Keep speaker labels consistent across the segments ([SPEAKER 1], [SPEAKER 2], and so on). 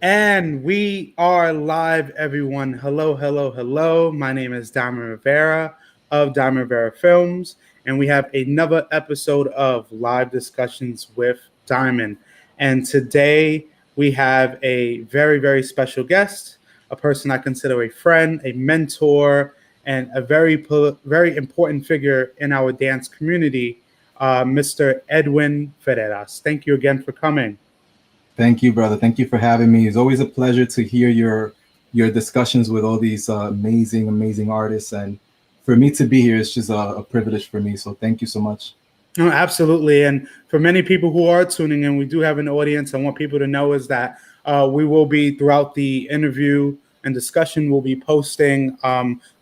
[SPEAKER 1] And we are live, everyone. Hello, hello, hello. My name is Diamond Rivera of Diamond Rivera Films, and we have another episode of Live Discussions with Diamond. And today we have a very, very special guest, a person I consider a friend, a mentor, and a very important figure in our dance community, Mr. Edwin Ferreras. Thank you again for coming.
[SPEAKER 2] Thank you, brother. Thank you for having me. It's always a pleasure to hear your discussions with all these amazing artists, and for me to be here is just a privilege for me. So thank you so much.
[SPEAKER 1] No, absolutely. And for many people who are tuning in, we do have an audience. I want people to know is that we will be throughout the interview and discussion, we'll be posting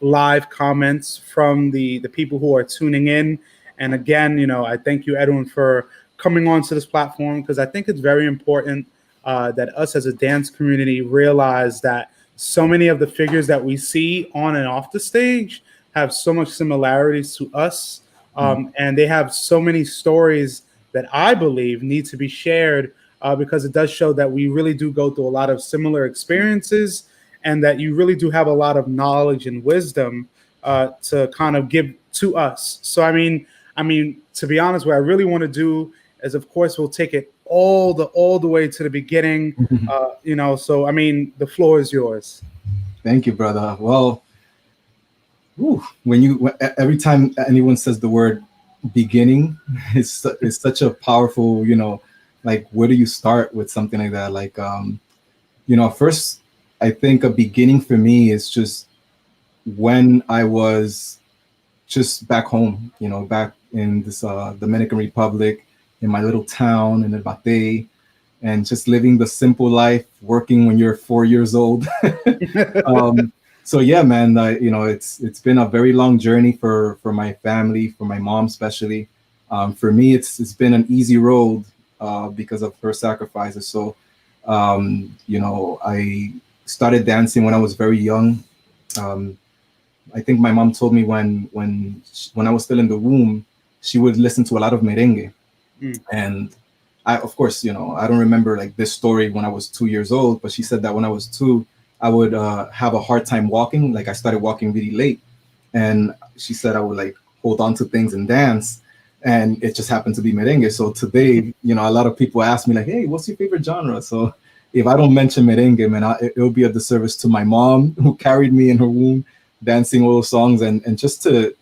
[SPEAKER 1] live comments from the people who are tuning in. And again, I thank you, Edwin, for coming onto this platform because I think it's very important that us as a dance community realize that so many of the figures that we see on and off the stage have so much similarities to us. And they have so many stories that I believe need to be shared because it does show that we really do go through a lot of similar experiences and that you really do have a lot of knowledge and wisdom to kind of give to us. So, I mean, to be honest, what I really want to do is, of course, we'll take it all the way to the beginning. So, I mean, the floor is yours.
[SPEAKER 2] Thank you, brother. Well, every time anyone says the word beginning, it's such a powerful, like where do you start with something like that? Like, first, I think a beginning for me is just when I was just back home, back in this Dominican Republic, in my little town in El Batey, and just living the simple life, working when you're 4 years old. So yeah, man, it's been a very long journey for my family, for my mom especially. For me, it's been an easy road because of her sacrifices. So, I started dancing when I was very young. I think my mom told me when I was still in the womb, she would listen to a lot of merengue. And I, of course, I don't remember like this story when I was 2 years old, but she said that when I was 2, I would have a hard time walking. Like I started walking really late, and she said I would like hold on to things and dance, and it just happened to be merengue. So today, a lot of people ask me like, "Hey, what's your favorite genre?" So if I don't mention merengue, man, it'll be a disservice to my mom who carried me in her womb, dancing all those songs, and just to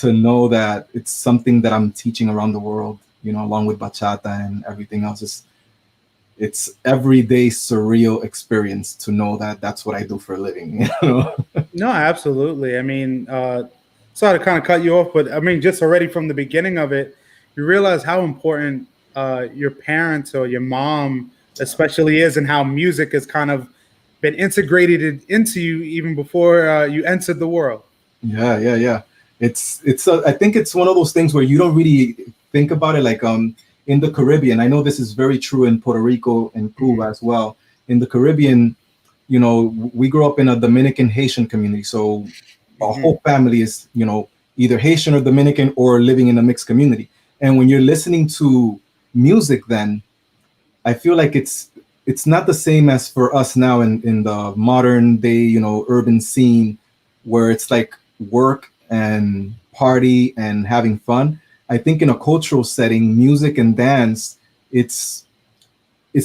[SPEAKER 2] know that it's something that I'm teaching around the world. Along with bachata and everything else, it's everyday surreal experience to know that that's what I do for a living.
[SPEAKER 1] No, absolutely. I mean, sorry to kind of cut you off, but I mean, just already from the beginning of it, you realize how important your parents or your mom especially is and how music has kind of been integrated into you even before you entered the world.
[SPEAKER 2] Yeah. I think it's one of those things where you don't really think about it. Like in the Caribbean, I know this is very true in Puerto Rico and Cuba as well. In the Caribbean, we grew up in a Dominican Haitian community, so our whole family is either Haitian or Dominican or living in a mixed community. And when you're listening to music, then I feel like it's not the same as for us now in the modern day urban scene where it's like work and party and having fun. I think in a cultural setting, music and dance, it's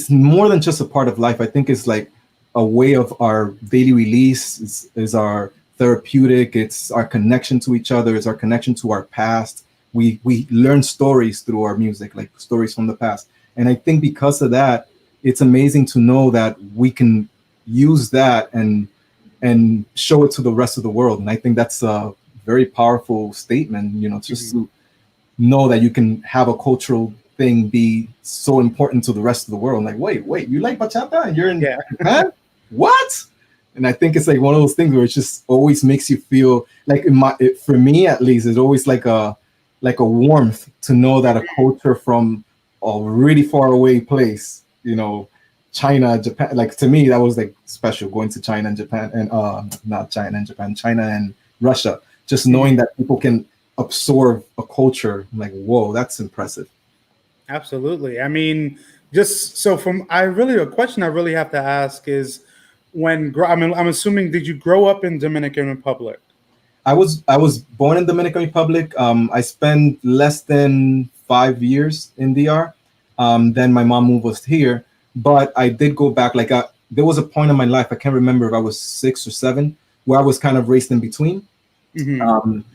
[SPEAKER 2] more than just a part of life. I think it's like a way of our daily release, is our therapeutic, it's our connection to each other, it's our connection to our past. We learn stories through our music, like stories from the past. And I think because of that, it's amazing to know that we can use that and show it to the rest of the world. And I think that's a very powerful statement, just to know that you can have a cultural thing be so important to the rest of the world. Like, wait, you like bachata and you're in Japan? What? And I think it's like one of those things where it just always makes you feel like for me at least, it's always like a warmth to know that a culture from a really far away place, China, Japan, like to me that was like special, going to China and Japan, and not China and Japan, China and Russia, just knowing that people can absorb a culture. I'm like, whoa, that's impressive.
[SPEAKER 1] Absolutely. I mean, Just so from I really a question I really have to ask is I mean I'm assuming did you grow up in Dominican Republic?
[SPEAKER 2] I was born in Dominican Republic. I spent less than 5 years in DR. Then my mom moved us here, but I did go back. There was a point in my life, I can't remember if I was 6 or 7, where I was kind of raced in between.
[SPEAKER 1] Hmm.
[SPEAKER 2] Um,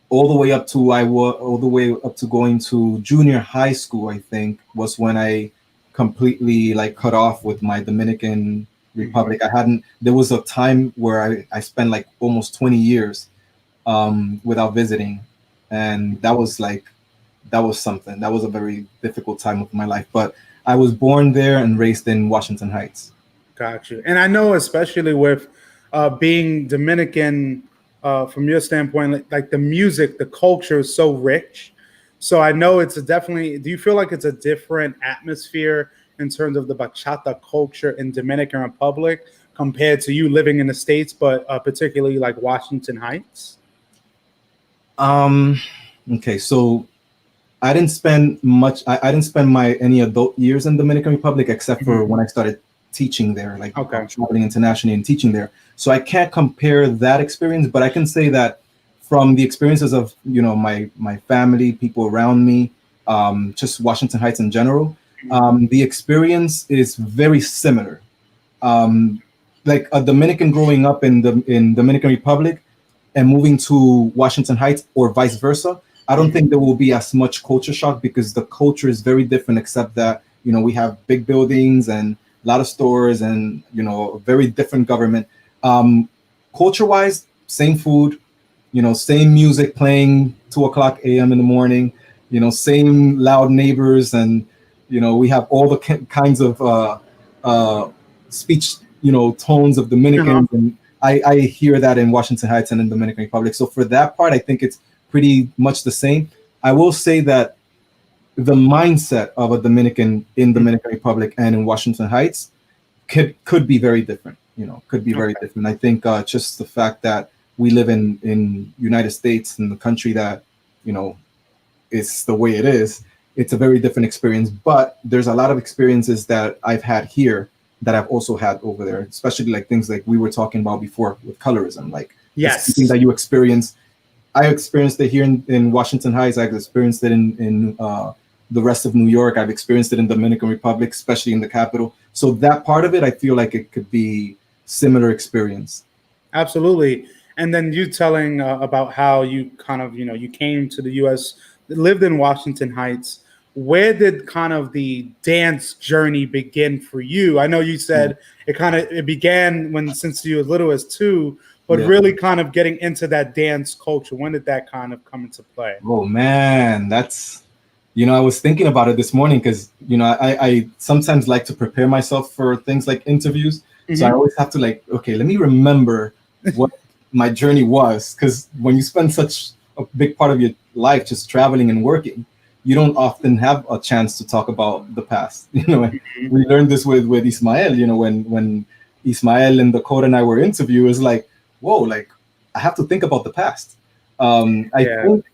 [SPEAKER 2] all the way up to all the way up to going to junior high school, I think, was when I completely like cut off with my Dominican
[SPEAKER 1] Hmm.
[SPEAKER 2] Republic. I hadn't. There was a time where I spent like almost 20 years without visiting, and that was something. That was a very difficult time of my life. But I was born there and raised in Washington Heights.
[SPEAKER 1] Got you. And I know, especially with being Dominican, from your standpoint, like the music, the culture is so rich. So I know it's a definitely. Do you feel like it's a different atmosphere in terms of the bachata culture in Dominican Republic compared to you living in the States, but particularly like Washington Heights?
[SPEAKER 2] Um, okay, so I didn't spend my any adult years in Dominican Republic except for
[SPEAKER 1] Mhm.
[SPEAKER 2] when I started teaching there, like
[SPEAKER 1] Okay.
[SPEAKER 2] traveling internationally and teaching there. So I can't compare that experience, but I can say that from the experiences of my family, people around me, just Washington Heights in general, the experience is very similar. Um, like a Dominican growing up in Dominican Republic and moving to Washington Heights or vice versa, I don't think there will be as much culture shock because the culture is very different, except that, we have big buildings and a lot of stores and, a very different government. Um, Culture wise, same food, same music playing 2 o'clock a.m. in the morning, same loud neighbors. And, we have all the kinds of uh, speech, tones of
[SPEAKER 1] Uh-huh.
[SPEAKER 2] Dominicans. And I hear that in Washington Heights and in Dominican Republic. So for that part, I think it's pretty much the same. I will say that the mindset of a Dominican in Dominican Republic and in Washington Heights could be very different. Could be very
[SPEAKER 1] Okay.
[SPEAKER 2] different. I think just the fact that we live in United States, in the country that you know is the way it is, it's a very different experience. But there's a lot of experiences that I've had here that I've also had over there, especially like things like we were talking about before with colorism, like the same thing
[SPEAKER 1] Yes.
[SPEAKER 2] that you experience. I experienced it here in Washington Heights. I've experienced it in the rest of New York. I've experienced it in Dominican Republic, especially in the capital. So that part of it, I feel like it could be similar experience.
[SPEAKER 1] Absolutely. And then you telling about how you kind of, you came to the US, lived in Washington Heights. Where did kind of the dance journey begin for you? I know you
[SPEAKER 2] Yeah.
[SPEAKER 1] said it began when since you were as little as 2, but
[SPEAKER 2] Yeah.
[SPEAKER 1] really kind of getting into that dance culture. When did that kind of come into play?
[SPEAKER 2] Oh man, I was thinking about it this morning because I sometimes like to prepare myself for things like interviews. So I
[SPEAKER 1] Hmm.
[SPEAKER 2] always have to like, okay, let me remember what my journey was, because when you spend such a big part of your life just traveling and working, you don't often have a chance to talk about the past. We learned this with Ismael. When Ismael and Dakota and I were interviewed, it's like, whoa, like I have to think about the past. I
[SPEAKER 1] Yeah.
[SPEAKER 2] think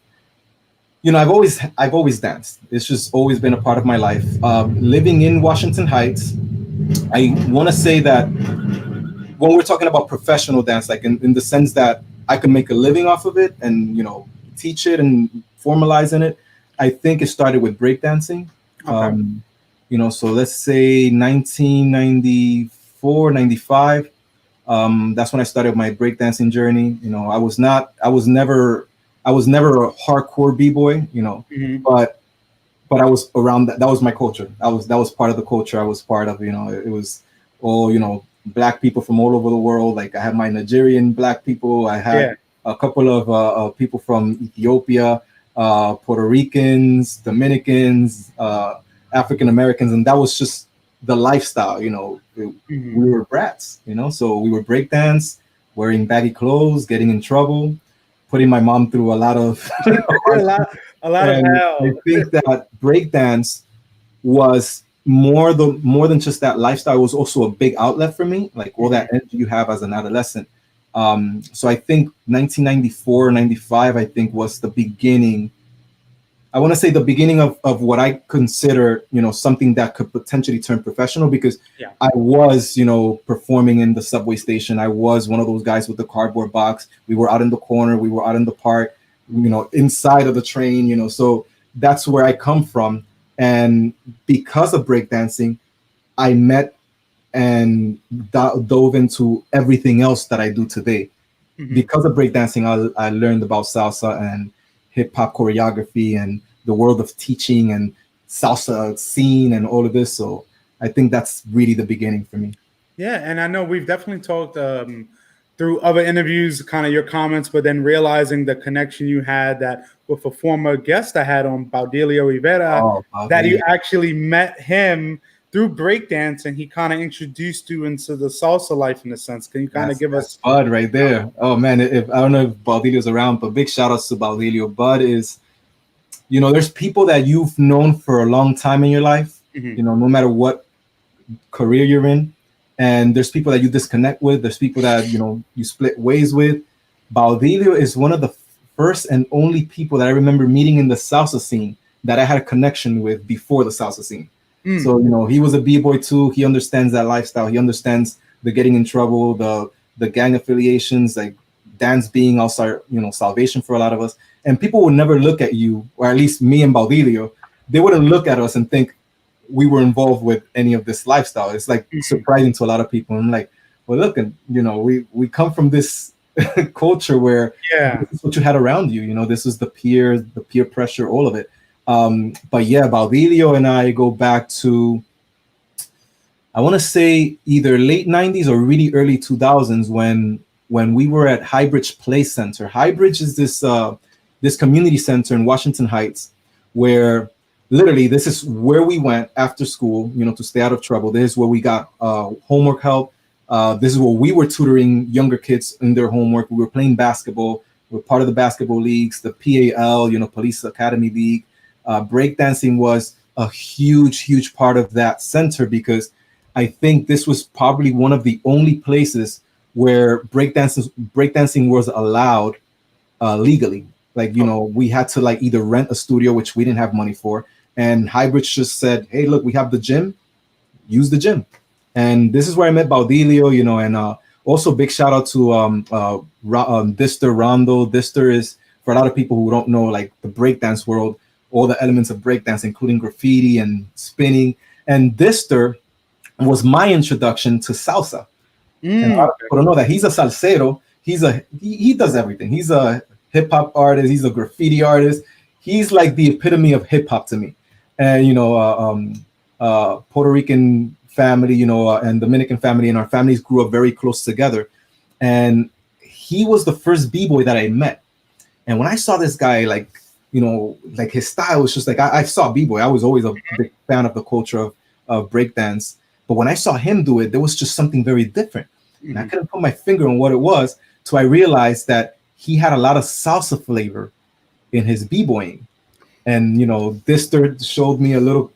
[SPEAKER 2] I've always danced. It's just always been a part of my life. Living in Washington Heights, I want to say that when we're talking about professional dance, like in the sense that I can make a living off of it and teach it and formalize in it, I think it started with breakdancing.
[SPEAKER 1] Okay.
[SPEAKER 2] So let's say 1994, 95. That's when I started my breakdancing journey. I was never a hardcore b-boy,
[SPEAKER 1] Hmm.
[SPEAKER 2] but I was around that. That was my culture. That was part of the culture. I was part of. It was all black people from all over the world. Like I had my Nigerian black people. I had
[SPEAKER 1] Yeah.
[SPEAKER 2] a couple of people from Ethiopia, Puerto Ricans, Dominicans, African Americans, and that was just the lifestyle.
[SPEAKER 1] Hmm.
[SPEAKER 2] We were brats. So we were breakdance, wearing baggy clothes, getting in trouble, putting my mom through a lot of
[SPEAKER 1] a lot, a lot of
[SPEAKER 2] and I
[SPEAKER 1] hell.
[SPEAKER 2] think that breakdance was more than just that lifestyle. It was also a big outlet for me, like all that energy you have as an adolescent. So I think 1994, 95, I think was the beginning I want to say the beginning of what I consider, something that could potentially turn professional, because I was, performing in the subway station. I was one of those guys with the cardboard box. We were out in the corner. We were out in the park, inside of the train, so that's where I come from. And because of breakdancing, I met and dove into everything else that I do today. Because of breakdancing, I learned about salsa and hip hop choreography and the world of teaching and salsa scene and all of this. So I think that's really the beginning for me.
[SPEAKER 1] Yeah, and I know we've definitely talked through other interviews, kind of your comments, but then realizing the connection you had that with a former guest I had on, Baudilio Rivera, that you actually met him through breakdance, and he kind of introduced you into the salsa life in a sense. Can you kind of give us
[SPEAKER 2] Bud right there? Oh man, if I don't know if Baudilio's around, but big shout outs to Baudilio. Bud is, there's people that you've known for a long time in your life, no matter what career you're in, and there's people that you disconnect with. There's people that you split ways with. Baudilio is one of the first and only people that I remember meeting in the salsa scene that I had a connection with before the salsa scene. So, he was a b-boy too. He understands that lifestyle. He understands the getting in trouble, the gang affiliations, like dance being also, salvation for a lot of us. And people would never look at you, or at least me and Baudilio, they wouldn't look at us and think we were involved with any of this lifestyle. It's like surprising to a lot of people. I'm like, well, look, and we come from this culture where this is what you had around you. This is the peer pressure, all of it. But yeah, Baudilio and I go back to, I want to say either late 90s or really early 2000s when we were at Highbridge Play Center. Highbridge is this community center in Washington Heights, where literally this is where we went after school, to stay out of trouble. This is where we got homework help. This is where we were tutoring younger kids in their homework. We were playing basketball. We were part of the basketball leagues, the PAL, Police Academy League. Breakdancing was a huge part of that center, because I think this was probably one of the only places where breakdancing was allowed legally. Like, we had to like either rent a studio, which we didn't have money for. And Highbridge just said, hey, look, we have the gym, use the gym. And this is where I met Baudilio, and also big shout out to Dister Rondo. Dister is, for a lot of people who don't know, like the breakdance world, all the elements of breakdance, including graffiti and spinning. And Dister was my introduction to salsa. And a lot of people don't know that he's a salsero. He does everything. He's a hip hop artist. He's a graffiti artist. He's like the epitome of hip hop to me. And Puerto Rican family, and Dominican family, and our families grew up very close together. And he was the first b-boy that I met. And when I saw this guy, like his style was just like, I saw b-boy. I was always a big fan of the culture of breakdance. But when I saw him do it, there was just something very different. And I couldn't put my finger on what it was. So I realized that he had a lot of salsa flavor in his b-boying. And, Dister showed me a little,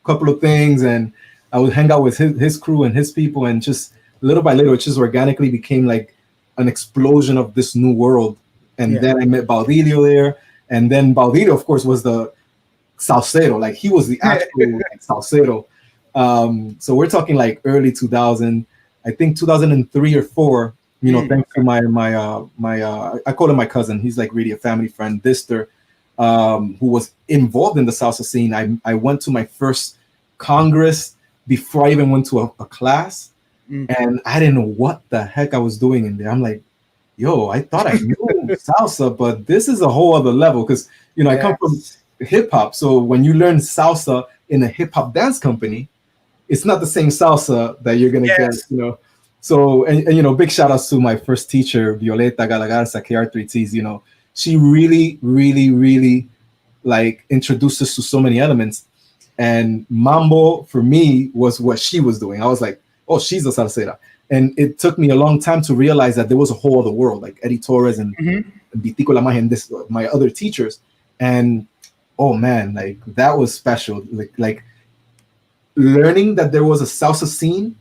[SPEAKER 2] couple of things, and I would hang out with his crew and his people, and just little by little, it just organically became like an explosion of this new world. And then I met Baudilio there, and then Baudilio, of course, was the salsero. Like, he was the actual salsero. So we're talking like early 2000, I think 2003 or 4. Thanks to my I call him my cousin. He's like really a family friend, Dister, who was involved in the salsa scene. I went to my first Congress before I even went to a class, and I didn't know what the heck I was doing in there. I'm like, yo, I thought I knew salsa, but this is a whole other level, because I come from hip hop. So when you learn salsa in a hip hop dance company, it's not the same salsa that you're gonna get, So and big shout outs to my first teacher, Violeta Galagarza, KR3Ts. She really like introduced us to so many elements. And mambo for me was what she was doing. I was like, oh, she's a salsera. And it took me a long time to realize that there was a whole other world, like Eddie Torres and Vitico Lamaje and my other teachers. And oh man, like that was special. Like learning that there was a salsa scene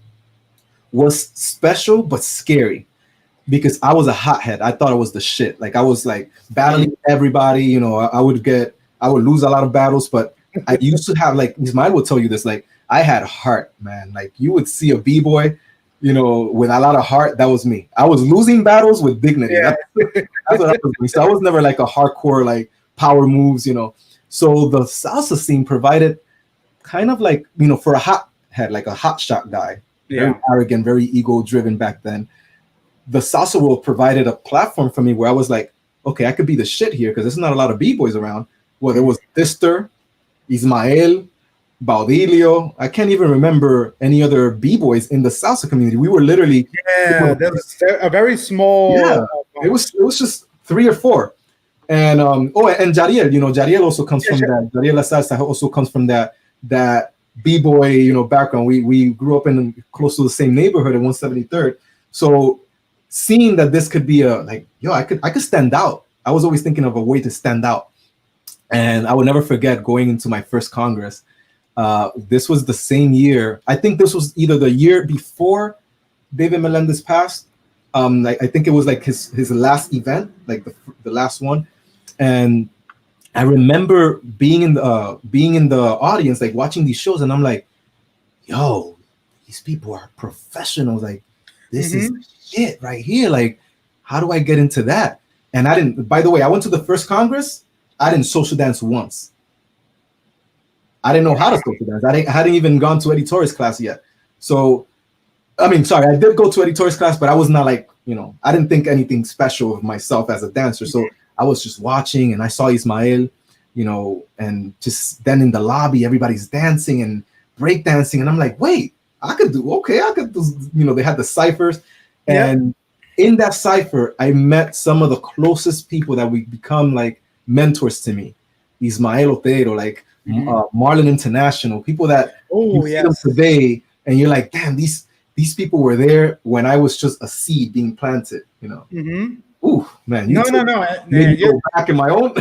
[SPEAKER 2] was special but scary, because I was a hothead. I thought it was the shit. Like I was like battling everybody. You know, I would lose a lot of battles, but I used to have, like Ismail will tell you this, like I had heart, man. Like you would see a b-boy, you know, with a lot of heart. That was me. I was losing battles with dignity.
[SPEAKER 1] Yeah.
[SPEAKER 2] That's what I was doing. So I was never like a hardcore like power moves, you know. So the salsa scene provided kind of like, you know, for a hothead, like a hot shot guy, very arrogant, very ego driven back then. The salsa world provided a platform for me where I was like, okay, I could be the shit here because there's not a lot of b-boys around. Well, there was Dister, Ismael, Baudilio. I can't even remember any other b-boys in the salsa community. We were literally
[SPEAKER 1] there's a very small.
[SPEAKER 2] Yeah, it was just 3 or 4. And and Jariel, you know, Jariel also comes from that. Jariel La Salsa also comes from that b-boy, you know, background. We grew up in close to the same neighborhood at 173rd. So seeing that this could be I could stand out. I was always thinking of a way to stand out. And I will never forget going into my first Congress. This was the same year. I think this was either the year before David Melendez passed. I think it was like his last event, like the last one. And I remember being in the audience, like watching these shows, and I'm like, yo, these people are professionals. Like, this is shit right here. Like, how do I get into that? And I didn't, by the way, I went to the first Congress. I didn't social dance once. I didn't know how to social dance. I hadn't even gone to Eddie Torres class yet. So, I mean, sorry, I did go to Eddie Torres class, but I was not like, you know, I didn't think anything special of myself as a dancer. So I was just watching, and I saw Ismael, you know, and just then in the lobby, everybody's dancing and break dancing. And I'm like, wait, I could do, you know, they had the ciphers. And in that cipher, I met some of the closest people that we become like mentors to me. Ismael Otero, like Marlon International, people that you see them today, and you're like, damn, these people were there when I was just a seed being planted, you know. Ooh, man.
[SPEAKER 1] No.
[SPEAKER 2] Go back in my own.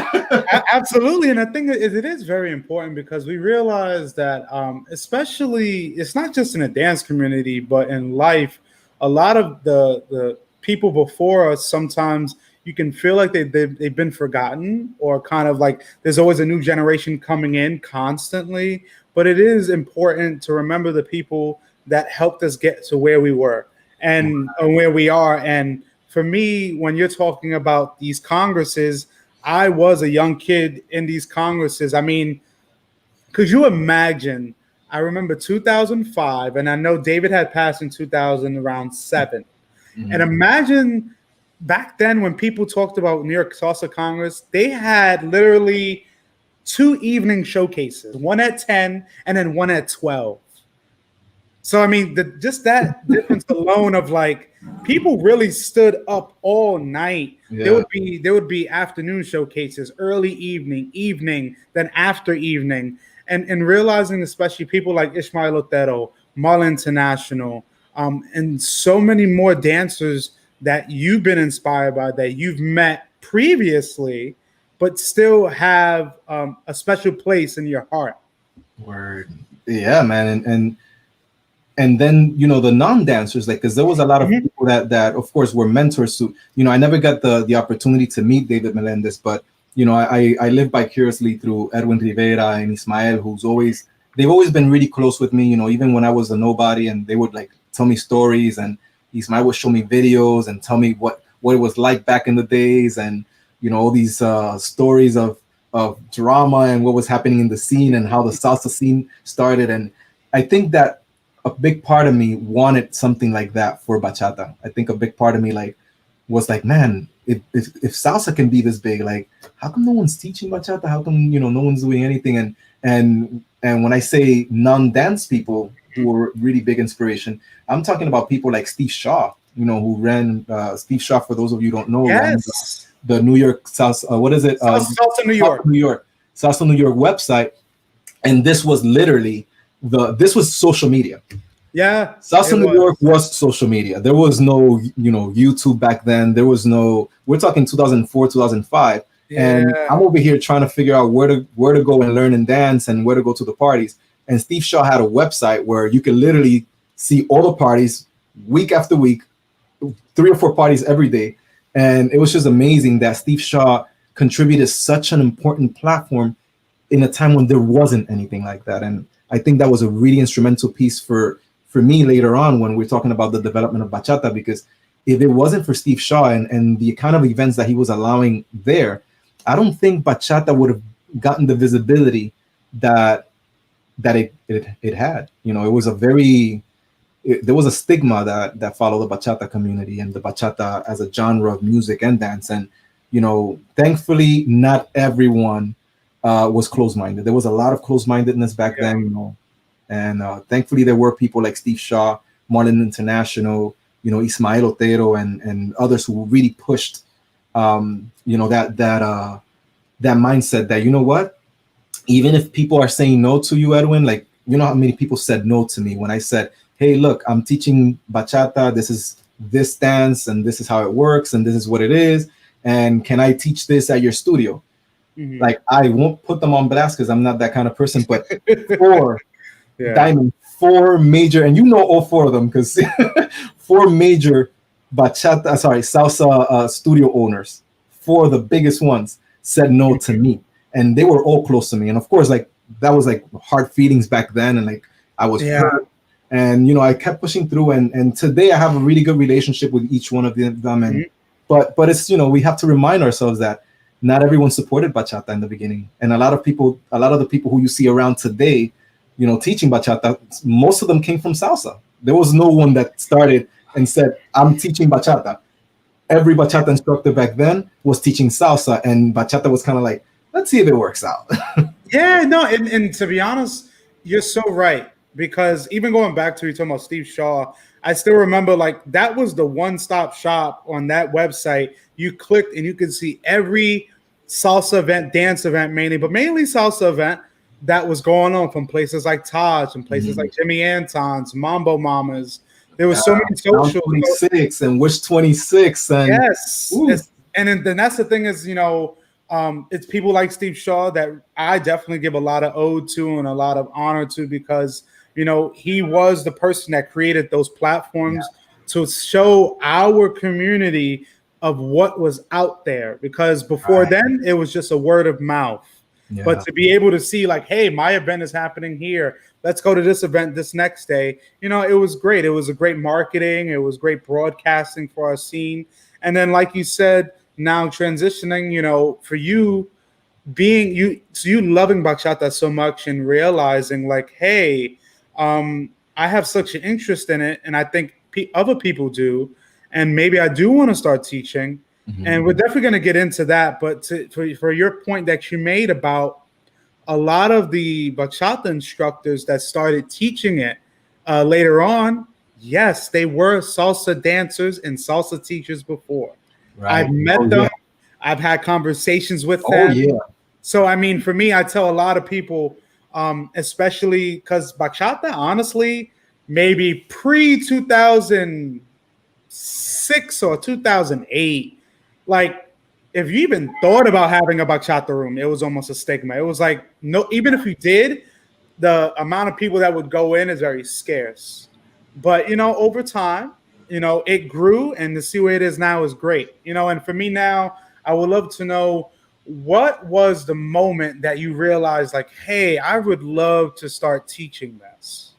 [SPEAKER 1] Absolutely. And I think it is very important because we realize that, especially, it's not just in the dance community, but in life, a lot of the people before us, sometimes you can feel like they've been forgotten, or kind of like there's always a new generation coming in constantly. But it is important to remember the people that helped us get to where we were and where we are. And for me, when you're talking about these congresses, I was a young kid in these congresses. I mean, could you imagine? I remember 2005, and I know David had passed in 2000, around 7. And imagine back then when people talked about New York Salsa Congress, they had literally 2 evening showcases, one at 10 and then one at 12. So, I mean, just that difference alone of like people really stood up all night. There would be afternoon showcases, early evening, then after evening. And realizing, especially people like Ismael Otero, Marlon International, and so many more dancers that you've been inspired by, that you've met previously, but still have a special place in your heart.
[SPEAKER 2] Word. Yeah, man. And then, you know, the non-dancers, like, because there was a lot of people that of course were mentors to, you know, I never got the opportunity to meet David Melendez, but, you know, I live vicariously through Edwin Rivera and Ismael, they've always been really close with me, you know, even when I was a nobody, and they would like tell me stories, and Ismael would show me videos and tell me what it was like back in the days, and, you know, all these stories of drama and what was happening in the scene and how the salsa scene started. And I think that a big part of me wanted something like that for bachata. I think a big part of me was like, man, if salsa can be this big, like, how come no one's teaching bachata? How come, you know, no one's doing anything? And when I say non-dance people who were really big inspiration, I'm talking about people like Steve Shaw, you know, who ran Steve Shaw, for those of you who don't know, ran the New York Salsa, what is it?
[SPEAKER 1] Salsa New York
[SPEAKER 2] website. And this was literally this was social media.
[SPEAKER 1] Yeah.
[SPEAKER 2] Salsa New York was social media. There was no, you know, YouTube back then. There was no, we're talking 2004, 2005. And I'm over here trying to figure out where to go and learn and dance and where to go to the parties. And Steve Shaw had a website where you could literally see all the parties week after week, 3 or 4 parties every day. And it was just amazing that Steve Shaw contributed such an important platform in a time when there wasn't anything like that. And I think that was a really instrumental piece for me later on when we're talking about the development of bachata, because if it wasn't for Steve Shaw and the kind of events that he was allowing there, I don't think bachata would have gotten the visibility that it had. You know, it was there was a stigma that followed the bachata community and the bachata as a genre of music and dance. And, you know, thankfully, not everyone was closed-minded. There was a lot of closed-mindedness back then, you know, and thankfully there were people like Steve Shaw, Marlin International, you know, Ismael Otero, and others who really pushed, you know, that mindset that, you know what, even if people are saying no to you, Edwin, like, you know how many people said no to me when I said, hey, look, I'm teaching bachata. This is this dance, and this is how it works, and this is what it is. And can I teach this at your studio? Mm-hmm. Like, I won't put them on blast because I'm not that kind of person, but four major, and you know all 4 of them because 4 major salsa studio owners, 4 of the biggest ones said no to me, and they were all close to me. And of course, like, that was like hard feelings back then, and like I was hurt. And, you know, I kept pushing through, and today I have a really good relationship with each one of them. And but it's, you know, we have to remind ourselves that not everyone supported bachata in the beginning, and a lot of the people who you see around today, you know, teaching bachata, most of them came from salsa. There was no one that started and said, I'm teaching bachata. Every bachata instructor back then was teaching salsa, and bachata was kind of like, let's see if it works out.
[SPEAKER 1] Yeah, no, and to be honest, you're so right. Because even going back to you talking about Steve Shaw, I still remember, like, that was the one-stop shop on that website. You clicked and you could see every salsa event, dance event mainly, but mainly salsa event that was going on from places like Taj and places like Jimmy Anton's, Mambo Mamas. There was so many social
[SPEAKER 2] 26 and Wish 26 and
[SPEAKER 1] and then that's the thing is, you know, it's people like Steve Shaw that I definitely give a lot of ode to and a lot of honor to, because, you know, he was the person that created those platforms to show our community of what was out there. Because before then, it was just a word of mouth. Yeah. But to be able to see, like, hey, my event is happening here. Let's go to this event this next day. You know, it was great. It was a great marketing. It was great broadcasting for our scene. And then, like you said, now transitioning, you know, for you being you loving bachata so much and realizing, like, hey, I have such an interest in it, and I think other people do, and maybe I do want to start teaching. And we're definitely going to get into that. But for your point that you made about a lot of the bachata instructors that started teaching it later on, yes, they were salsa dancers and salsa teachers before. Right. I've met them. Yeah. I've had conversations with them.
[SPEAKER 2] Yeah.
[SPEAKER 1] So, I mean, for me, I tell a lot of people, especially because bachata, honestly, maybe pre-2006 or 2008, like, if you even thought about having a bachata room, it was almost a stigma. It was like, no, even if you did, the amount of people that would go in is very scarce. But, you know, over time, you know, it grew, and to see where it is now is great. You know, and for me now, I would love to know, what was the moment that you realized, like, hey, I would love to start teaching this?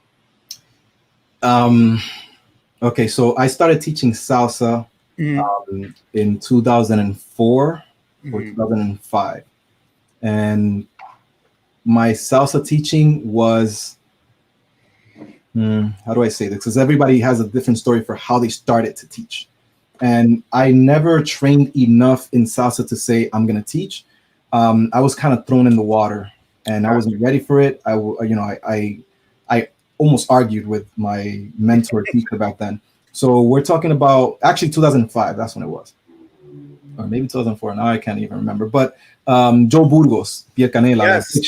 [SPEAKER 2] Okay, so I started teaching salsa in 2004 or 2005. And my salsa teaching was, how do I say this? Because everybody has a different story for how they started to teach. And I never trained enough in salsa to say I'm going to teach. I was kind of thrown in the water, and I wasn't ready for it. I almost argued with my mentor teacher back then. So we're talking about actually 2005. That's when it was, or maybe 2004. Now I can't even remember. But Joeburgos, pielcanela.
[SPEAKER 1] Yes.
[SPEAKER 2] Like,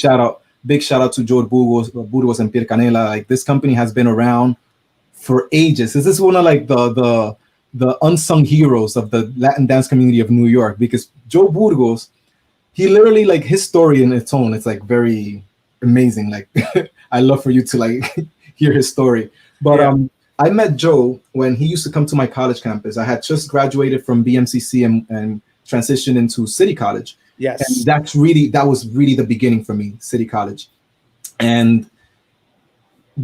[SPEAKER 2] big shout out to Joeburgos and pielcanela. Like, this company has been around for ages. This is one of like the unsung heroes of the Latin dance community of New York, because Joeburgos, he literally, like, his story in its own, it's like very amazing. Like, I love for you to like hear his story. But I met Joe when he used to come to my college campus. I had just graduated from BMCC and transitioned into City College.
[SPEAKER 1] Yes.
[SPEAKER 2] And that was really the beginning for me, City College. And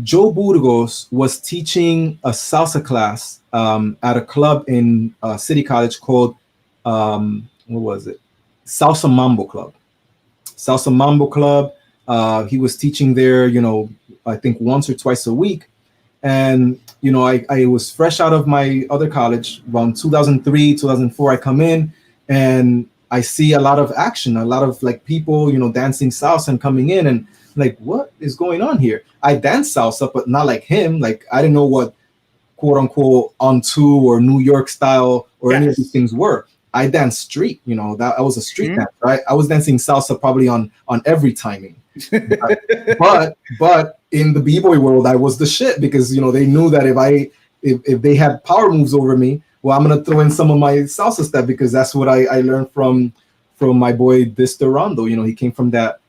[SPEAKER 2] Joe Burgos was teaching a salsa class at a club in City College called, what was it? Salsa Mambo Club. Salsa Mambo Club. He was teaching there, I think once or twice a week. And, I was fresh out of my other college around 2003, 2004. I come in and I see a lot of action, a lot of like people, dancing salsa and coming in and like, what is going on here? I dance salsa, but not like him. Like, I didn't know what quote unquote on two or New York style or any of these things were. I danced street, that I was a street dancer, right? I was dancing salsa probably on every timing. but in the b-boy world, I was the shit because they knew that if they had power moves over me, well, I'm gonna throw in some of my salsa step because that's what I learned from my boy Dister Rondo. He came from that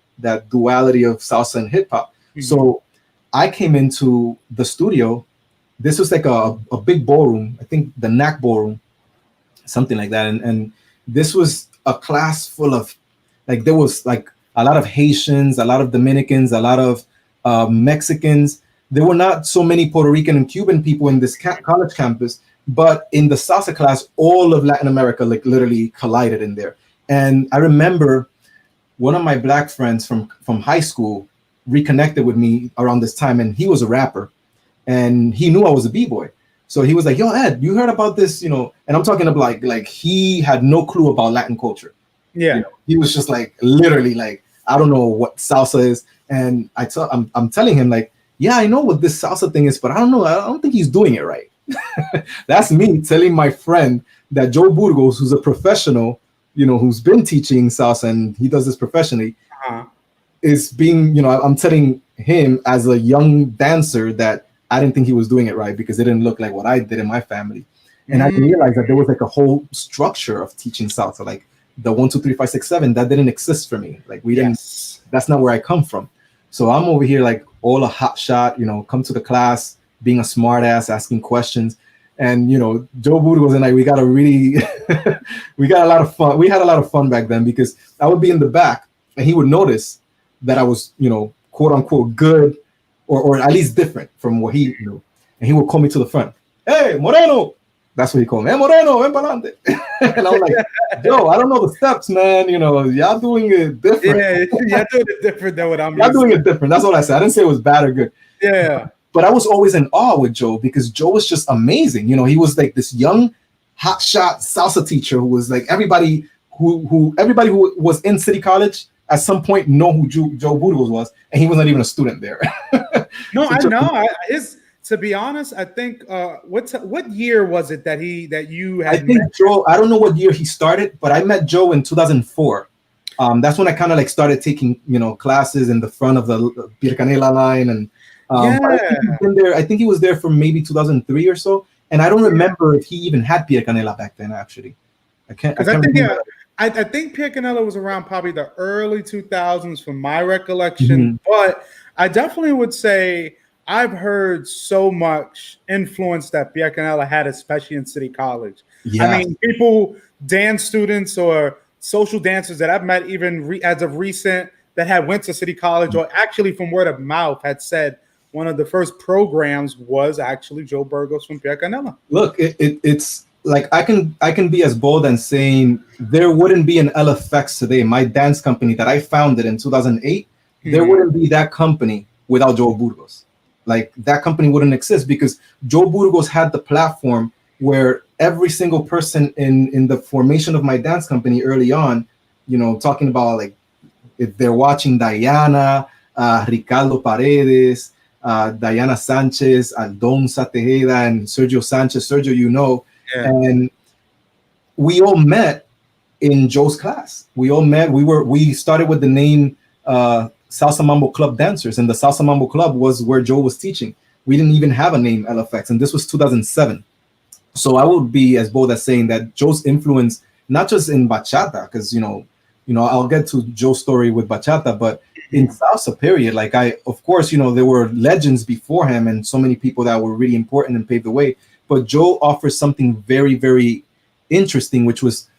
[SPEAKER 2] duality of salsa and hip hop. So I came into the studio. This was like a big ballroom, I think the NAC ballroom, something like that. And this was a class full of, like, there was like a lot of Haitians, a lot of Dominicans, a lot of Mexicans. There were not so many Puerto Rican and Cuban people in this college campus, but in the salsa class, all of Latin America like literally collided in there. And I remember one of my black friends from high school reconnected with me around this time, and he was a rapper, and he knew I was a b-boy. So he was like, "Yo, Ed, you heard about this?" And I'm talking about like he had no clue about Latin culture.
[SPEAKER 1] Yeah,
[SPEAKER 2] he was just like literally like, I don't know what salsa is, and I'm telling him like, yeah, I know what this salsa thing is, but I don't know. I don't think he's doing it right. That's me telling my friend that Joe Burgos, who's a professional, who's been teaching salsa and he does this professionally, is being, I'm telling him as a young dancer that I didn't think he was doing it right because it didn't look like what I did in my family. And I realized that there was like a whole structure of teaching salsa, like the 1, 2, 3, 5, 6, 7, that didn't exist for me. Like we didn't, that's not where I come from. So I'm over here like all a hot shot, come to the class, being a smart ass, asking questions. And, Joe Burgos and I, we got a lot of fun. We had a lot of fun back then because I would be in the back and he would notice that I was, quote unquote good or at least different from what he knew. And he would call me to the front. "Hey, Moreno." That's what he called me. "Hey, Moreno, ven pa'lante." And I'm like, "Yo, I don't know the steps, man. Y'all doing it different."
[SPEAKER 1] Yeah, y'all doing it different than what I'm
[SPEAKER 2] Y'all doing it different. That's what I said. I didn't say it was bad or good.
[SPEAKER 1] Yeah.
[SPEAKER 2] But I was always in awe with Joe because Joe was just amazing. He was like this young hotshot salsa teacher who was like everybody who was in City College at some point know who Joe Burgos was, and he was not even a student there.
[SPEAKER 1] No, I know. To be honest, I think what year was it that you had?
[SPEAKER 2] I think met? Joe. I don't know what year he started, but I met Joe in 2004. That's when I kind of like started taking classes in the front of the pielcanela line, and I think he was there for maybe 2003 or so. And I don't remember if he even had pielcanela back then. Actually, I can't remember.
[SPEAKER 1] I think pielcanela was around probably the early 2000s from my recollection, but I definitely would say I've heard so much influence that pielcanela had, especially in City College. Yeah. I mean, dance students or social dancers that I've met even as of recent that had went to City College or actually from word of mouth had said one of the first programs was actually Joe Burgos from pielcanela.
[SPEAKER 2] Look, it's like I can be as bold and saying there wouldn't be an LFX today, my dance company that I founded in 2008. There wouldn't be that company without Joe Burgos. Like that company wouldn't exist because Joe Burgos had the platform where every single person in the formation of my dance company early on, talking about like if they're watching Diana, Ricardo Paredes, Diana Sanchez, Aldonza Tejeda, and Sergio Sanchez. Sergio, and we all met in Joe's class. We all met. We started with the name Salsa Mambo Club Dancers, and the Salsa Mambo Club was where Joe was teaching. We didn't even have a name LFX, and this was 2007. So I would be as bold as saying that Joe's influence, not just in bachata, because I'll get to Joe's story with bachata, but in salsa period, like of course, there were legends before him and so many people that were really important and paved the way. But Joe offers something very, very interesting, which was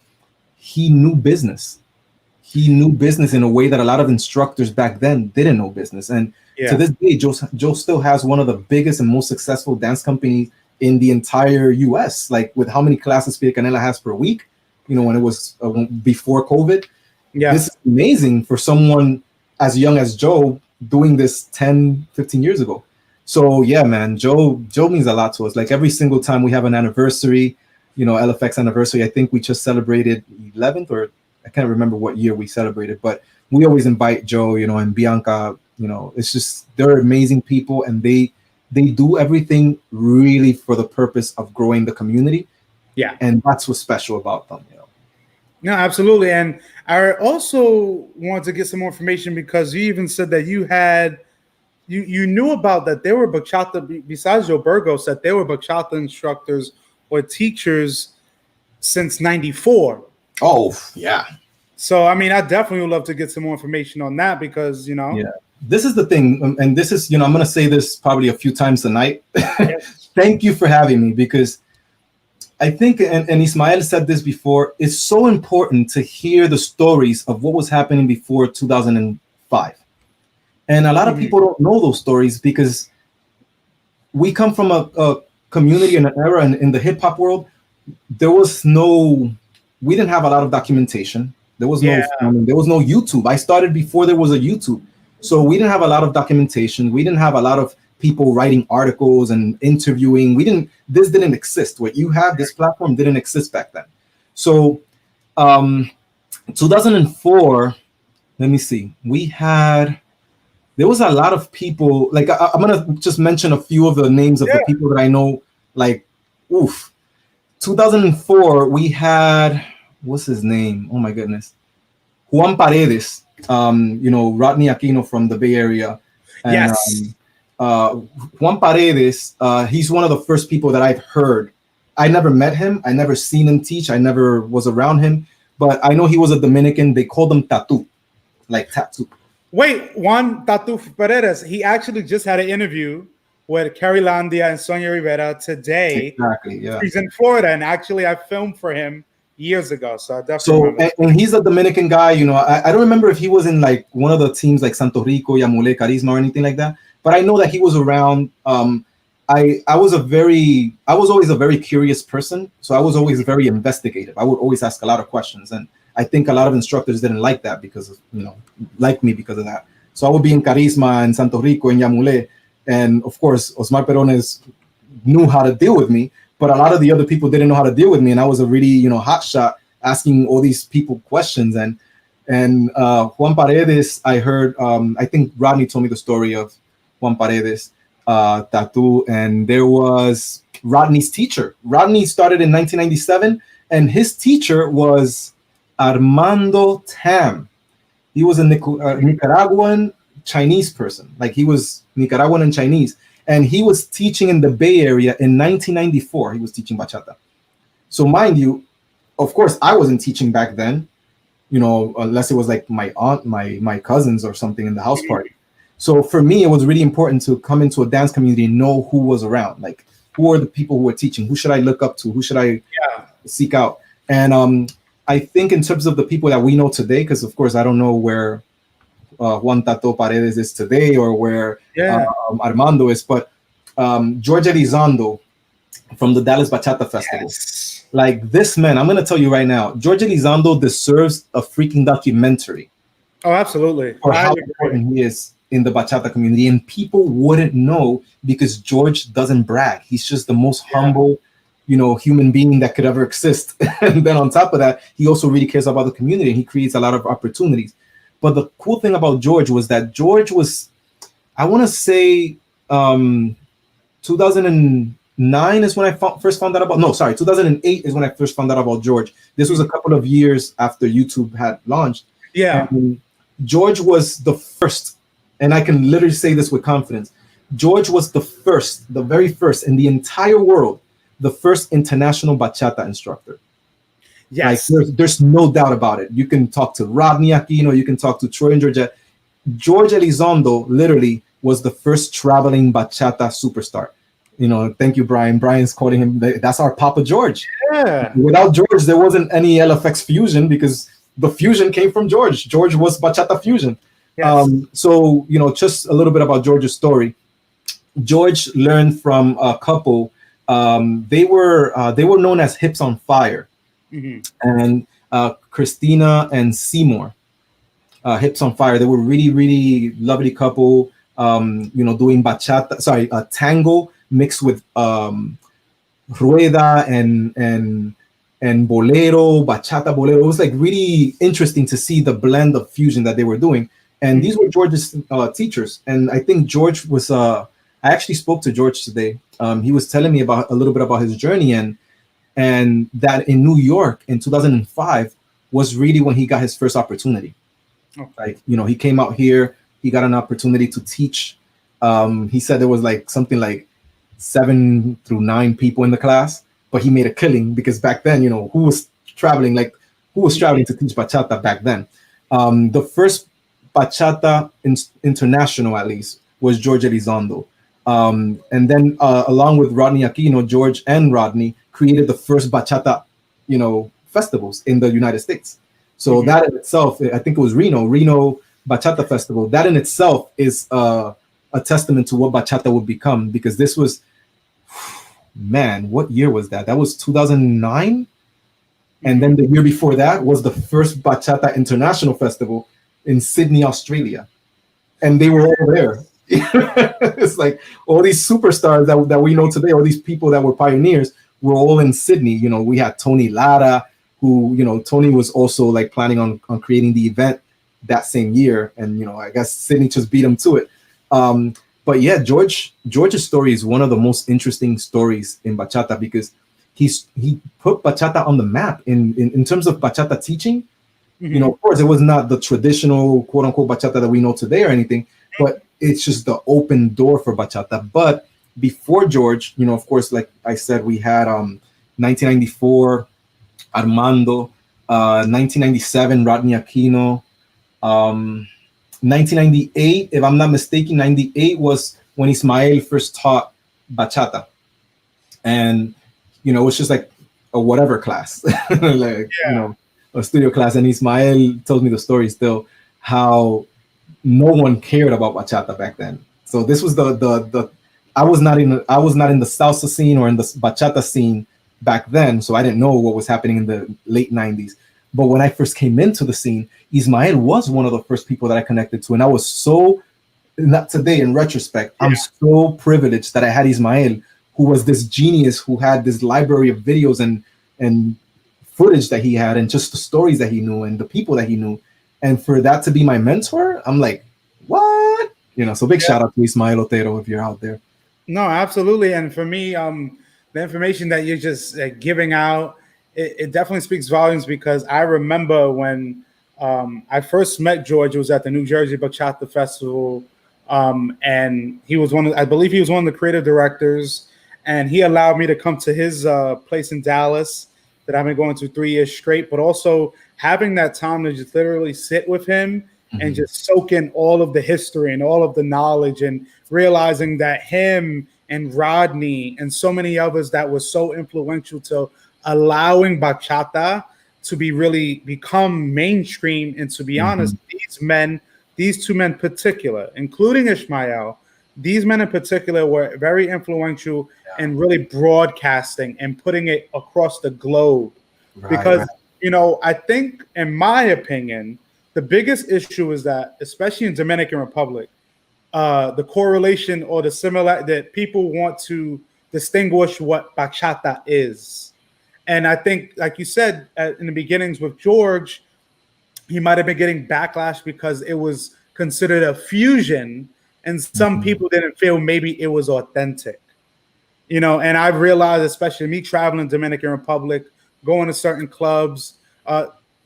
[SPEAKER 2] he knew business. He knew business in a way that a lot of instructors back then didn't know business. And to this day, Joe still has one of the biggest and most successful dance companies in the entire US, like with how many classes pielcanela has per week, when it was before COVID. Yeah. This is amazing for someone as young as Joe doing this 10, 15 years ago. So yeah, man, Joe means a lot to us. Like every single time we have an anniversary, LFX anniversary, I think we just celebrated 11th, or I can't remember what year we celebrated, but we always invite Joe, and Bianca, it's just, they're amazing people, and they do everything really for the purpose of growing the community. Yeah. And that's what's special about them,
[SPEAKER 1] No, absolutely. And I also wanted to get some more information because you even said that you knew about that there were bachata, besides joeburgos, that there were bachata instructors or teachers since '94.
[SPEAKER 2] Oh, yeah.
[SPEAKER 1] So, I mean, I definitely would love to get some more information on that because, Yeah.
[SPEAKER 2] This is the thing. And this is, I'm going to say this probably a few times tonight. Yes. Thank you for having me, because I think, and Ismael said this before, it's so important to hear the stories of what was happening before 2005. And a lot of people don't know those stories because we come from a community and an era in the hip hop world. We didn't have a lot of documentation. There was no YouTube. I started before there was a YouTube. So we didn't have a lot of documentation. We didn't have a lot of people writing articles and interviewing. This didn't exist. What you have, this platform didn't exist back then. So 2004, let me see. There was a lot of people, like I'm going to just mention a few of the names of the people that I know, like, 2004, we had, what's his name? Oh my goodness. Juan Paredes, Rodney Aquino from the Bay Area. And, yes. Juan Paredes, he's one of the first people that I've heard. I never met him. I never seen him teach. I never was around him, but I know he was a Dominican. They called him Tattoo, like tattoo.
[SPEAKER 1] Wait, Juan Tattoo Ferreras, he actually just had an interview with Carrie Landia and Sonia Rivera today.
[SPEAKER 2] Exactly, yeah.
[SPEAKER 1] He's in Florida, and actually I filmed for him years ago, so I definitely
[SPEAKER 2] and he's a Dominican guy, I don't remember if he was in like one of the teams like Santo Rico, Yamule, Carisma, or anything like that, but I know that he was around. I was always a very curious person, so I was always very investigative. I would always ask a lot of questions, and I think a lot of instructors didn't like that because of, like me because of that. So I would be in Carisma and Santo Rico and Yamule, and of course Osmar Perones knew how to deal with me, but a lot of the other people didn't know how to deal with me, and I was a really hot shot asking all these people questions. And Juan Paredes, I heard, I think Rodney told me the story of Juan Paredes, Tattoo, and there was Rodney's teacher. Rodney started in 1997, and his teacher was Armando Tam. He was a Nicaraguan Chinese person. Like, he was Nicaraguan and Chinese, and he was teaching in the Bay Area in 1994. He was teaching bachata. So mind you, of course, I wasn't teaching back then, unless it was like my aunt, my cousins or something in the house party. So for me, it was really important to come into a dance community and know who was around. Like, who are the people who are teaching? Who should I look up to? Who should I seek out? And I think in terms of the people that we know today, because of course I don't know where Juan Tato Paredes is today or where Armando is, but George Elizondo from the Dallas Bachata Festival. Yes. Like, this man, I'm going to tell you right now, George Elizondo deserves a freaking documentary.
[SPEAKER 1] Oh, absolutely.
[SPEAKER 2] For how important he is in the bachata community, and people wouldn't know because George doesn't brag. He's just the most humble, human being that could ever exist. And then on top of that, he also really cares about the community, and he creates a lot of opportunities. But the cool thing about George was that George was, I want to say, 2009 is when I first found out about. No, sorry, 2008 is when I first found out about George. This was a couple of years after YouTube had launched.
[SPEAKER 1] Yeah,
[SPEAKER 2] and George was the first, and I can literally say this with confidence. George was the very first in the entire world, the first international bachata instructor. Like
[SPEAKER 1] Yes.
[SPEAKER 2] there's no doubt about it. You can talk to Rodney Aquino, you can talk to Troy and Georgette. George Elizondo literally was the first traveling bachata superstar. Thank you, Brian. Brian's quoting him. That's our Papa George.
[SPEAKER 1] Yeah.
[SPEAKER 2] Without George, there wasn't any LFX fusion because the fusion came from George. George was bachata fusion.
[SPEAKER 1] Yes.
[SPEAKER 2] So just a little bit about George's story. George learned from a couple. They were known as Hips on Fire, and Christina and Seymour. Hips on Fire. They were really, really lovely couple. Doing bachata. Sorry, tango mixed with rueda and bolero, bachata bolero. It was like really interesting to see the blend of fusion that they were doing. And these were George's teachers. And I think George was. I actually spoke to George today. He was telling me about a little bit about his journey and that in New York in 2005 was really when he got his first opportunity.
[SPEAKER 1] Okay.
[SPEAKER 2] Like, he came out here, he got an opportunity to teach. He said there was like something like 7 through 9 people in the class, but he made a killing because back then, who was traveling to teach bachata back then? The first bachata international, at least, was George Elizondo. And then along with Rodney Aquino, George and Rodney created the first bachata, festivals in the United States. So that in itself, I think it was Reno Bachata Festival. That in itself is a testament to what bachata would become, because this was, man, what year was that? That was 2009. And then the year before that was the first Bachata International Festival in Sydney, Australia. And they were all there. It's like all these superstars that we know today, all these people that were pioneers, were all in Sydney. We had Tony Lara, who, Tony was also like planning on creating the event that same year. And, I guess Sydney just beat him to it. But yeah, George's story is one of the most interesting stories in bachata because he put bachata on the map in terms of bachata teaching. Of course, it was not the traditional quote unquote bachata that we know today or anything, but it's just the open door for bachata. But before George, of course, like I said, we had 1994 Armando, 1997 Rodney Aquino, 1998, if I'm not mistaken, 98 was when Ismael first taught bachata. And, it was just like a whatever class, like, a studio class. And Ismael tells me the story still, how no one cared about bachata back then. So this was I was not in the salsa scene or in the bachata scene back then. So I didn't know what was happening in the late 90s. But when I first came into the scene, Ismael was one of the first people that I connected to. And I was so, not today in retrospect, I'm so privileged that I had Ismael, who was this genius, who had this library of videos and footage that he had, and just the stories that he knew and the people that he knew. And for that to be my mentor, I'm like, what? So big shout out to Ismael Otero if you're out there.
[SPEAKER 1] No, absolutely. And for me, the information that you're just giving out, it definitely speaks volumes, because I remember when I first met George, it was at the New Jersey Bachata Festival. And I believe he was one of the creative directors, and he allowed me to come to his place in Dallas that I've been going to 3 years straight, but also having that time to just literally sit with him and just soak in all of the history and all of the knowledge, and realizing that him and Rodney and so many others that were so influential to allowing bachata to become mainstream. And to be honest, these two men in particular, including Ishmael, these men in particular were very influential in really broadcasting and putting it across the globe. Because, I think, in my opinion, the biggest issue is that, especially in Dominican Republic, the correlation or the similar that people want to distinguish what bachata is. And I think, like you said in the beginnings with George, he might have been getting backlash because it was considered a fusion, and some people didn't feel maybe it was authentic. And I've realized, especially me traveling Dominican Republic, going to certain clubs,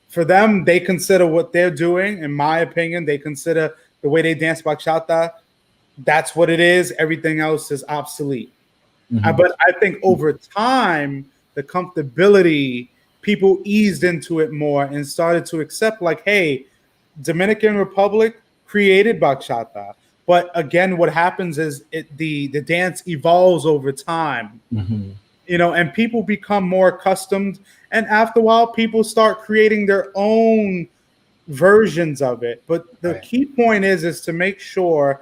[SPEAKER 1] for them, they consider what they're doing, in my opinion, they consider the way they dance bachata, that's what it is. Everything else is obsolete. But I think over time, the comfortability people eased into it more and started to accept, like, hey, Dominican Republic created bachata. But again, what happens is the dance evolves over time, you know, and people become more accustomed. And after a while, people start creating their own versions of it. But the key point is to make sure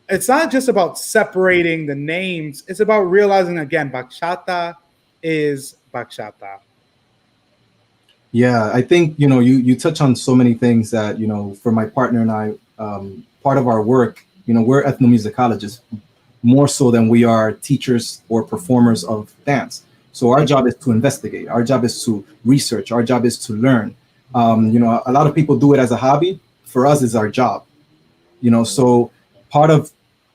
[SPEAKER 1] it's not just about separating the names. It's about realizing, again, bachata is bachata.
[SPEAKER 2] Yeah, I think, you know, you touch on so many things that, you know, for my partner and I, part of our work, you know, we're ethnomusicologists more so than we are teachers or performers of dance. So our job is to investigate. Our job is to research. Our job is to learn. You know, a lot of people do it as a hobby. For us, it's our job. You know, so part of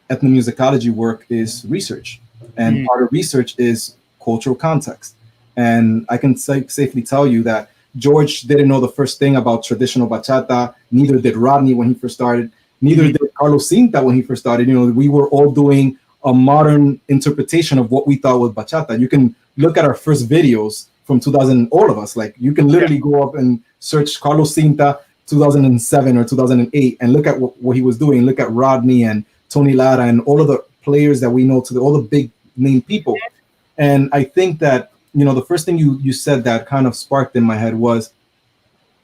[SPEAKER 2] ethnomusicology work is research, and part of research is cultural context. And I can safely tell you that George didn't know the first thing about traditional bachata. Neither did Rodney when he first started. Neither did Carlos Cinta when he first started. You know, we were all doing a modern interpretation of what we thought was bachata. You can look at our first videos from 2000, all of us. Like, you can literally go up and search Carlos Cinta 2007 or 2008 and look at what he was doing. Look at Rodney and Tony Lara and all of the players that we know, all the big name people. And I think that, you know, the first thing you said that kind of sparked in my head was,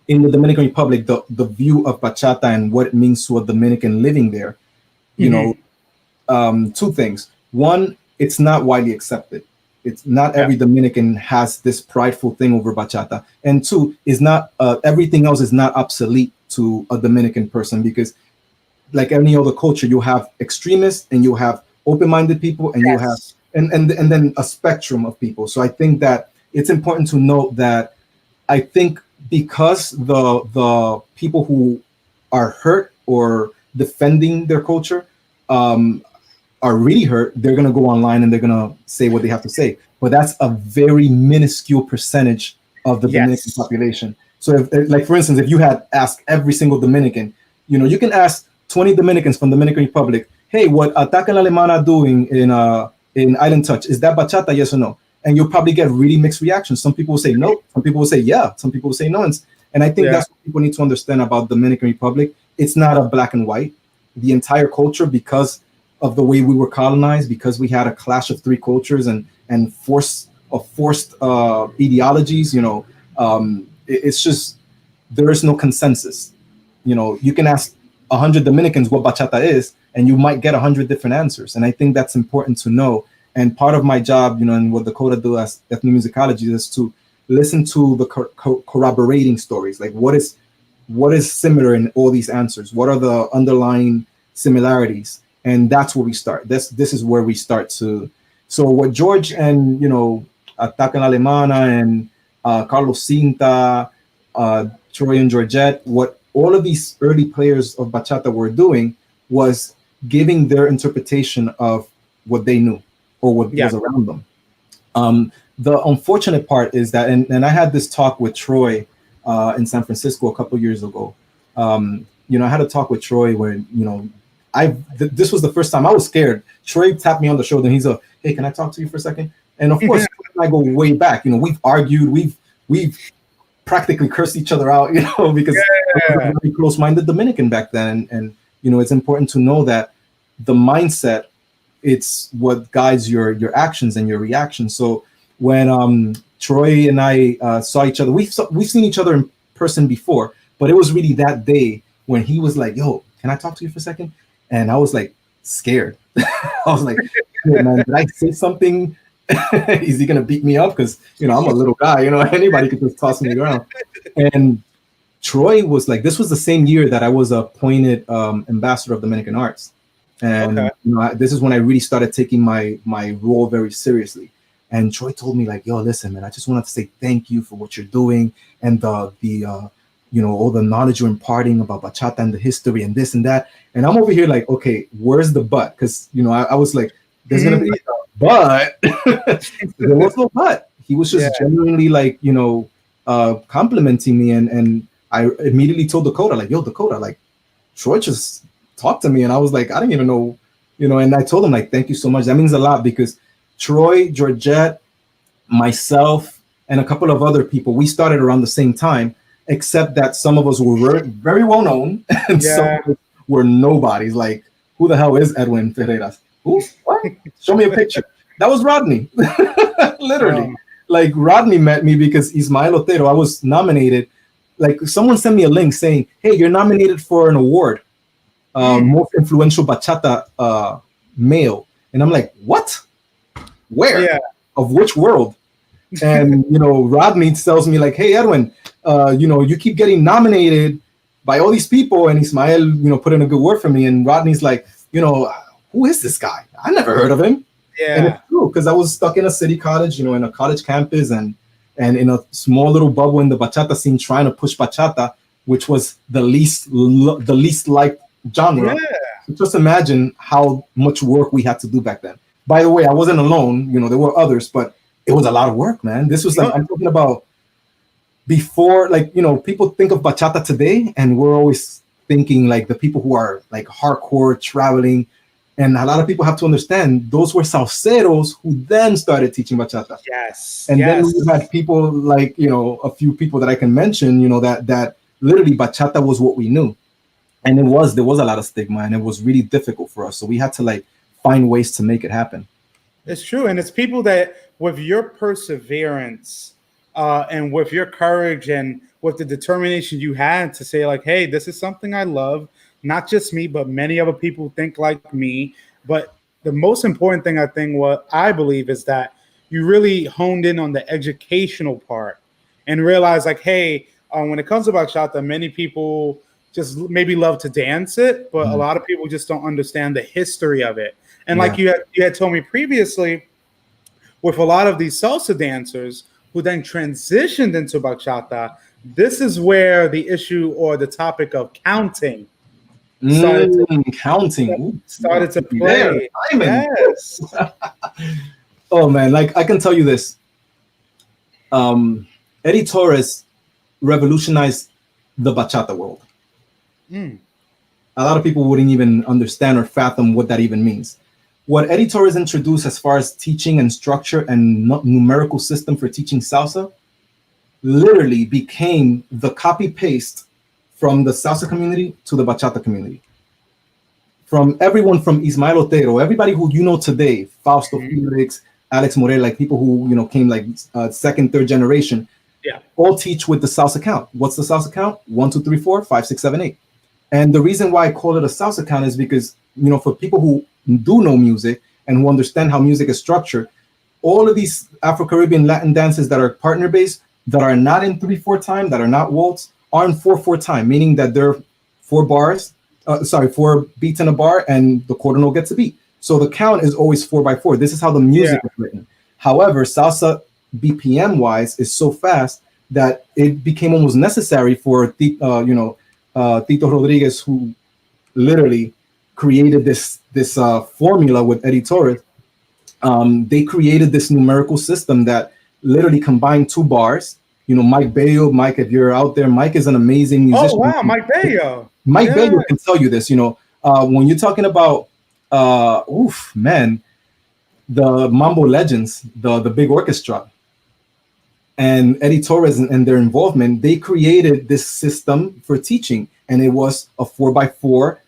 [SPEAKER 2] in the Dominican Republic, the view of bachata and what it means to a Dominican living there. You know, two things. One, it's not widely accepted. It's not every Dominican has this prideful thing over bachata. And two, is not everything else is not obsolete to a Dominican person, because like any other culture, you have extremists and you have open-minded people, and you have and then a spectrum of people. So I think that it's important to note that I think because the people who are hurt or defending their culture are really hurt, they're going to go online and they're going to say what they have to say. But that's a very minuscule percentage of the Dominican population. So if, like, for instance, if you had asked every single Dominican, you know, you can ask 20 Dominicans from Dominican Republic, hey, what Ataque la Alemana doing in Island Touch, is that bachata, yes or no? And you'll probably get really mixed reactions. Some people will say no, some people will say yeah, some people will say no. And I think that's what people need to understand about Dominican Republic. It's not a black and white. The entire culture, because of the way we were colonized, because we had a clash of three cultures and forced ideologies, you know, it's just, there is no consensus. You know, you can ask 100 Dominicans what bachata is, and you might get 100 different answers. And I think that's important to know. And part of my job, you know, and what Dakota do as ethnomusicology is to listen to the corroborating stories. Like, what is similar in all these answers? What are the underlying similarities? And that's where we start. This is where we start to. So what George and, you know, Ataque la Alemana and Carlos Cinta, Troy and Georgette, what all of these early players of bachata were doing was giving their interpretation of what they knew or what was around them. The unfortunate part is that, and I had this talk with Troy in San Francisco a couple years ago. You know, I had a talk with Troy where, you know, this was the first time I was scared. Troy tapped me on the shoulder and he's like, hey, can I talk to you for a second? And of course, I go way back. You know, we've argued, we've practically cursed each other out, you know, because we were very close-minded Dominican back then. And, you know, it's important to know that the mindset, it's what guides your actions and your reactions. So when Troy and I saw each other, we've seen each other in person before, but it was really that day when he was like, yo, can I talk to you for a second? And I was like scared. I was like, hey, man, did I say something? Is he gonna beat me up? Because, you know, I'm a little guy, you know, anybody could just toss me around. And Troy was like, this was the same year that I was appointed ambassador of Dominican arts. And you know, this is when I really started taking my role very seriously. And Troy told me, like, yo, listen, man, I just wanted to say thank you for what you're doing and the you know, all the knowledge you're imparting about bachata and the history and this and that. And I'm over here like, okay, where's the but? Because, you know, I was like, there's gonna be a but. There was no but. He was just genuinely like, you know, complimenting me. And I immediately told Dakota, like, yo, Dakota, like, Troy just talked to me. And I was like, I didn't even know, you know, and I told him, like, thank you so much. That means a lot, because Troy, Georgette, myself, and a couple of other people. We started around the same time, except that some of us were very well known and some of us were nobodies. Like, who the hell is Edwin Ferreras? Who? What? Show me a picture. That was Rodney. Literally. Like, Rodney met me because Ismael Otero, I was nominated. Like, someone sent me a link saying, hey, you're nominated for an award, most influential bachata male. And I'm like, what? Where?
[SPEAKER 1] Yeah.
[SPEAKER 2] Of which world? And, you know, Rodney tells me like, hey, Edwin, you know, you keep getting nominated by all these people. And Ismael, you know, put in a good word for me. And Rodney's like, you know, who is this guy? I never heard of him.
[SPEAKER 1] Yeah.
[SPEAKER 2] And it's true, because I was stuck in a city college, you know, in a college campus and in a small little bubble in the bachata scene, trying to push bachata, which was the least liked genre.
[SPEAKER 1] Yeah.
[SPEAKER 2] So just imagine how much work we had to do back then. By the way, I wasn't alone, you know, there were others, but it was a lot of work, man. This was like, I'm talking about before, like, you know, people think of bachata today and we're always thinking like the people who are like hardcore traveling. And a lot of people have to understand those were salseros who then started teaching bachata.
[SPEAKER 1] Yes.
[SPEAKER 2] And then we had people like, you know, a few people that I can mention, you know, that literally bachata was what we knew. And there was a lot of stigma and it was really difficult for us. So we had to like find ways to make it happen.
[SPEAKER 1] It's true. And it's people that with your perseverance and with your courage and with the determination you had to say like, hey, this is something I love. Not just me, but many other people think like me. But the most important thing I believe is that you really honed in on the educational part and realized like, hey, when it comes to bachata, many people just maybe love to dance it, but a lot of people just don't understand the history of it. And like you had told me previously, with a lot of these salsa dancers who then transitioned into bachata, this is where the issue or the topic of counting started to play. Yes.
[SPEAKER 2] Oh man, like I can tell you this. Eddie Torres revolutionized the bachata world. A lot of people wouldn't even understand or fathom what that even means. What Eddie Torres introduced as far as teaching and structure and numerical system for teaching salsa literally became the copy paste from the salsa community to the bachata community. From everyone from Ismael Otero, everybody who you know today, Fausto Felix, Alex Morel, like people who, you know, came like second, third generation, all teach with the salsa count. What's the salsa count? 1, 2, 3, 4, 5, 6, 7, 8. And the reason why I call it a salsa count is because, you know, for people who do know music and who understand how music is structured, all of these Afro-Caribbean Latin dances that are partner-based, that are not in 3/4 time, that are not waltz, are in 4/4 time, meaning that they're 4 beats in a bar and the quarter note gets a beat. So the count is always 4/4. This is how the music is written. However, salsa BPM wise is so fast that it became almost necessary for Tito Rodriguez, who literally created this formula with Eddie Torres. They created this numerical system that literally combined 2 bars. You know, Mike Bayo, Mike, if you're out there, Mike is an amazing musician.
[SPEAKER 1] Oh, wow, Mike Bayo.
[SPEAKER 2] Mike Bayo can tell you this, you know, when you're talking about, the Mambo Legends, the big orchestra, and Eddie Torres and their involvement, they created this system for teaching, and it was a 4/4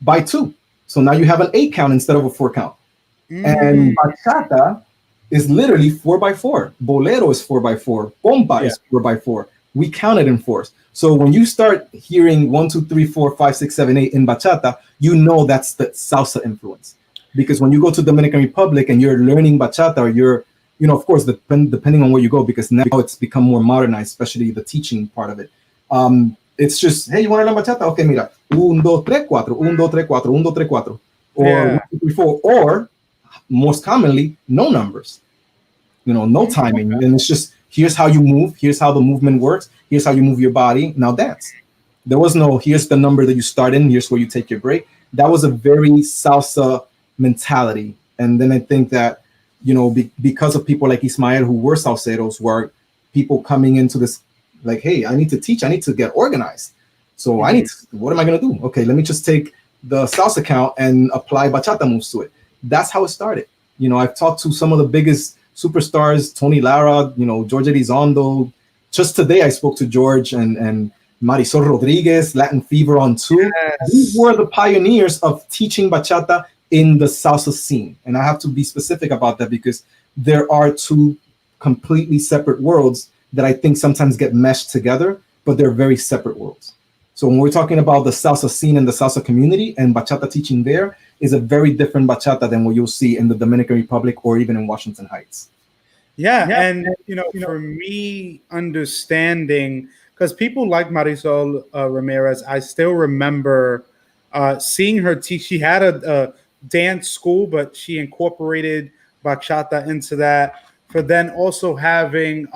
[SPEAKER 2] by 2. So now you have an 8 count instead of a 4 count. And bachata is literally 4/4. Bolero is 4/4. Bomba is 4/4. We count it in 4s. So when you start hearing 1, 2, 3, 4, 5, 6, 7, 8 in bachata, you know that's the salsa influence. Because when you go to Dominican Republic and you're learning bachata, or you're, you know, of course, depending on where you go, because now it's become more modernized, especially the teaching part of it. It's just, hey, you want to learn bachata? Okay, mira, 1, 2, 3, 4, 1, 2, 3, 4, 1, 2, 3, 4, or 1, 2, 3, 4, or most commonly, no numbers, you know, no timing. And it's just, here's how you move, here's how the movement works, here's how you move your body, now dance. There was no, here's the number that you start in, here's where you take your break. That was a very salsa mentality. And then I think that, you know, because of people like Ismael who were salseros, were people coming into this, like, hey, I need to teach, I need to get organized. So I need to, what am I going to do? Okay, let me just take the salsa count and apply bachata moves to it. That's how it started. You know, I've talked to some of the biggest superstars, Tony Lara, George Elizondo. Just today I spoke to George and Marisol Rodriguez, Latin Fever on 2.
[SPEAKER 1] Yes.
[SPEAKER 2] These were the pioneers of teaching bachata in the salsa scene. And I have to be specific about that because there are two completely separate worlds that I think sometimes get meshed together, but they're very separate worlds. So when we're talking about the salsa scene and the salsa community and bachata teaching there is a very different bachata than what you'll see in the Dominican Republic or even in Washington Heights.
[SPEAKER 1] Yeah. And, for me, understanding, because people like Marisol Ramirez, I still remember seeing her teach. She had a dance school, but she incorporated bachata into that. For then also having,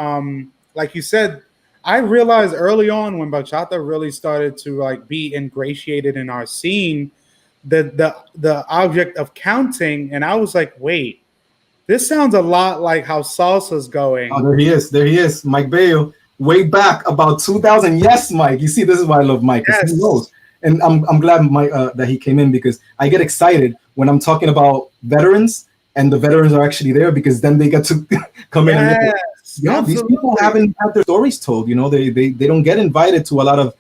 [SPEAKER 1] like you said, I realized early on when bachata really started to be ingratiated in our scene, the object of counting, and I was like, wait, this sounds a lot like how salsa's going.
[SPEAKER 2] Oh, there he is, Mike Bayo, way back about 2000. Yes, Mike. You see, this is why I love Mike, because he knows. And I'm glad Mike that he came in, because I get excited when I'm talking about veterans and the veterans are actually there, because then they get to come in and these people haven't had their stories told. They don't get invited to a lot of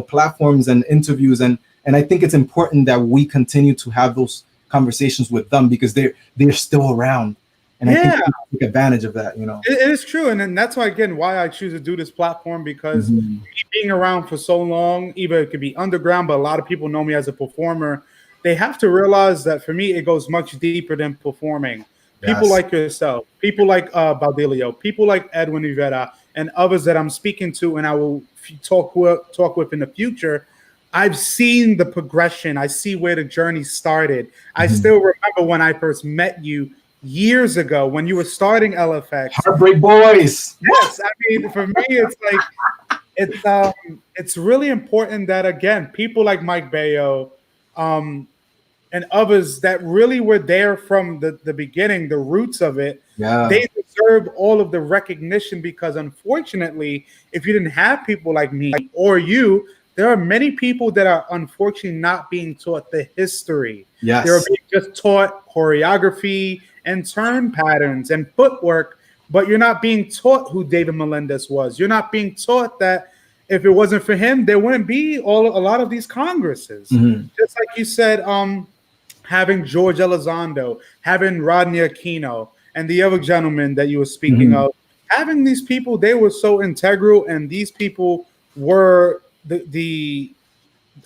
[SPEAKER 2] platforms and interviews, and I think it's important that we continue to have those conversations with them, because they're still around, and I think we take advantage of that.
[SPEAKER 1] It is true, and then that's why I choose to do this platform, because being around for so long, even it could be underground, but a lot of people know me as a performer. They have to realize that for me, it goes much deeper than performing. People like yourself, people like Baudilio, people like Edwin Rivera, and others that I'm speaking to, and I will talk with in the future. I've seen the progression. I see where the journey started. I still remember when I first met you years ago when you were starting LFX.
[SPEAKER 2] Heartbreak Boys.
[SPEAKER 1] Yes, I mean, for me, it's really important that, again, people like Mike Bayo, and others that really were there from the beginning, the roots of it, they deserve all of the recognition, because unfortunately, if you didn't have people like me or you, there are many people that are unfortunately not being taught the history.
[SPEAKER 2] Yes.
[SPEAKER 1] They're being just taught choreography and turn patterns and footwork, but you're not being taught who David Melendez was. You're not being taught that if it wasn't for him, there wouldn't be a lot of these congresses. Just like you said, having George Elizondo, having Rodney Aquino, and the other gentleman that you were speaking of, having these people, they were so integral, and these people were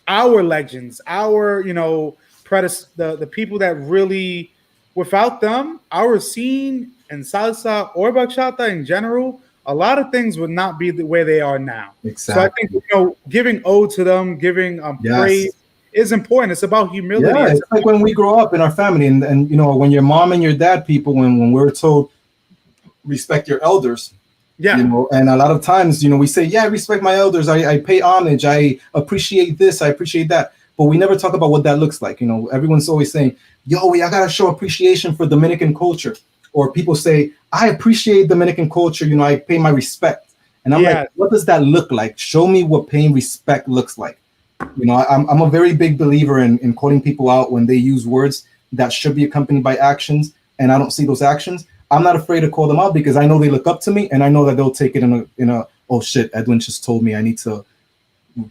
[SPEAKER 1] our legends, our the people that really, without them, our scene and salsa or bachata in general, a lot of things would not be the way they are now.
[SPEAKER 2] Exactly.
[SPEAKER 1] So I think giving ode to them, giving praise is important. It's about humility.
[SPEAKER 2] Yeah, it's like when we grow up in our family, and when your mom and your dad, people, when we're told respect your elders.
[SPEAKER 1] Yeah.
[SPEAKER 2] And a lot of times, we say, I respect my elders. I pay homage. I appreciate this. I appreciate that. But we never talk about what that looks like. Everyone's always saying, I got to show appreciation for Dominican culture. Or people say, I appreciate Dominican culture. I pay my respect. And I'm like, what does that look like? Show me what paying respect looks like. I'm a very big believer in calling people out when they use words that should be accompanied by actions, and I don't see those actions. I'm not afraid to call them out, because I know they look up to me, and I know that they'll take it in a oh shit, Edwin just told me I need to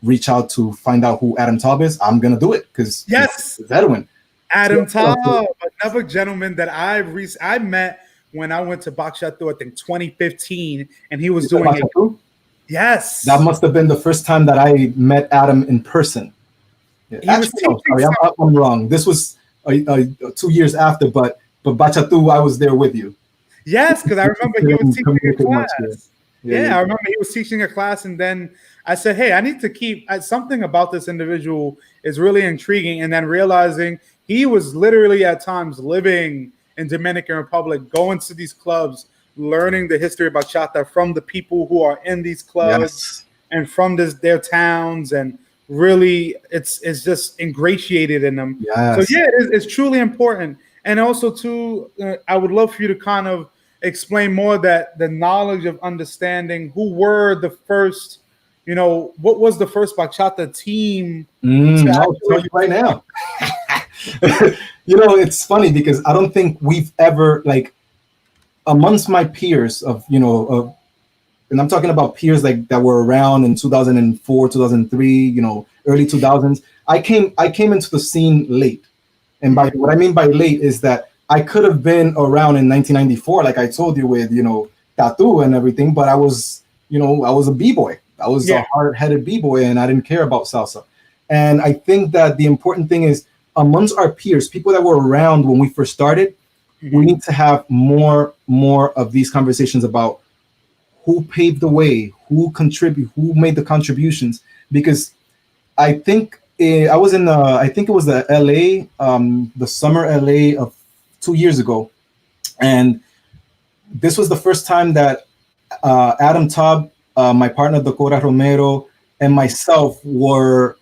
[SPEAKER 2] reach out to find out who Adam Taub is. I'm gonna do it, because it's Edwin.
[SPEAKER 1] Adam Taub, another gentleman that I met when I went to Bachata, I think 2015, and he was doing it. Yes,
[SPEAKER 2] that must have been the first time that I met Adam in person. Actually, I'm wrong. This was 2 years after, but Bachatu, I was there with you.
[SPEAKER 1] Yes, because I remember he was teaching a class. I remember he was teaching a class, and then I said, hey, I need to keep something about this individual is really intriguing, and then realizing he was literally at times living in Dominican Republic, going to these clubs, learning the history of bachata from the people who are in these clubs and from their towns, and really it's just ingratiated in them. So it's truly important. And also too, I would love for you to kind of explain more that the knowledge of understanding who were the first, what was the first bachata team.
[SPEAKER 2] I'll tell you right now. It's funny, because I don't think we've ever amongst my peers and I'm talking about peers like that were around in 2004, 2003, early 2000s. I came into the scene late. And by what I mean by late is that I could have been around in 1994, like I told you, with, tattoo and everything, but I was a b-boy. I was a hard-headed b-boy, and I didn't care about salsa. And I think that the important thing is, amongst our peers, people that were around when we first started, we need to have more of these conversations about who paved the way, who made the contributions. Because I think I was in I think it was the LA, the summer LA of 2 years ago, and this was the first time that Adam Taub, my partner Dakota Romero, and myself were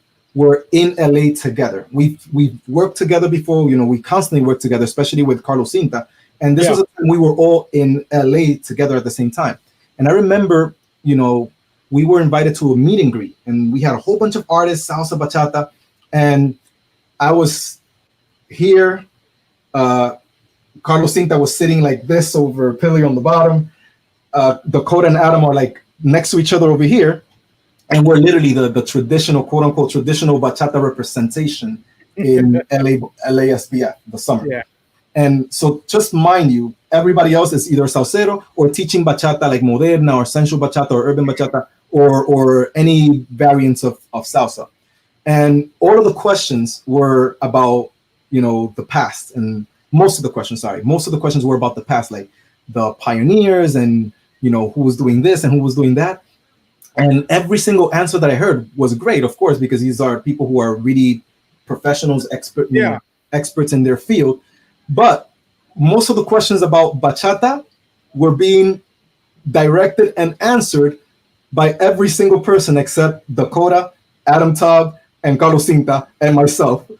[SPEAKER 2] in LA together. We've worked together before, we constantly work together, especially with Carlos Cinta. And this was a time we were all in LA together at the same time. And I remember, we were invited to a meet and greet, and we had a whole bunch of artists, salsa, bachata, and I was here. Carlos Cinta was sitting like this over Pilly on the bottom. Dakota and Adam are like next to each other over here. And we're literally the traditional, quote unquote, traditional bachata representation in LASBF, the summer. Yeah. And so just mind you, everybody else is either salsero or teaching bachata like moderna or sensual bachata or urban bachata or any variants of salsa. And all of the questions were about, the past. And most of the questions were about the past, like the pioneers and, who was doing this and who was doing that. And every single answer that I heard was great, of course, because these are people who are really professionals, experts in their field. But most of the questions about bachata were being directed and answered by every single person except Dakota, Adam Taub, and Carlos Cinta, and myself,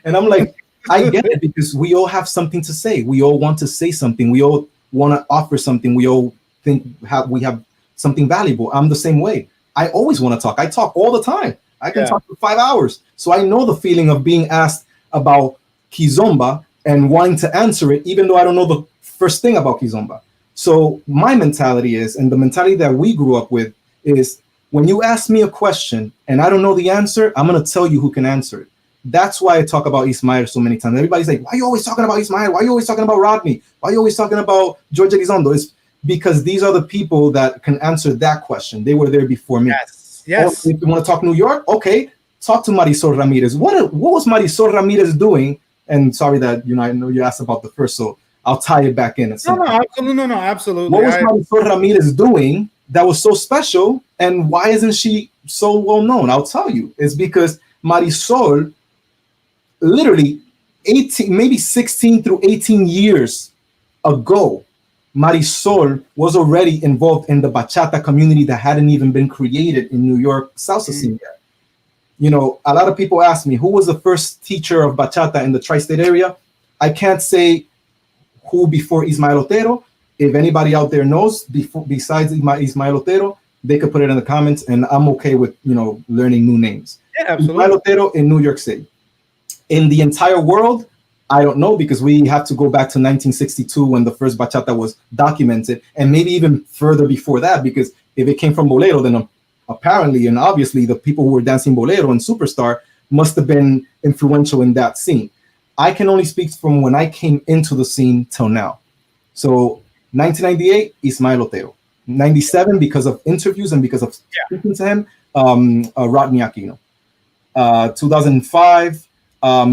[SPEAKER 2] and I'm like, I get it, because we all have something to say. We all want to say something. We all want to offer something. We all think we have something valuable. I'm the same way. I always want to talk. I talk all the time. I can talk for 5 hours. So I know the feeling of being asked about Kizomba and wanting to answer it, even though I don't know the first thing about Kizomba. So my mentality is, and the mentality that we grew up with is, when you ask me a question and I don't know the answer, I'm going to tell you who can answer it. That's why I talk about Ismael so many times. Everybody's like, why are you always talking about Ismael? Why are you always talking about Rodney? Why are you always talking about George Elizondo? It's because these are the people that can answer that question. They were there before me.
[SPEAKER 1] Yes.
[SPEAKER 2] If you want to talk New York, okay, talk to Marisol Ramirez. What was Marisol Ramirez doing? And sorry that I know you asked about the first, so I'll tie it back in.
[SPEAKER 1] No, absolutely.
[SPEAKER 2] What was Marisol Ramirez doing that was so special, and why isn't she so well known? I'll tell you. It's because Marisol, literally 18, maybe 16 through 18 years ago, Marisol was already involved in the bachata community that hadn't even been created in New York salsa scene yet. A lot of people ask me, who was the first teacher of bachata in the tri-state area? I can't say who before Ismael Otero. If anybody out there knows, besides Ismael Otero, they could put it in the comments, and I'm okay with, learning new names.
[SPEAKER 1] Yeah, absolutely.
[SPEAKER 2] Ismael Otero in New York City. In the entire world, I don't know, because we have to go back to 1962 when the first bachata was documented, and maybe even further before that, because if it came from bolero, then apparently and obviously the people who were dancing bolero and superstar must have been influential in that scene. I can only speak from when I came into the scene till now. So 1998, Ismael Otero. 97, because of interviews and because of speaking to him, Rodney Aquino. 2005,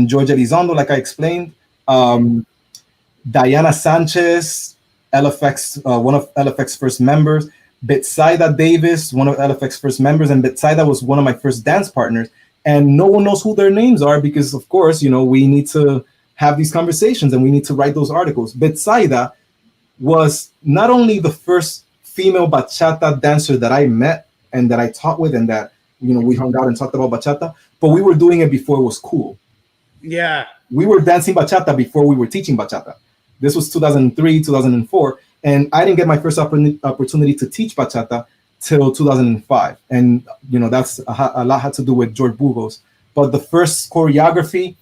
[SPEAKER 2] George Elizondo, like I explained. Diana Sanchez, LFX, one of LFX's first members. Betsaida Davis, one of LFX's first members, and Betsaida was one of my first dance partners. And no one knows who their names are because, of course, we need to have these conversations and we need to write those articles. Betsaida was not only the first female bachata dancer that I met and that I taught with and that, we hung out and talked about bachata, but we were doing it before it was cool.
[SPEAKER 1] Yeah.
[SPEAKER 2] We were dancing bachata before we were teaching bachata. This was 2003, 2004. And I didn't get my first opportunity to teach bachata till 2005. And, that's a lot had to do with joeburgos. But the first choreography,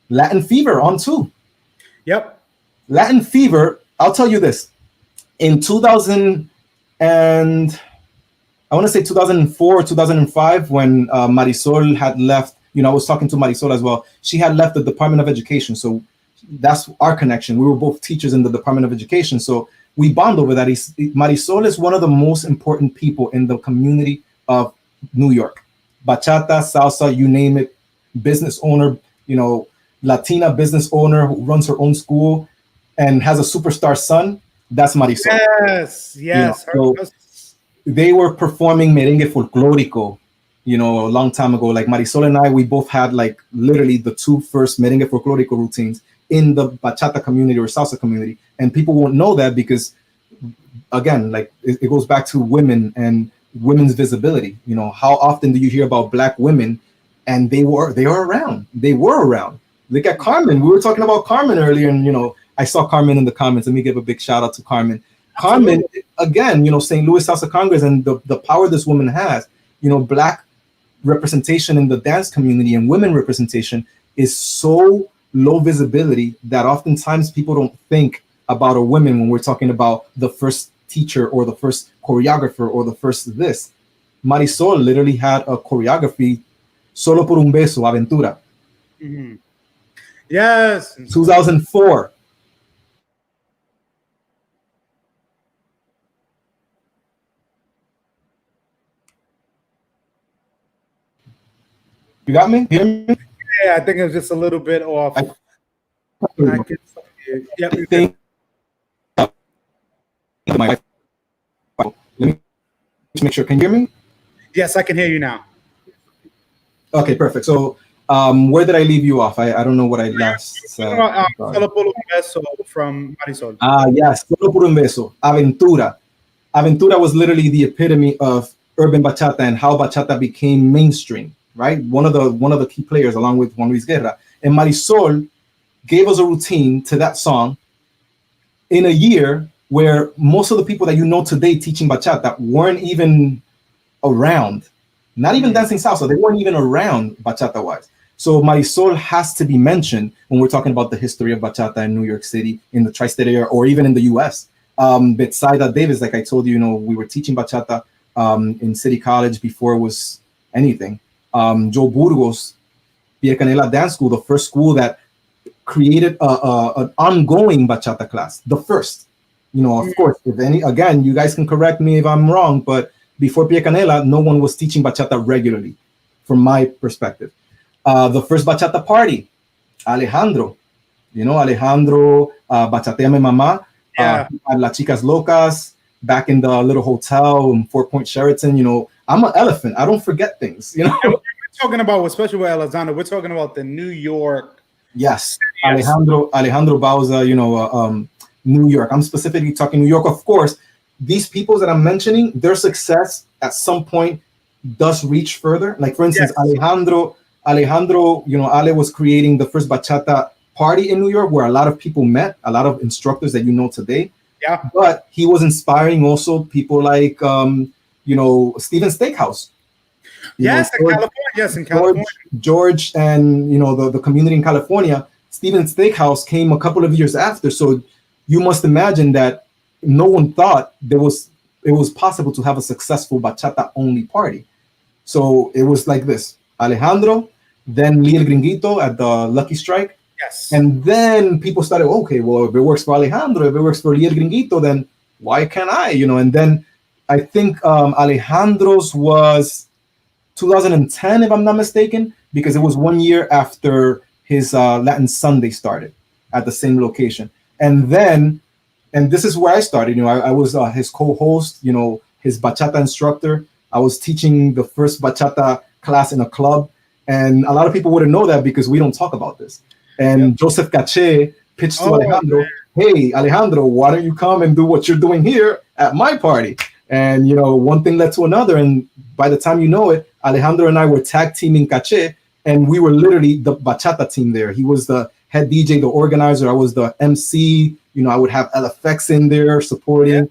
[SPEAKER 2] Latin Fever on 2.
[SPEAKER 1] Yep.
[SPEAKER 2] Latin Fever, I'll tell you this. In 2000 and I want to say 2004 or 2005, when Marisol had left, I was talking to Marisol as well. She had left the Department of Education. So that's our connection. We were both teachers in the Department of Education. So we bond over that. Marisol is one of the most important people in the community of New York. Bachata, salsa, you name it, business owner, Latina business owner who runs her own school and has a superstar son. That's Marisol.
[SPEAKER 1] Yes.
[SPEAKER 2] So they were performing merengue folklorico, a long time ago. Like Marisol and I, we both had like literally the two first merengue folklorico routines in the bachata community or salsa community. And people won't know that because, again, like it goes back to women and women's visibility. How often do you hear about Black women? And they were around. They were around. Look at Carmen. We were talking about Carmen earlier, and I saw Carmen in the comments. Let me give a big shout out to Carmen. Carmen, again, St. Louis Salsa Congress and the power this woman has. Black representation in the dance community and women representation is so low visibility that oftentimes people don't think about a woman when we're talking about the first teacher or the first choreographer or the first this. Marisol literally had a choreography, Solo por un beso, Aventura.
[SPEAKER 1] Mm-hmm. Yes.
[SPEAKER 2] 2004. You got me? Hear me?
[SPEAKER 1] Yeah, I think it was just a little bit off.
[SPEAKER 2] Let me make sure. Can you hear me?
[SPEAKER 1] Yes, I can hear you now.
[SPEAKER 2] Okay, perfect. So where did I leave you off? I don't know what I last said.
[SPEAKER 1] Solo por un beso from Marisol.
[SPEAKER 2] Yes, Solo por un beso, Aventura. Aventura was literally the epitome of urban bachata and how bachata became mainstream, right? One of the key players along with Juan Luis Guerra. And Marisol gave us a routine to that song in a year where most of the people that today teaching bachata weren't even around. Not even dancing salsa. They weren't even around bachata-wise. So Marisol has to be mentioned when we're talking about the history of bachata in New York City, in the tri-state area, or even in the U.S. Betsaida Davis, like I told you, we were teaching bachata in City College before it was anything. Joeburgos, Pielcanela Dance School, the first school that created an ongoing bachata class. The first. Of course, again, you guys can correct me if I'm wrong, but before Pielcanela, no one was teaching bachata regularly, from my perspective. The first bachata party, Alejandro. Alejandro, Bachateame Mama, Las Chicas Locas, back in the little hotel in Fort Point Sheraton. I'm an elephant. I don't forget things.
[SPEAKER 1] We're talking about, especially with Alexander, we're talking about the New York.
[SPEAKER 2] Yes, Alejandro Bauza, New York. I'm specifically talking New York. Of course, these people that I'm mentioning, their success at some point does reach further. Like, for instance, Alejandro, Ale was creating the first bachata party in New York where a lot of people met, a lot of instructors that today.
[SPEAKER 1] Yeah.
[SPEAKER 2] But he was inspiring also people like, Steven Steakhouse.
[SPEAKER 1] In California.
[SPEAKER 2] George and, the community in California. Steven Steakhouse came a couple of years after. So you must imagine that no one thought it was possible to have a successful bachata only party. So it was like this: Alejandro, then Lee El Gringuito at the Lucky Strike.
[SPEAKER 1] Yes.
[SPEAKER 2] And then people started, okay, well, if it works for Alejandro, if it works for Lee El Gringuito, then why can't I? And then I think Alejandro's was 2010, if I'm not mistaken, because it was 1 year after his Latin Sunday started at the same location. And this is where I started. I was his co-host, his bachata instructor. I was teaching the first bachata class in a club. And a lot of people wouldn't know that because we don't talk about this. And Joseph Cache pitched to Alejandro, hey, Alejandro, why don't you come and do what you're doing here at my party? And, one thing led to another. And by the time you know it, Alejandro and I were tag teaming Cache. And we were literally the bachata team there. He was the head DJ, the organizer. I was the MC. I would have LFX in there supporting,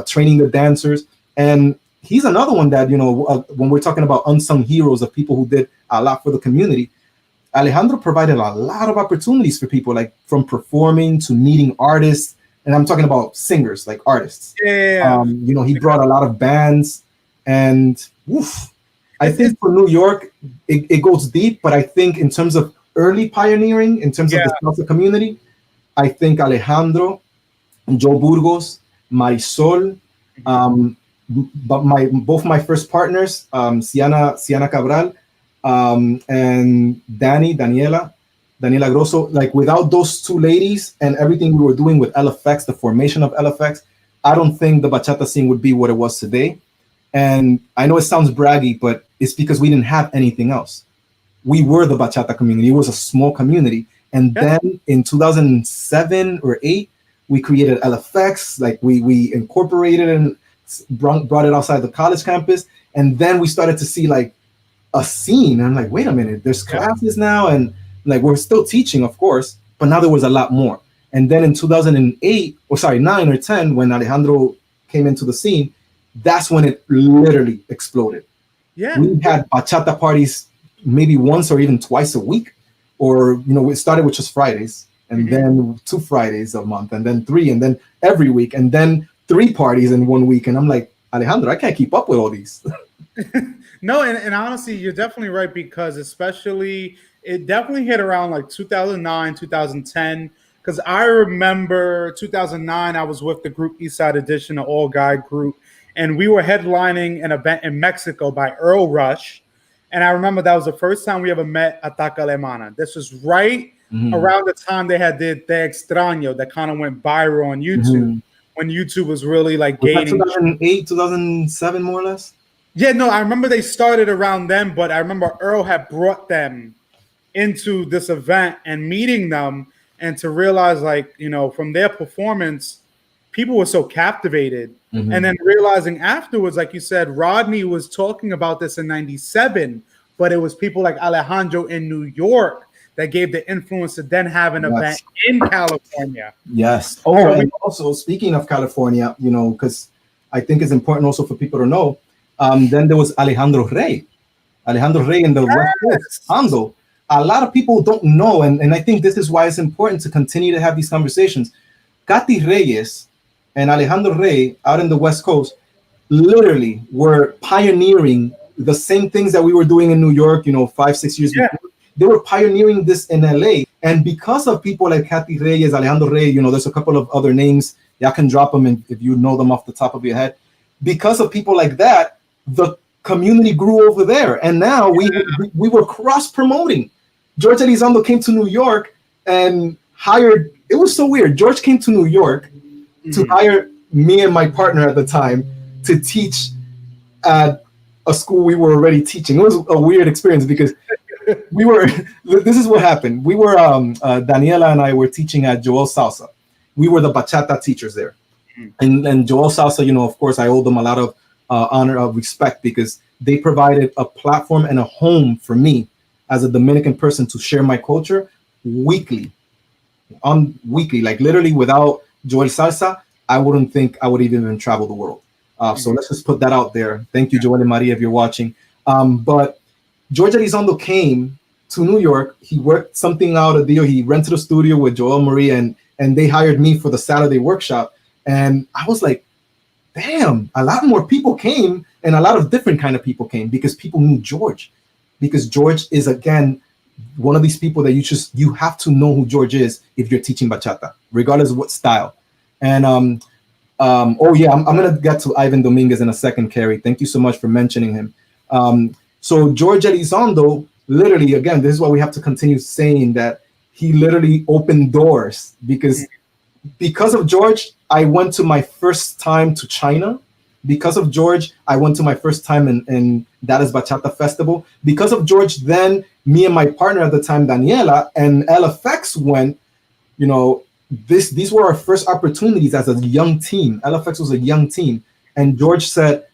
[SPEAKER 2] training the dancers. And he's another one that, when we're talking about unsung heroes of people who did a lot for the community, Alejandro provided a lot of opportunities for people, like from performing to meeting artists and I'm talking about singers, like artists.
[SPEAKER 1] Yeah.
[SPEAKER 2] You know, he brought a lot of bands, and woof, I think for New York, it goes deep. But I think in terms of early pioneering, in terms of the salsa community, I think Alejandro, Joe Burgos, Marisol, but both my first partners, Siana Cabral, and Daniela Grosso. Like, without those two ladies and everything we were doing with LFX, the formation of LFX, I don't think the bachata scene would be what it was today. And I know it sounds braggy, but it's because we didn't have anything else. We were the bachata community. It was a small community. And then in 2007 or 8, we created LFX. Like, we incorporated and brought it outside the college campus. And then we started to see like a scene. And I'm like, wait a minute, there's classes now. And like, we're still teaching, of course, but now there was a lot more. And then in 9 or 10, when Alejandro came into the scene, that's when it literally exploded.
[SPEAKER 1] Yeah.
[SPEAKER 2] We had bachata parties maybe once or even twice a week. Or, you know, it started with just Fridays, and then 2 Fridays a month, and then 3, and then every week, and then 3 parties in 1 week. And I'm like, Alejandro, I can't keep up with all these.
[SPEAKER 1] No, and honestly, you're definitely right, because especially it definitely hit around like 2009, 2010. Because I remember 2009, I was with the group Eastside Edition, an all-guy group, and we were headlining an event in Mexico by Earl Rush. And I remember that was the first time we ever met Ataca Alemana. This was right around the time they had did Te Extraño, that kind of went viral on YouTube, when YouTube was really like gaining.
[SPEAKER 2] 2008, 2007, more or less?
[SPEAKER 1] Yeah, no, I remember they started around then, but I remember Earl had brought them into this event and meeting them, and to realize, like, you know, from their performance, people were so captivated. And then realizing afterwards, like you said, Rodney was talking about this in 97, but it was people like Alejandro in New York that gave the influence to then have an event in California.
[SPEAKER 2] Yes. Oh, and also speaking of California, you know, because I think it's important also for people to know, then there was Alejandro Rey in the West Coast, Ando. A lot of people don't know, and I think this is why it's important to continue to have these conversations. Katy Reyes and Alejandro Rey out in the West Coast literally were pioneering the same things that we were doing in New York, you know, 5-6 years before. They were pioneering this in LA. And because of people like Katy Reyes, Alejandro Rey, you know, there's a couple of other names. Y'all can drop them if you know them off the top of your head. Because of people like that, the community grew over there. And now we were cross-promoting. George Elizondo came to New York and hired, it was so weird. George came to New York to hire me and my partner at the time to teach at a school we were already teaching. It was a weird experience because this is what happened. We were, Daniela and I were teaching at Joel Salsa. We were the bachata teachers there. And Joel Salsa, you know, of course, I owe them a lot of honor, of respect, because they provided a platform and a home for me as a Dominican person to share my culture weekly, like literally without Joel Salsa, I wouldn't think I would even travel the world. So let's just put that out there. Thank you, Joel and Maria, if you're watching. But George Elizondo came to New York. He worked something out, a deal. He rented a studio with Joel and Maria, and they hired me for the Saturday workshop. And I was like, damn, a lot more people came, and a lot of different kind of people came, because people knew George. Because George is, again, one of these people that you have to know who George is if you're teaching bachata, regardless of what style. And I'm gonna get to Ivan Dominguez in a second, Carrie. Thank you so much for mentioning him. So George Elizondo, literally, again, this is why we have to continue saying that he literally opened doors, because of George, I went to my first time to China. Because of George, I went to my first time in Dallas Bachata Festival. Because of George, then me and my partner at the time, Daniela, and LFX went, you know, these were our first opportunities as a young team. LFX was a young team. And George said,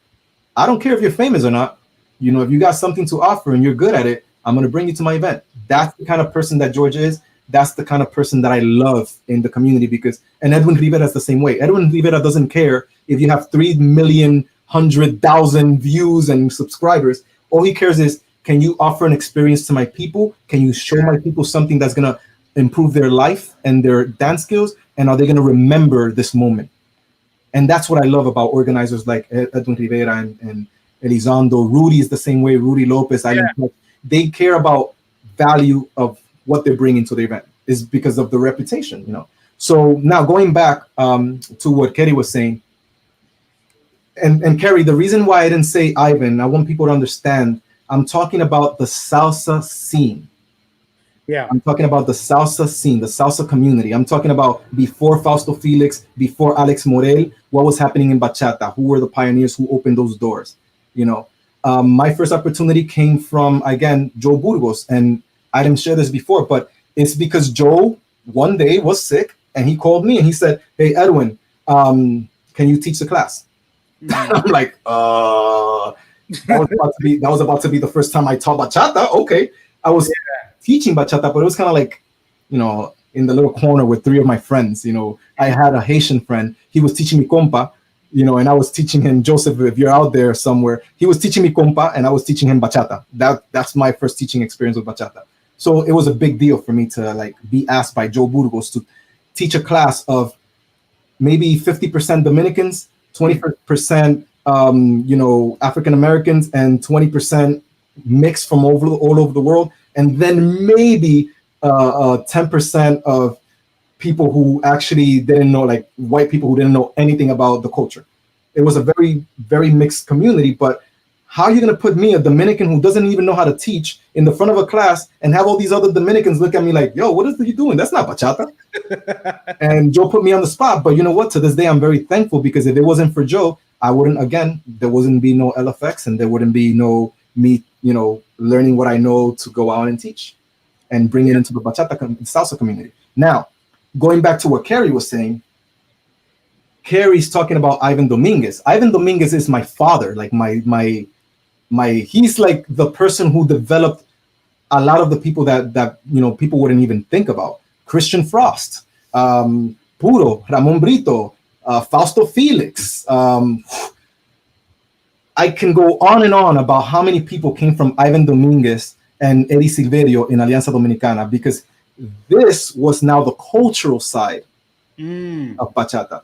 [SPEAKER 2] I don't care if you're famous or not. You know, if you got something to offer and you're good at it, I'm going to bring you to my event. That's the kind of person that George is. That's the kind of person that I love in the community, and Edwin Rivera is the same way. Edwin Rivera doesn't care if you have 3,100,000 views and subscribers. All he cares is, can you offer an experience to my people? Can you show my people something that's going to improve their life and their dance skills, and are they going to remember this moment? And that's what I love about organizers like Edwin Rivera and Elizondo. Rudy is the same way. Rudy Lopez. They care about value of what they're bringing to the event, is because of the reputation, you know. So now going back to what Kerry was saying, and Kerry, the reason why I didn't say Ivan, I want people to understand, I'm talking about the salsa scene.
[SPEAKER 1] Yeah.
[SPEAKER 2] I'm talking about the salsa scene, the salsa community. I'm talking about before Fausto Felix, before Alex Morel, what was happening in bachata, who were the pioneers who opened those doors, you know. My first opportunity came from, again, Joe Burgos, and I didn't share this before, but it's because Joe one day was sick, and he called me and he said, "Hey, Edwin, can you teach the class?" I'm like, that was about to be the first time I taught bachata. Okay. I was teaching bachata, but it was kind of like, you know, in the little corner with three of my friends. You know, I had a Haitian friend. He was teaching me compa, you know, and I was teaching him, Joseph, if you're out there somewhere, he was teaching me compa and I was teaching him bachata. That's my first teaching experience with bachata. So it was a big deal for me to like be asked by Joe Burgos to teach a class of maybe 50% Dominicans, 20% you know, African Americans, and 20% mixed from all over the world, and then maybe 10% of people who actually didn't know, like white people who didn't know anything about the culture. It was a very, very mixed community. But how are you going to put me, a Dominican who doesn't even know how to teach, in the front of a class and have all these other Dominicans look at me like, "Yo, what is he doing? That's not bachata." And Joe put me on the spot. But you know what? To this day, I'm very thankful, because if it wasn't for Joe, I wouldn't, again, there wouldn't be no LFX, and there wouldn't be no me, you know, learning what I know to go out and teach and bring it into the bachata salsa community. Now, going back to what Kerry was saying, Kerry's talking about Ivan Dominguez. Ivan Dominguez is my father, like my he's like the person who developed a lot of the people that you know, people wouldn't even think about. Christian Frost, Puro, Ramon Brito, Fausto Felix. I can go on and on about how many people came from Ivan Dominguez and Eddie Silverio in Alianza Dominicana, because this was now the cultural side of bachata.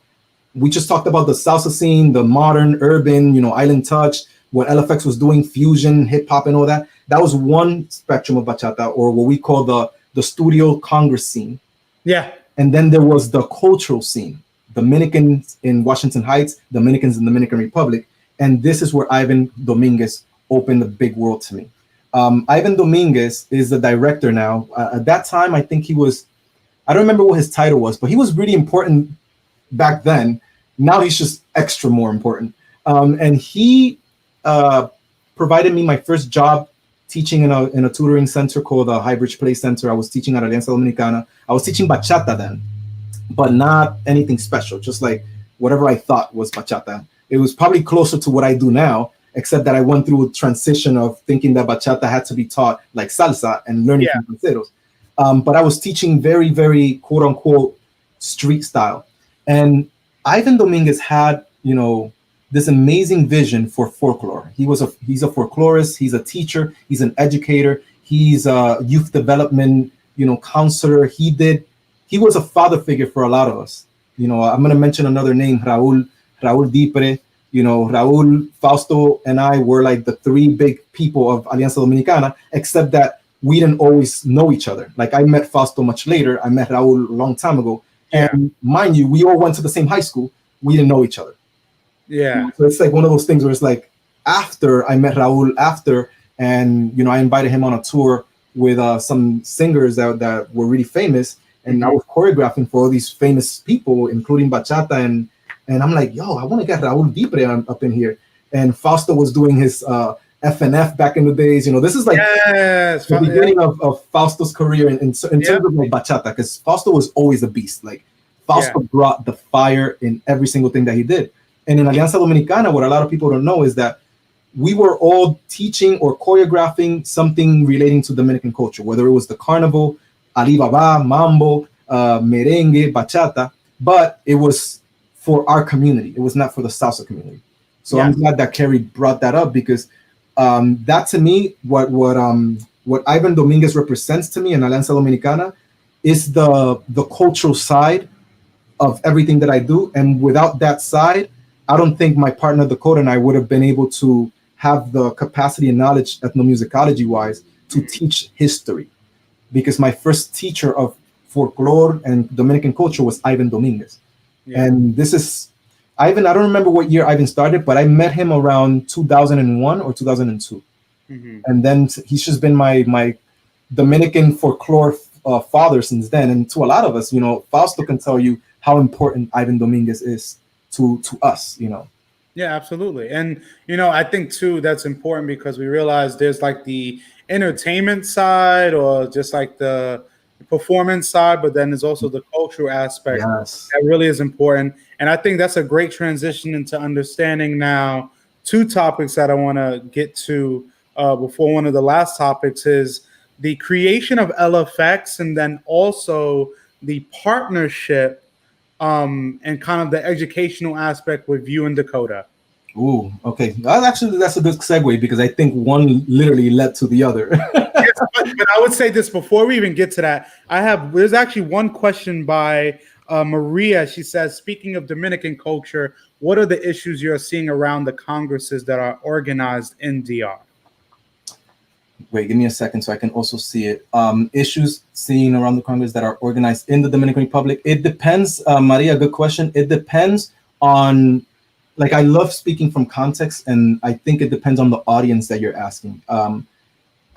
[SPEAKER 2] We just talked about the salsa scene, the modern, urban, you know, island touch, what LFX was doing, fusion, hip hop, and all that. That was one spectrum of bachata, or what we call the studio Congress scene.
[SPEAKER 1] Yeah.
[SPEAKER 2] And then there was the cultural scene, Dominicans in Washington Heights, Dominicans in the Dominican Republic. And this is where Ivan Dominguez opened the big world to me. Ivan Dominguez is the director now. At that time, I think he was, I don't remember what his title was, but he was really important back then. Now he's just extra more important. And he provided me my first job teaching in a tutoring center called the Highbridge Play Center. I was teaching at Alianza Dominicana. I was teaching bachata then, but not anything special, just like whatever I thought was bachata. It was probably closer to what I do now, except that I went through a transition of thinking that bachata had to be taught like salsa and learning from panceros. But I was teaching very, very quote unquote street style. And Ivan Dominguez had, you know, this amazing vision for folklore. He's a folklorist, he's a teacher, he's an educator, he's a youth development, you know, counselor. He was a father figure for a lot of us. You know, I'm going to mention another name, Raul Dipre. You know, Raul, Fausto, and I were like the three big people of Alianza Dominicana, except that we didn't always know each other. Like I met Fausto much later. I met Raul a long time ago. And mind you, we all went to the same high school. We didn't know each other.
[SPEAKER 1] Yeah.
[SPEAKER 2] So it's like one of those things where it's like, after I met Raul, and, you know, I invited him on a tour with some singers that were really famous. And I was choreographing for all these famous people, including bachata. And I'm like, yo, I want to get Raul Dipre up in here. And Fausto was doing his FNF back in the days. You know, this is like the beginning of Fausto's career in terms of like bachata, because Fausto was always a beast. Like Fausto brought the fire in every single thing that he did. And in Alianza Dominicana, what a lot of people don't know is that we were all teaching or choreographing something relating to Dominican culture, whether it was the carnival, Alibaba, mambo, merengue, bachata, but it was for our community. It was not for the salsa community. So I'm glad that Kerry brought that up, because that to me, what Ivan Dominguez represents to me in Alianza Dominicana is the cultural side of everything that I do. And without that side, I don't think my partner Dakota and I would have been able to have the capacity and knowledge ethnomusicology wise to teach history, because my first teacher of folklore and Dominican culture was Ivan Dominguez.
[SPEAKER 1] Yeah.
[SPEAKER 2] And this is Ivan, I don't remember what year Ivan started, but I met him around 2001 or 2002.
[SPEAKER 1] Mhm.
[SPEAKER 2] And then he's just been my Dominican folklore father since then. And to a lot of us, you know, Fausto can tell you how important Ivan Dominguez is to us, you know.
[SPEAKER 1] Yeah, absolutely. And, you know, I think too that's important because we realize there's like the entertainment side or just like the performance side, but then there's also the cultural aspect
[SPEAKER 2] Yes.
[SPEAKER 1] that really is important. And I think that's a great transition into understanding now two topics that I want to get to before one of the last topics is the creation of LFX and then also the partnership and kind of the educational aspect with you and Dakota.
[SPEAKER 2] Ooh, okay. That's a good segue because I think one literally led to the other.
[SPEAKER 1] Yes, but I would say this before we even get to that. There's actually one question by Maria. She says, speaking of Dominican culture, what are the issues you're seeing around the congresses that are organized in DR?
[SPEAKER 2] Wait, give me a second so I can also see it. Issues seen around the Congress that are organized in the Dominican Republic. It depends, Maria, good question. It depends on, like, I love speaking from context, and I think it depends on the audience that you're asking.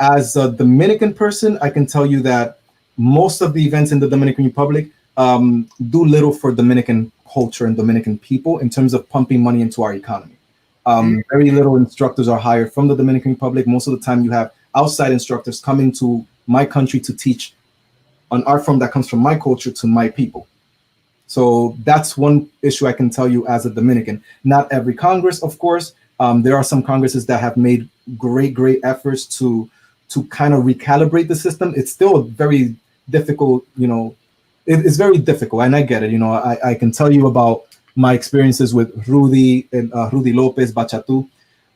[SPEAKER 2] As a Dominican person, I can tell you that most of the events in the Dominican Republic do little for Dominican culture and Dominican people in terms of pumping money into our economy. Very little instructors are hired from the Dominican Republic. Most of the time you have outside instructors coming to my country to teach an art form that comes from my culture to my people. So that's one issue I can tell you as a Dominican. Not every Congress, of course. There are some Congresses that have made great efforts to kind of recalibrate the system. It's still a very difficult, you know, it's very difficult, and I get it. You know, I can tell you about my experiences with Rudy and Rudy Lopez Bachatu.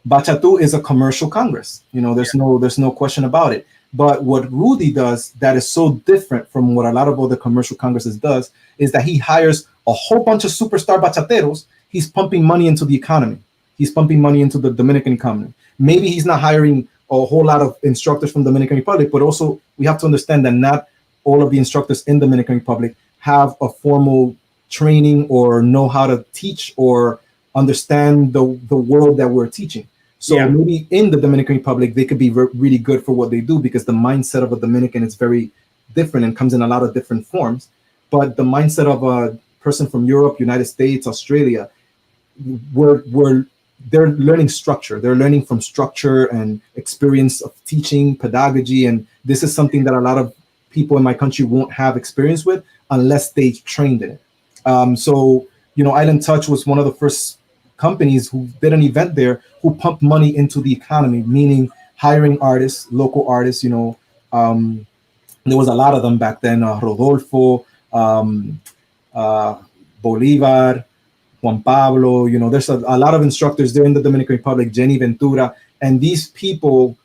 [SPEAKER 2] Bachatu is a commercial Congress. You know, there's no question about it. But what Rudy does that is so different from what a lot of other commercial Congresses does is that he hires a whole bunch of superstar bachateros. He's pumping money into the economy. He's pumping money into the Dominican economy. Maybe he's not hiring a whole lot of instructors from Dominican Republic, but also we have to understand that not all of the instructors in Dominican Republic have a formal training or know how to teach or understand the world that we're teaching. So maybe in the Dominican Republic, they could be really good for what they do because the mindset of a Dominican is very different and comes in a lot of different forms. But the mindset of a person from Europe, United States, Australia, they're learning structure. They're learning from structure and experience of teaching, pedagogy. And this is something that a lot of people in my country won't have experience with unless they trained in it. So, you know, Island Touch was one of the first companies who did an event there who pumped money into the economy, meaning hiring artists, local artists. You know, there was a lot of them back then. Rodolfo, Bolivar, Juan Pablo. You know, there's a lot of instructors there in the Dominican Republic. Jenny Ventura, and these people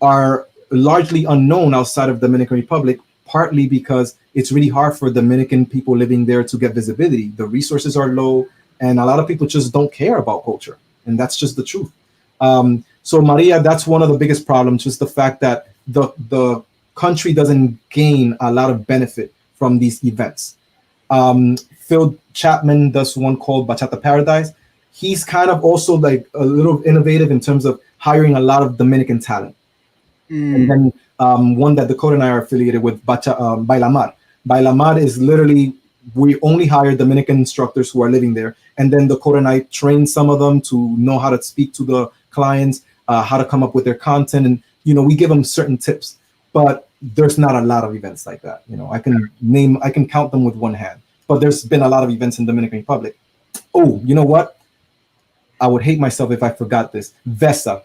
[SPEAKER 2] are largely unknown outside of the Dominican Republic, partly because it's really hard for Dominican people living there to get visibility. The resources are low. And a lot of people just don't care about culture. And that's just the truth. So Maria, that's one of the biggest problems, just the fact that the country doesn't gain a lot of benefit from these events. Phil Chapman does one called Bachata Paradise. He's kind of also like a little innovative in terms of hiring a lot of Dominican talent. And then one that Dakota and I are affiliated with, Bailamar. Bailamar is literally, we only hire Dominican instructors who are living there. And then Dakota and I train some of them to know how to speak to the clients, how to come up with their content. And, you know, we give them certain tips, but there's not a lot of events like that. You know, I can count them with one hand, but there's been a lot of events in Dominican Republic. Oh, you know what? I would hate myself if I forgot this. Vesa,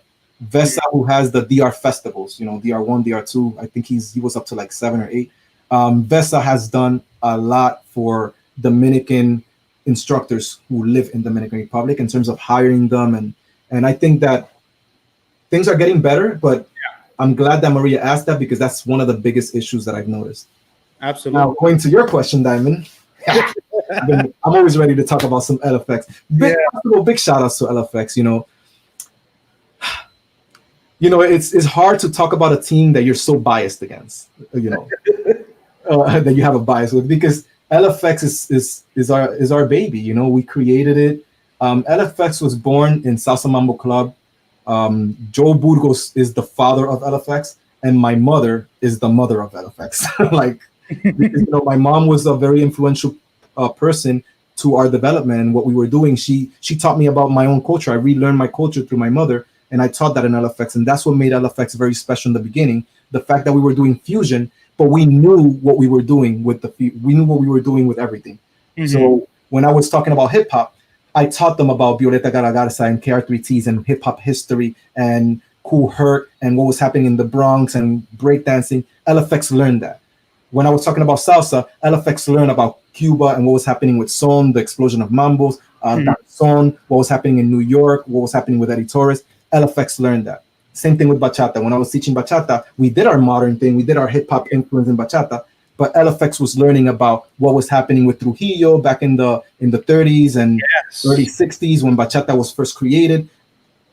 [SPEAKER 2] who has the DR festivals, you know, DR1, DR2, I think he was up to like 7 or 8. Vesa has done a lot for Dominican instructors who live in Dominican Republic in terms of hiring them. And I think that things are getting better, but I'm glad that Maria asked that because that's one of the biggest issues that I've noticed.
[SPEAKER 1] Absolutely.
[SPEAKER 2] Now, going to your question, Diamond. I'm always ready to talk about some LFX. Big shout outs to LFX. It's hard to talk about a team that you're so biased against. That you have a bias with, because LFX is our baby. We created it. LFX was born in Salsa Mambo Club. Joe Burgos is the father of LFX, and my mother is the mother of LFX. Because, my mom was a very influential person to our development and what we were doing. She taught me about my own culture. I relearned my culture through my mother, and I taught that in LFX, and that's what made LFX very special in the beginning. The fact that we were doing fusion, but we knew what we were doing with we knew what we were doing with everything. Mm-hmm. So when I was talking about hip hop, I taught them about Violeta Garagarza and KR3Ts and hip hop history and Cool Herc and what was happening in the Bronx and breakdancing. LFX learned that. When I was talking about salsa, LFX learned about Cuba and what was happening with son, the explosion of mambos, son, what was happening in New York, what was happening with Eddie Torres. LFX learned that. Same thing with bachata. When I was teaching bachata, we did our modern thing. We did our hip hop influence in bachata, but LFX was learning about what was happening with Trujillo back in the 30s and early 60s when bachata was first created.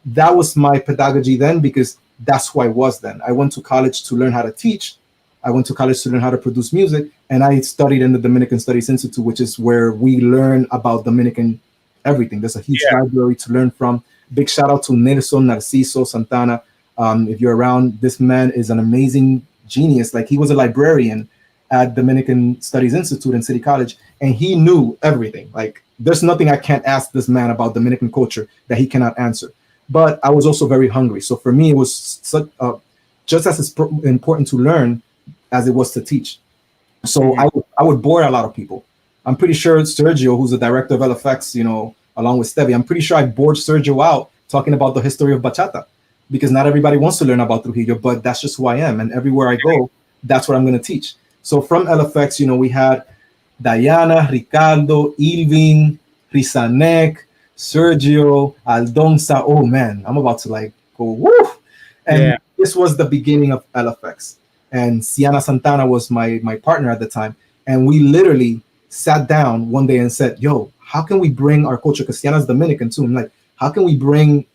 [SPEAKER 2] That was my pedagogy then, because that's who I was then. I went to college to learn how to teach. I went to college to learn how to produce music, and I studied in the Dominican Studies Institute, which is where we learn about Dominican everything. There's a huge library to learn from. Big shout out to Nelson Narciso Santana. If you're around, this man is an amazing genius. Like, he was a librarian at Dominican Studies Institute in City College, and he knew everything. Like, there's nothing I can't ask this man about Dominican culture that he cannot answer. But I was also very hungry. So for me, it was such, just as important to learn as it was to teach. So I would bore a lot of people. I'm pretty sure Sergio, who's the director of LFX, along with Stevie, I'm pretty sure I bored Sergio out talking about the history of bachata, because not everybody wants to learn about Trujillo, but that's just who I am. And everywhere I go, that's what I'm going to teach. So from LFX, we had Diana, Ricardo, Ilvin, Rizanek, Sergio, Aldonza. Oh man, I'm about to go woo. And this was the beginning of LFX. And Siana Santana was my partner at the time. And we literally sat down one day and said, yo, how can we bring our culture? Because Siana's Dominican too. I'm like, how can we bring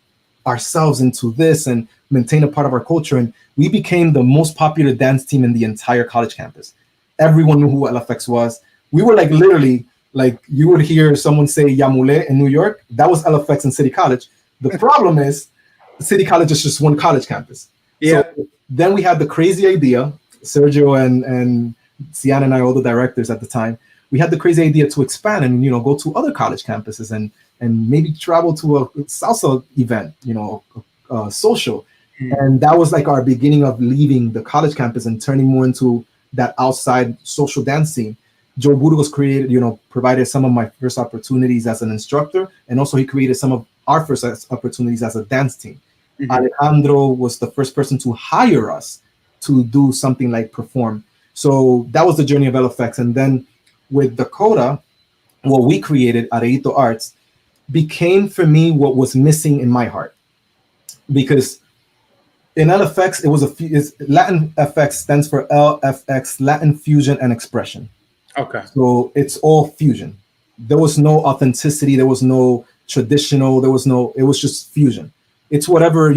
[SPEAKER 2] ourselves into this and maintain a part of our culture? And we became the most popular dance team in the entire college campus. Everyone knew who LFX was. We were literally, you would hear someone say Yamule in New York. That was LFX in City College. The problem is, City College is just one college campus. Yeah. So then we had the crazy idea, Sergio and Sian and I, all the directors at the time, we had the crazy idea to expand and, go to other college campuses and maybe travel to a salsa event, social. And that was our beginning of leaving the college campus and turning more into that outside social dance scene. Joe Burgos provided some of my first opportunities as an instructor, and also he created some of our first opportunities as a dance team. Mm-hmm. Alejandro was the first person to hire us to do something like perform. So that was the journey of LFX. And then with Dakota, what we created, Areito Arts, became for me what was missing in my heart. Because in LFX, Latin FX stands for LFX, Latin Fusion and Expression. Okay. So it's all fusion. There was no authenticity. There was no traditional. It was just fusion. It's whatever,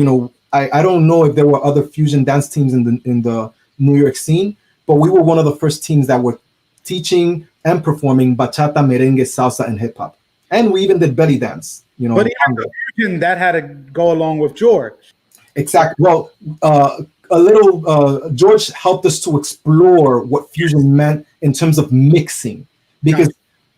[SPEAKER 2] I don't know if there were other fusion dance teams in the New York scene, but we were one of the first teams that were teaching and performing bachata, merengue, salsa, and hip hop. And we even did belly dance,
[SPEAKER 1] But even the fusion, that had to go along with George.
[SPEAKER 2] Exactly. Well, George helped us to explore what fusion meant in terms of mixing, because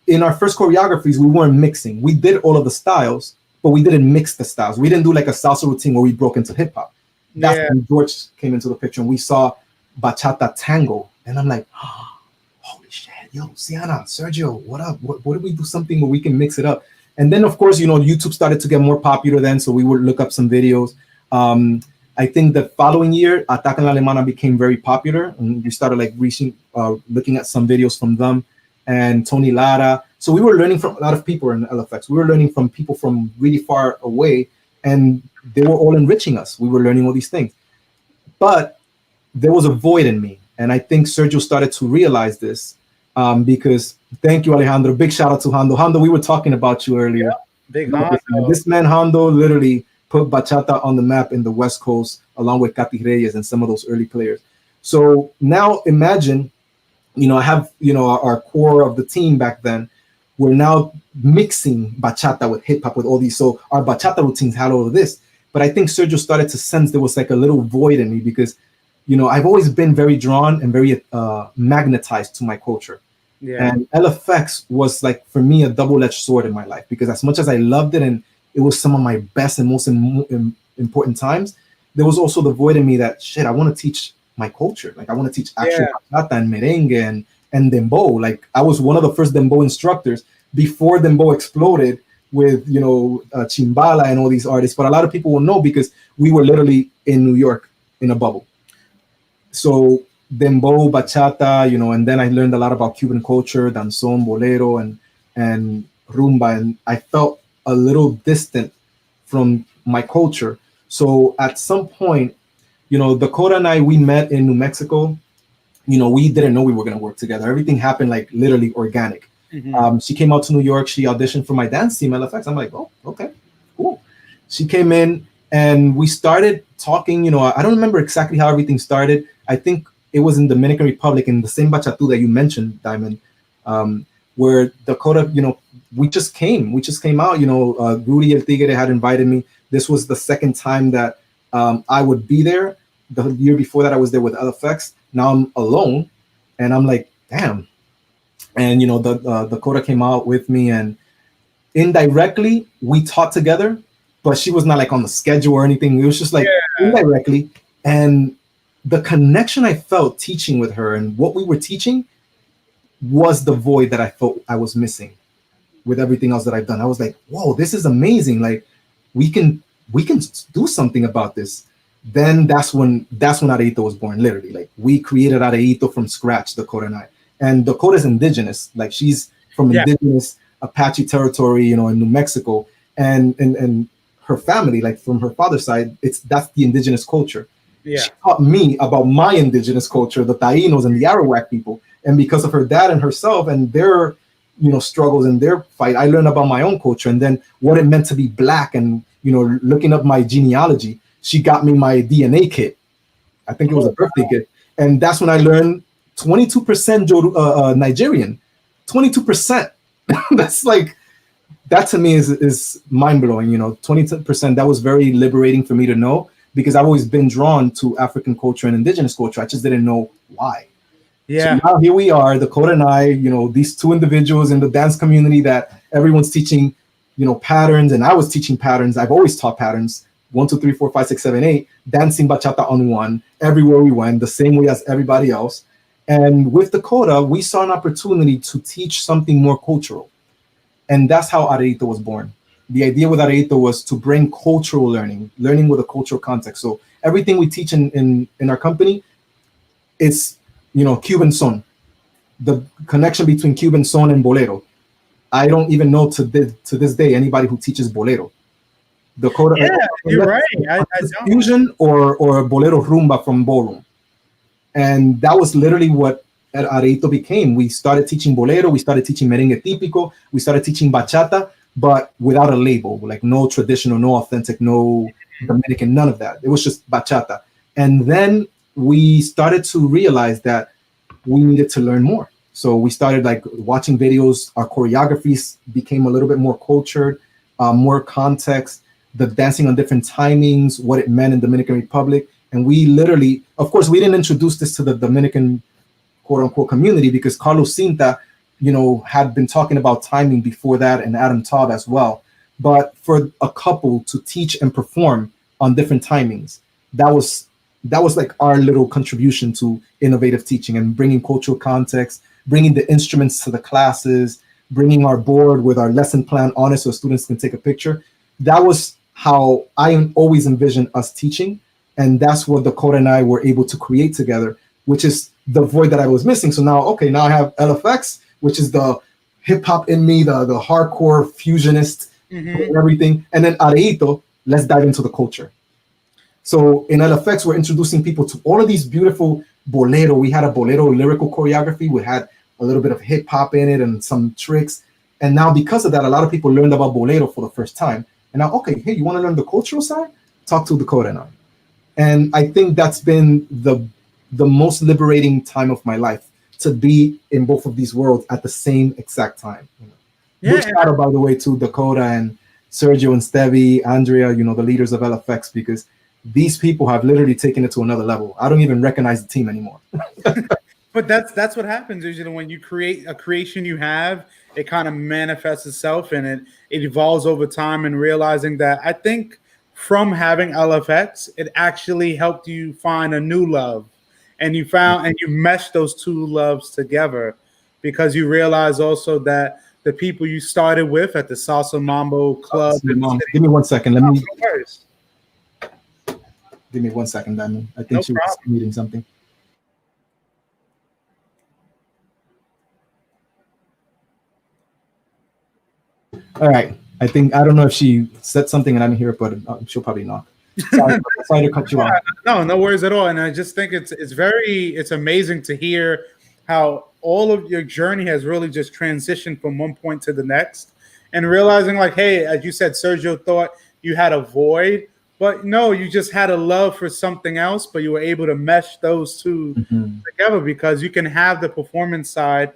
[SPEAKER 2] in our first choreographies, we weren't mixing. We did all of the styles, but we didn't mix the styles. We didn't do a salsa routine where we broke into hip hop. That's when George came into the picture and we saw bachata tango. And I'm like, oh, holy shit, yo, Siana, Sergio, what up? What if we do something where we can mix it up? And then, of course, YouTube started to get more popular then, so we would look up some videos. I think the following year, Ataca en la Alemana became very popular, and we started looking at some videos from them and Tony Lara. So we were learning from a lot of people in LFX. We were learning from people from really far away, and they were all enriching us. We were learning all these things. But there was a void in me. And I think Sergio started to realize this because, thank you, Alejandro. Big shout out to Hondo. Hondo, we were talking about you earlier.
[SPEAKER 1] Yeah, big Hondo.
[SPEAKER 2] This man, Hondo, literally put bachata on the map in the West Coast, along with Katy Reyes and some of those early players. So now imagine, I have, our core of the team back then. We're now mixing bachata with hip hop with all these. So our bachata routines had all of this. But I think Sergio started to sense there was like a little void in me because, I've always been very drawn and very magnetized to my culture. Yeah. And LFX was like, for me, a double-edged sword in my life because as much as I loved it and it was some of my best and most important times, there was also the void in me that, shit, I want to teach my culture. Like I want to teach actual bachata and merengue and dembow. Like I was one of the first dembow instructors before dembow exploded with, Chimbala and all these artists. But a lot of people will know because we were literally in New York in a bubble. So dembow, bachata, and then I learned a lot about Cuban culture, danzón, bolero, and rumba, and I felt a little distant from my culture. So at some point, Dakota and I, we met in New Mexico. We didn't know we were going to work together. Everything happened like literally organic. Mm-hmm. She came out to New York. She auditioned for my dance team, LFX. I'm like, oh, okay, cool. She came in and we started talking. I don't remember exactly how everything started. I think it was in Dominican Republic in the same bachatu that you mentioned, Diamond, where Dakota, we just came out, Rudy El Tigre had invited me. This was the second time that I would be there. The year before that, I was there with LFX. Now I'm alone and I'm like, damn. And, Dakota came out with me and indirectly we taught together, but she was not like on the schedule or anything. It was just like indirectly. And the connection I felt teaching with her and what we were teaching was the void that I felt I was missing with everything else that I've done. I was like, whoa, this is amazing. Like we can do something about this. Then that's when Areito was born, literally. Like we created Areito from scratch, Dakota and I. And Dakota's indigenous, like she's from indigenous Apache territory, in New Mexico. And her family, like from her father's side, that's the indigenous culture. Yeah. She taught me about my indigenous culture, the Tainos and the Arawak people. And because of her dad and herself and their, struggles and their fight, I learned about my own culture and then what it meant to be Black and, looking up my genealogy. She got me my DNA kit. I think it was a birthday kit. And that's when I learned 22% Nigerian, 22%. That's like, that to me is mind blowing, 22%. That was very liberating for me to know. Because I've always been drawn to African culture and indigenous culture. I just didn't know why. Yeah. So now here we are, Dakota and I, these two individuals in the dance community that everyone's teaching, patterns. And I was teaching patterns. I've always taught patterns. 1, 2, 3, 4, 5, 6, 7, 8. Dancing bachata on one. Everywhere we went, the same way as everybody else. And with Dakota, we saw an opportunity to teach something more cultural. And that's how Areito was born. The idea with Areito was to bring cultural learning with a cultural context. So everything we teach in our company, it's, Cuban son, the connection between Cuban son and bolero. I don't even know to this day anybody who teaches bolero. Dakota,
[SPEAKER 1] you're right. I
[SPEAKER 2] fusion or bolero rumba from ballroom. And that was literally what Areito became. We started teaching bolero, we started teaching merengue típico, we started teaching bachata, but without a label, like no traditional, no authentic, no Dominican, none of that. It was just bachata. And then we started to realize that we needed to learn more. So we started like watching videos. Our choreographies became a little bit more cultured, more context, the dancing on different timings, what it meant in Dominican Republic. And we literally, of course, we didn't introduce this to the Dominican quote unquote community because Carlos Cinta, had been talking about timing before that and Adam Taub as well. But for a couple to teach and perform on different timings, that was like our little contribution to innovative teaching and bringing cultural context, bringing the instruments to the classes, bringing our board with our lesson plan on it so students can take a picture. That was how I always envisioned us teaching. And that's what Dakota and I were able to create together, which is the void that I was missing. So now I have LFX, which is the hip hop in me, the hardcore fusionist, and everything. And then Areito, let's dive into the culture. So in LFX, we're introducing people to all of these beautiful bolero. We had a bolero lyrical choreography. We had a little bit of hip hop in it and some tricks. And now because of that, a lot of people learned about bolero for the first time. And now, okay, hey, you want to learn the cultural side? Talk to Dakota and I. And I think that's been the most liberating time of my life, to be in both of these worlds at the same exact time. Big shout out, by the way, to Dakota and Sergio and Stevie, Andrea, the leaders of LFX, because these people have literally taken it to another level. I don't even recognize the team anymore.
[SPEAKER 1] But that's what happens usually when you create a creation you have, it kind of manifests itself, and it evolves over time, and realizing that I think from having LFX, it actually helped you find a new love, and you found and you meshed those two loves together, because you realize also that the people you started with at the Salsa Mambo Club.
[SPEAKER 2] Give me 1 second. Give me 1 second, Diamond. I think she was reading something. All right. I don't know if she said something and I didn't hear it, but she'll probably not. Sorry to cut you off.
[SPEAKER 1] No worries at all. And I just think it's amazing to hear how all of your journey has really just transitioned from one point to the next, and realizing, like, hey, as you said, Sergio thought you had a void, but no, you just had a love for something else, but you were able to mesh those two together, because you can have the performance side,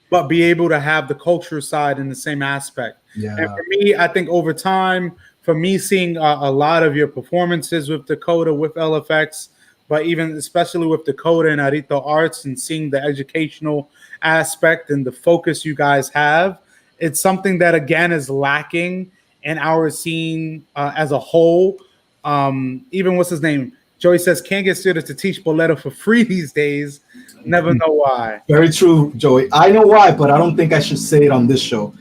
[SPEAKER 1] but be able to have the culture side in the same aspect. And for me, I think over time, for me, seeing a lot of your performances with Dakota, with LFX, but even especially with Dakota and Arito Arts, and seeing the educational aspect and the focus you guys have, it's something that, again, is lacking in our scene as a whole. Even what's his name? Joey says, can't get students to teach Bolero for free these days. Never know why.
[SPEAKER 2] Very true, Joey. I know why, but I don't think I should say it on this show.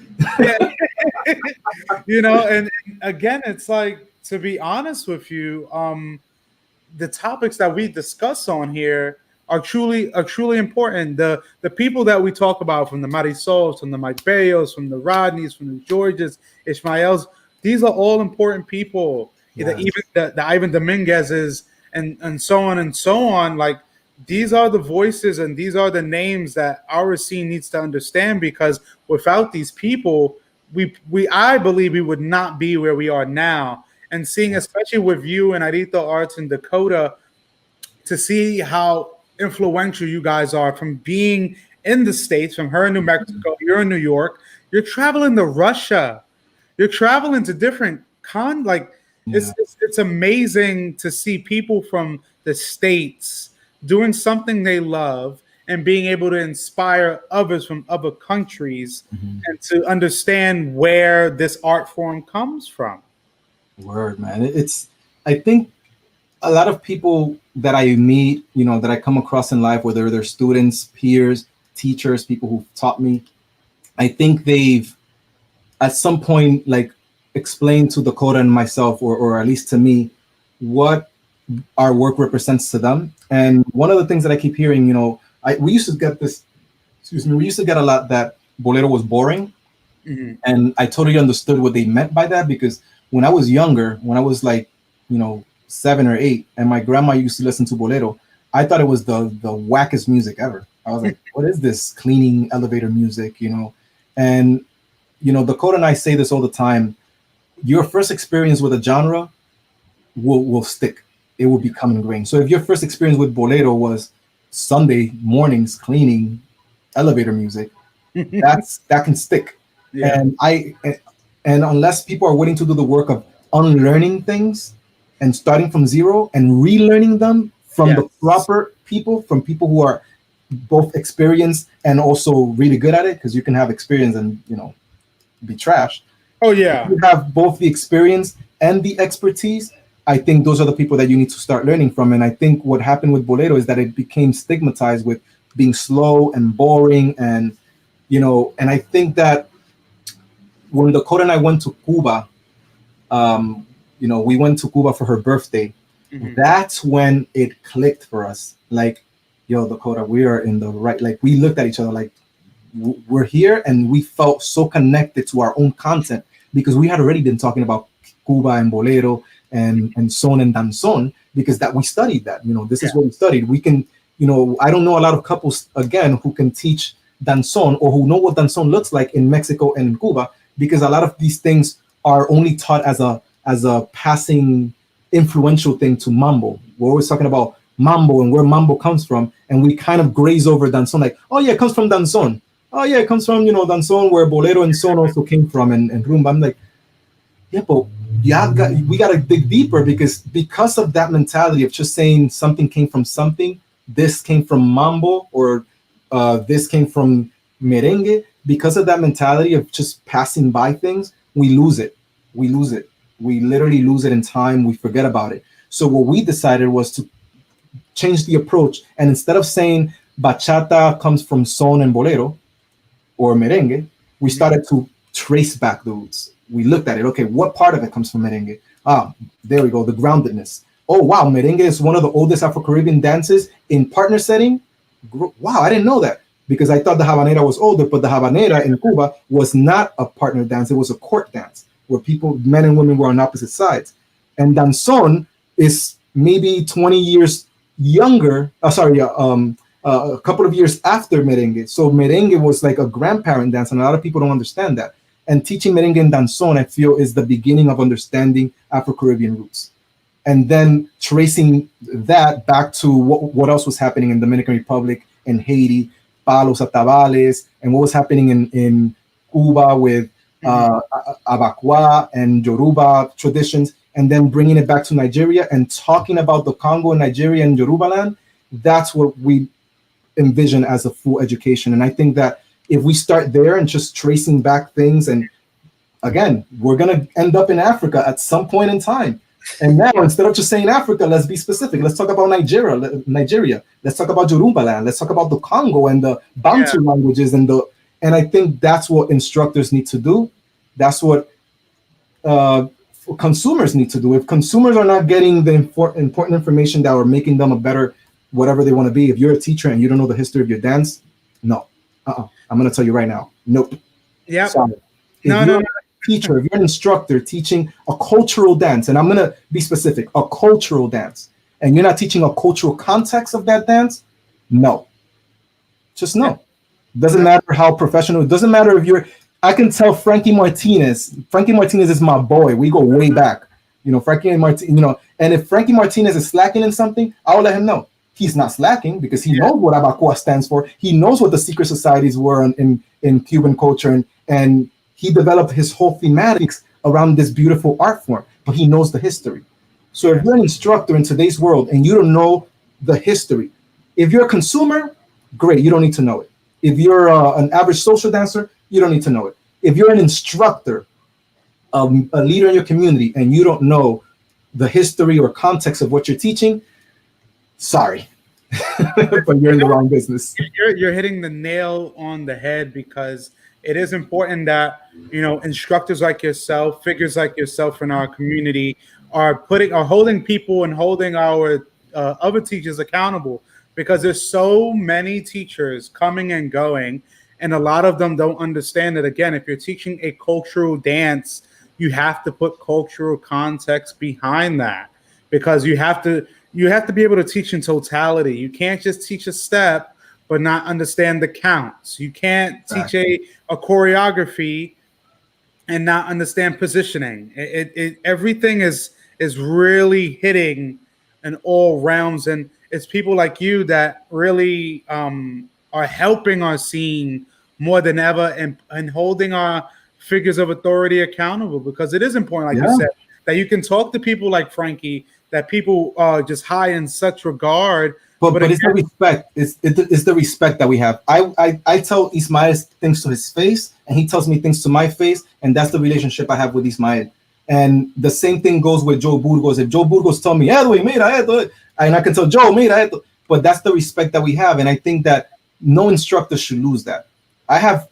[SPEAKER 1] And again, it's like, to be honest with you, the topics that we discuss on here are truly important. The people that we talk about, from the Marisols, from the Mike Bayos, from the Rodneys, from the Georges, Ishmaels, these are all important people. Even the Ivan Dominguez's and so on and so on. Like, these are the voices and these are the names that our scene needs to understand, because without these people, I believe we would not be where we are now. And seeing, especially with you and Arito Arts and Dakota, to see how influential you guys are, from being in the States, from her in New Mexico, you're in New York, you're traveling to Russia, you're traveling to different it's amazing to see people from the States doing something they love and being able to inspire others from other countries, and to understand where this art form comes from.
[SPEAKER 2] Word, man. I think a lot of people that I meet, that I come across in life, whether they're students, peers, teachers, people who've taught me, I think they've at some point explained to Dakota and myself, or at least to me, what our work represents to them. And one of the things that I keep hearing, we used to get a lot that Bolero was boring. And I totally understood what they meant by that, because when I was younger, when I was 7 or 8, and my grandma used to listen to Bolero, I thought it was the wackest music ever. I was like, what is this cleaning elevator music, And, Dakota and I say this all the time. Your first experience with a genre will stick. It will become ingrained. So if your first experience with Bolero was Sunday mornings cleaning elevator music, that can stick. And unless people are willing to do the work of unlearning things and starting from zero and relearning them from the proper people, from people who are both experienced and also really good at it, because you can have experience and be trashed.
[SPEAKER 1] Oh yeah.
[SPEAKER 2] If you have both the experience and the expertise, I think those are the people that you need to start learning from. And I think what happened with Bolero is that it became stigmatized with being slow and boring, and and I think that when Dakota and I went to Cuba, we went to Cuba for her birthday. That's when it clicked for us. Like, yo, Dakota, we are in the right. Like, we looked at each other like, we're here, and we felt so connected to our own content, because we had already been talking about Cuba and Bolero and son and danzón, because that we studied that. This is what we studied. We can, I don't know a lot of couples, again, who can teach danzón or who know what danzón looks like in Mexico and in Cuba, because a lot of these things are only taught as a passing influential thing to mambo. We're always talking about mambo and where mambo comes from, and we kind of graze over danzón, like, oh yeah, it comes from danzón. Oh yeah, it comes from, danzón, where bolero and son also came from, and rumba. I'm like, yeah, but we got to dig deeper, because of that mentality of just saying something came from something, this came from mambo, or this came from merengue. Because of that mentality of just passing by things, we lose it. We literally lose it in time. We forget about it. So what we decided was to change the approach, and instead of saying bachata comes from son and bolero or merengue, we started to trace back the roots. We looked at it. Okay, what part of it comes from merengue? There we go, the groundedness. Oh wow, merengue is one of the oldest Afro-Caribbean dances in partner setting. Wow, I didn't know that, because I thought the habanera was older, but the habanera in Cuba was not a partner dance. It was a court dance where men and women were on opposite sides. And danzón is maybe 20 years younger, a couple of years after merengue. So merengue was like a grandparent dance, and a lot of people don't understand that. And teaching merengue and danzón, I feel, is the beginning of understanding Afro-Caribbean roots. And then tracing that back to what else was happening in Dominican Republic and Haiti, palos, atabales, and what was happening in Cuba with Abakwa and Yoruba traditions, and then bringing it back to Nigeria and talking about the Congo and Nigeria and Yoruba land. That's what we envision as a full education. And I think that if we start there and just tracing back things, and again, we're going to end up in Africa at some point in time. And now, instead of just saying Africa, let's be specific. Let's talk about Nigeria. Let's talk about Yoruba land. Let's talk about the Congo and the Bantu languages. And I think that's what instructors need to do. That's what consumers need to do. If consumers are not getting the important information that are making them a better whatever they want to be, if you're a teacher and you don't know the history of your dance, no. I'm going to tell you right now. Nope.
[SPEAKER 1] Yeah.
[SPEAKER 2] No. Teacher, if you're an instructor teaching a cultural dance, and I'm going to be specific, a cultural dance, and you're not teaching a cultural context of that dance, no. Just no. Doesn't matter how professional, it doesn't matter if I can tell Frankie Martinez is my boy. We go way back. Frankie Martinez, and if Frankie Martinez is slacking in something, I'll let him know. He's not slacking, because he knows what Abacua stands for. He knows what the secret societies were in Cuban culture, and he developed his whole thematics around this beautiful art form, but he knows the history. So if you're an instructor in today's world and you don't know the history, if you're a consumer, great, you don't need to know it. If you're an average social dancer, you don't need to know it. If you're an instructor, a leader in your community, and you don't know the history or context of what you're teaching, sorry, but you're in the wrong business.
[SPEAKER 1] You're hitting the nail on the head, because it is important that, instructors like yourself, figures like yourself in our community are holding people and holding our other teachers accountable, because there's so many teachers coming and going, and a lot of them don't understand that, again, if you're teaching a cultural dance, you have to put cultural context behind that, because you have to be able to teach in totality. You can't just teach a step but not understand the counts. You can't teach a choreography and not understand positioning. Everything is really hitting in all realms, and it's people like you that really are helping our scene more than ever, and holding our figures of authority accountable, because it is important, like you said, that you can talk to people like Frankie, that people just high in such regard.
[SPEAKER 2] But it's the respect. It's the respect that we have. I tell Ismael things to his face, and he tells me things to my face, and that's the relationship I have with Ismael. And the same thing goes with Joe Burgos. If Joe Burgos tell me, Edwin, mira esto, and I can tell Joe, mira esto. But that's the respect that we have, and I think that no instructor should lose that. I have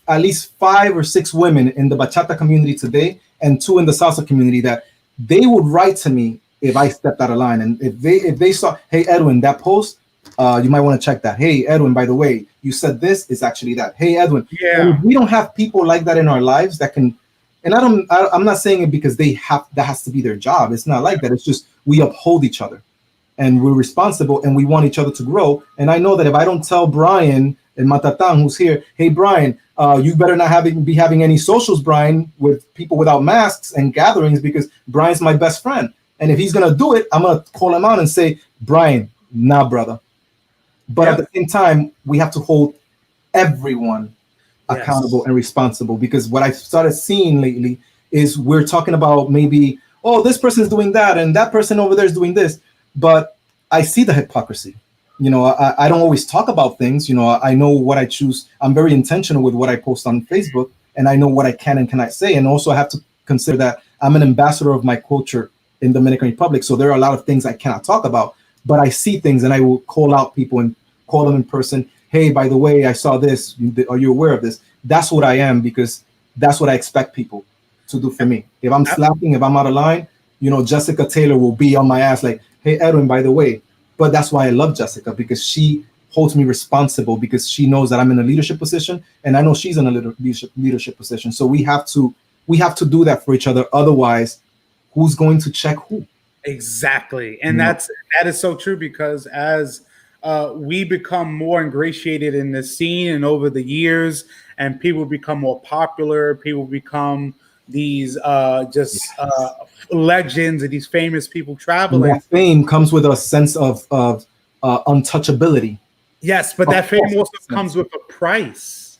[SPEAKER 2] at least 5 or 6 women in the bachata community today, and 2 in the salsa community, that they would write to me if I stepped out of line. And if they saw, hey, Edwin, that post, you might want to check that. Hey, Edwin, by the way, you said this, it's actually that. Hey, Edwin. And if we don't have people like that in our lives that can, and I'm not saying it because that has to be their job. It's not like that. It's just we uphold each other. and we're responsible, and we want each other to grow. And I know that if I don't tell Brian and Matatan, who's here, hey Brian, you better not be having any socials, Brian, with people without masks and gatherings, because Brian's my best friend. And if he's gonna do it, I'm gonna call him out and say, Brian, nah, brother. But at the same time, we have to hold everyone accountable and responsible, because what I've started seeing lately is we're talking about maybe, oh, this person is doing that and that person over there is doing this, but I see the hypocrisy. You know, I don't always talk about things. You know, I know what I choose. I'm very intentional with what I post on Facebook, and I know what I can and cannot say. And also I have to consider that I'm an ambassador of my culture in Dominican Republic. So there are a lot of things I cannot talk about, but I see things and I will call out people and call them in person. Hey, by the way, I saw this. Are you aware of this? That's what I am, because that's what I expect people to do for me. If I'm slacking, if I'm out of line, you know, Jessica Taylor will be on my ass like, hey, Edwin, by the way. But that's why I love Jessica, because she holds me responsible, because she knows that I'm in a leadership position, and I know she's in a leadership position. So we have to do that for each other. Otherwise, who's going to check who?
[SPEAKER 1] Exactly. And that is so true, because as we become more ingratiated in the scene and over the years, and people become more popular, people become these legends and these famous people traveling.
[SPEAKER 2] That fame comes with a sense of untouchability.
[SPEAKER 1] Yes, but that fame also comes with a price,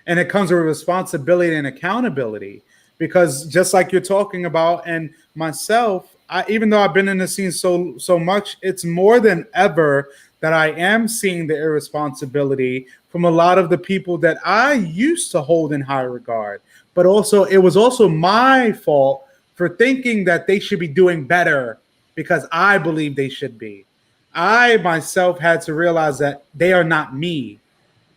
[SPEAKER 1] and it comes with responsibility and accountability, because just like you're talking about, and myself, even though I've been in the scene so much, it's more than ever that I am seeing the irresponsibility from a lot of the people that I used to hold in high regard. But also, it was also my fault for thinking that they should be doing better because I believe they should be. I myself had to realize that they are not me.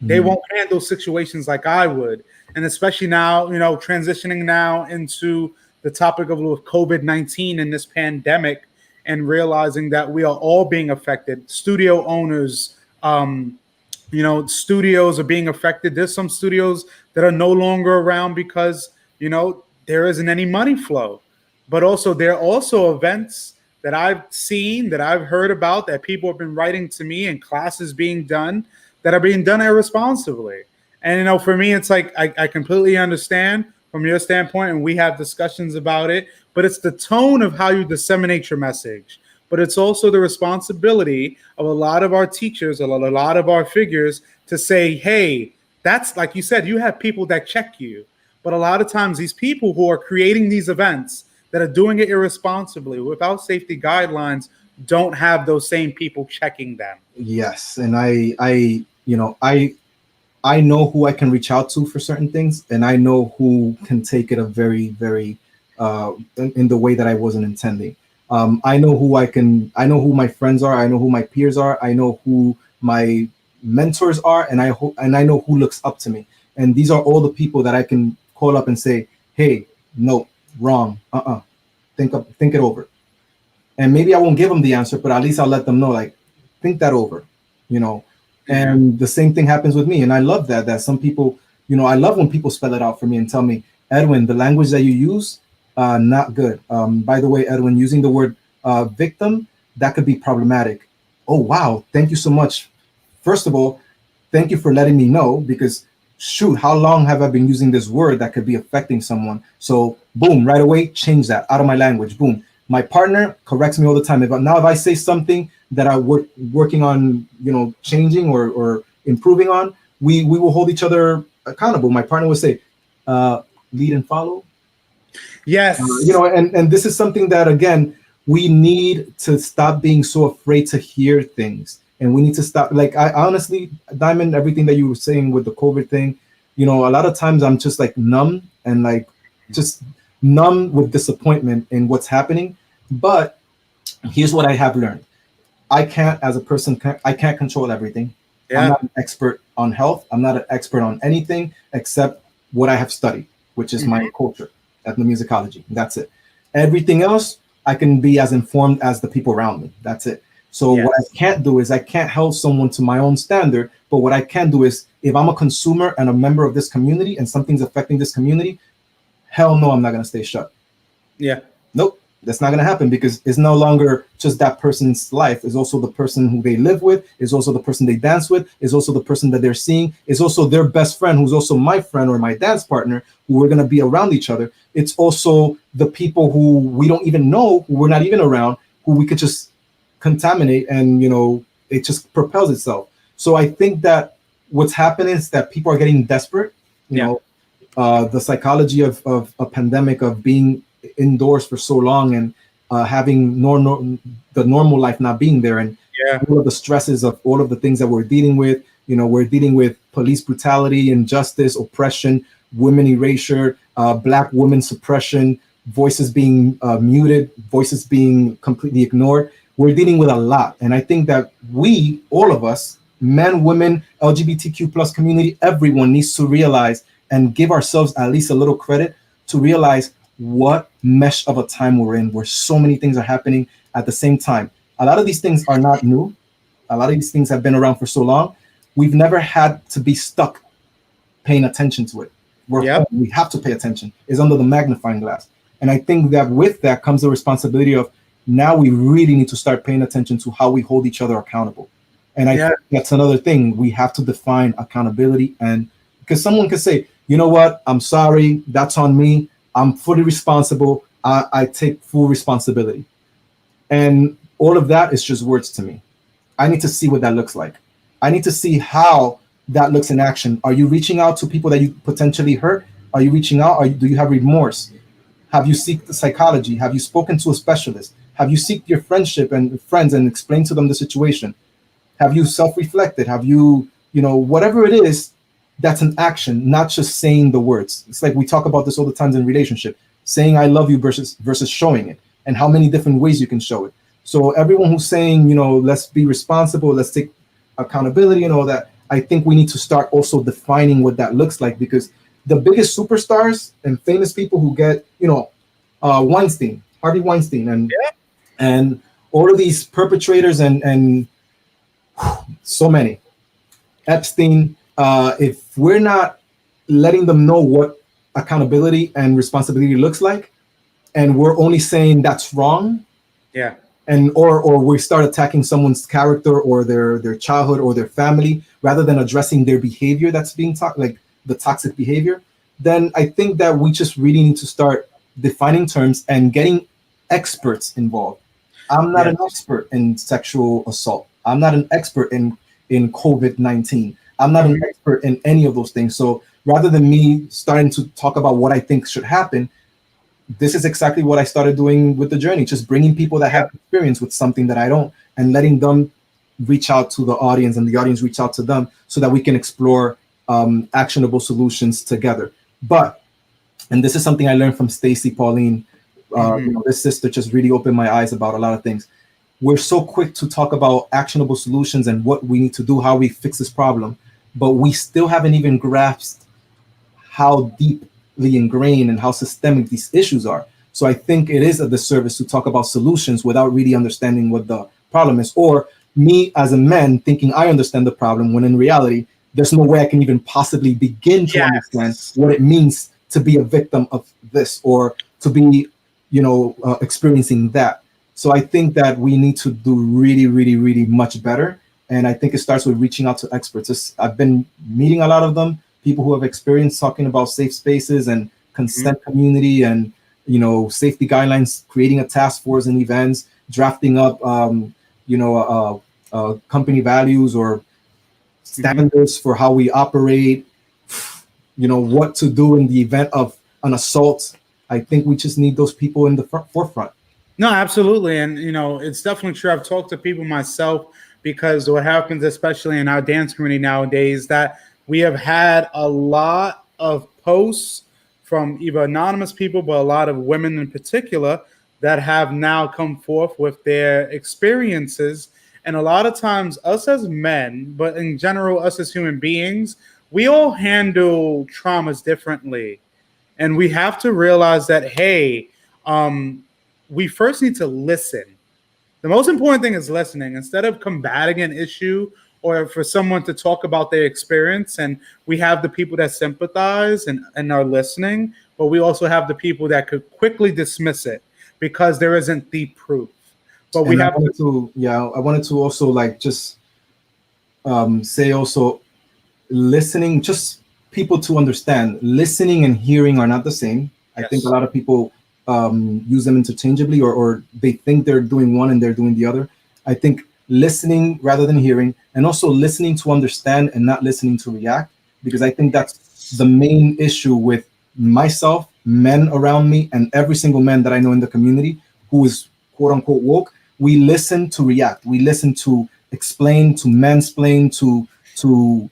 [SPEAKER 1] They won't handle situations like I would. And especially now, you know, transitioning now into the topic of COVID-19 and this pandemic, and realizing that we are all being affected. Studio owners, you know, studios are being affected. There's some studios that are no longer around because, you know, there isn't any money flow. But also, there are also events that I've seen, that I've heard about, that people have been writing to me, and classes being done that are being done irresponsibly. And, you know, for me, it's like, I completely understand from your standpoint, and we have discussions about it, but it's the tone of how you disseminate your message. But it's also the responsibility of a lot of our teachers, a lot of our figures, to say, hey, that's, like you said, you have people that check you. But a lot of times these people who are creating these events that are doing it irresponsibly without safety guidelines don't have those same people checking them.
[SPEAKER 2] Yes. And I know who I can reach out to for certain things, and I know who can take it a very, very in the way that I wasn't intending. I know who my friends are. I know who my peers are. I know who my mentors are, and I know who looks up to me. And these are all the people that I can call up and say, hey, no, wrong. Think it over. And maybe I won't give them the answer, but at least I'll let them know, like, think that over, you know. And the same thing happens with me. And I love that some people, you know, I love when people spell it out for me and tell me, Edwin, the language that you use, not good. By the way, Edwin, using the word victim, that could be problematic. Oh, wow. Thank you so much. First of all, thank you for letting me know, because shoot, how long have I been using this word that could be affecting someone? So boom, right away, change that out of my language. Boom. My partner corrects me all the time. If I say something that I working on, you know, changing or improving on, we will hold each other accountable. My partner would say, lead and follow.
[SPEAKER 1] Yes.
[SPEAKER 2] You know, and this is something that, again, we need to stop being so afraid to hear things. And we need to stop. Like, I honestly, Diamond, everything that you were saying with the COVID thing, you know, a lot of times I'm just like numb and like just numb with disappointment in what's happening. But here's what I have learned. I can't, as a person, I can't control everything. Yeah. I'm not an expert on health. I'm not an expert on anything except what I have studied, which is my culture, ethnomusicology. That's it. Everything else, I can be as informed as the people around me. That's it. So what I can't do is I can't hold someone to my own standard. But what I can do is, if I'm a consumer and a member of this community and something's affecting this community, hell no, I'm not going to stay shut.
[SPEAKER 1] Yeah.
[SPEAKER 2] Nope. That's not going to happen because it's no longer just that person's life. It's also the person who they live with. It's also the person they dance with. It's also the person that they're seeing. It's also their best friend, who's also my friend or my dance partner, who we're going to be around each other. It's also the people who we don't even know, who we're not even around, who we could just contaminate, and it just propels itself. So I think that what's happening is that people are getting desperate. The psychology of a pandemic, of being indoors for so long, and having the normal life not being there, and all of the stresses of all of the things that we're dealing with. We're dealing with police brutality, injustice, oppression, women erasure, Black women suppression, voices being muted, voices being completely ignored. We're dealing with a lot, and I think that we, all of us, men, women, LGBTQ plus community, everyone needs to realize and give ourselves at least a little credit to realize what mesh of a time we're in, where so many things are happening at the same time. A lot of these things are not new. A lot of these things have been around for so long. We've never had to be stuck paying attention to it. We have to pay attention. It's under the magnifying glass. And I think that with that comes the responsibility of, now we really need to start paying attention to how we hold each other accountable. And I think that's another thing. We have to define accountability. And because someone could say, you know what, I'm sorry, that's on me, I'm fully responsible, I take full responsibility. And all of that is just words to me. I need to see what that looks like. I need to see how that looks in action. Are you reaching out to people that you potentially hurt? Are you reaching out? Do you have remorse? Have you sought the psychology? Have you spoken to a specialist? Have you sought your friendship and friends and explained to them the situation? Have you self-reflected? Have you, whatever it is, that's an action, not just saying the words. It's like we talk about this all the time in relationship, saying I love you versus showing it, and how many different ways you can show it. So everyone who's saying, let's be responsible, let's take accountability and all that, I think we need to start also defining what that looks like, because the biggest superstars and famous people who get, Weinstein, Harvey Weinstein, and all of these perpetrators and so many, Epstein, if we're not letting them know what accountability and responsibility looks like, and we're only saying that's wrong, and or we start attacking someone's character or their childhood or their family, rather than addressing their behavior that's being like the toxic behavior, then I think that we just really need to start defining terms and getting experts involved. I'm not an expert in sexual assault. I'm not an expert in COVID-19. I'm not an expert in any of those things. So rather than me starting to talk about what I think should happen, this is exactly what I started doing with the journey, just bringing people that have experience with something that I don't, and letting them reach out to the audience and the audience reach out to them, so that we can explore actionable solutions together. But, and this is something I learned from Stacy Pauline, this sister just really opened my eyes about a lot of things. We're so quick to talk about actionable solutions and what we need to do, how we fix this problem, but we still haven't even grasped how deeply ingrained and how systemic these issues are. So I think it is a disservice to talk about solutions without really understanding what the problem is, or me as a man thinking I understand the problem, when in reality, there's no way I can even possibly begin to understand what it means to be a victim of this, or to be, experiencing that. So I think that we need to do really, really, really much better. And I think it starts with reaching out to experts. I've been meeting a lot of them, people who have experience talking about safe spaces and consent community and, safety guidelines, creating a task force and events, drafting up, company values or standards for how we operate, what to do in the event of an assault. I think we just need those people in the forefront.
[SPEAKER 1] No, absolutely. And, it's definitely true. I've talked to people myself, because what happens, especially in our dance community nowadays, that we have had a lot of posts from either anonymous people, but a lot of women in particular, that have now come forth with their experiences. And a lot of times us as men, but in general, us as human beings, we all handle traumas differently. And we have to realize that, hey, we first need to listen. The most important thing is listening, instead of combating an issue, or for someone to talk about their experience. And we have the people that sympathize and are listening, but we also have the people that could quickly dismiss it. because there isn't the proof. But we
[SPEAKER 2] And
[SPEAKER 1] have
[SPEAKER 2] I wanted to also like just say also listening, just people to understand, listening and hearing are not the same. I think a lot of people use them interchangeably, or they think they're doing one and they're doing the other. I think listening rather than hearing, and also listening to understand and not listening to react, because I think that's the main issue with myself, men around me, and every single man that I know in the community who is quote unquote woke. We listen to react. We listen to explain, to mansplain, to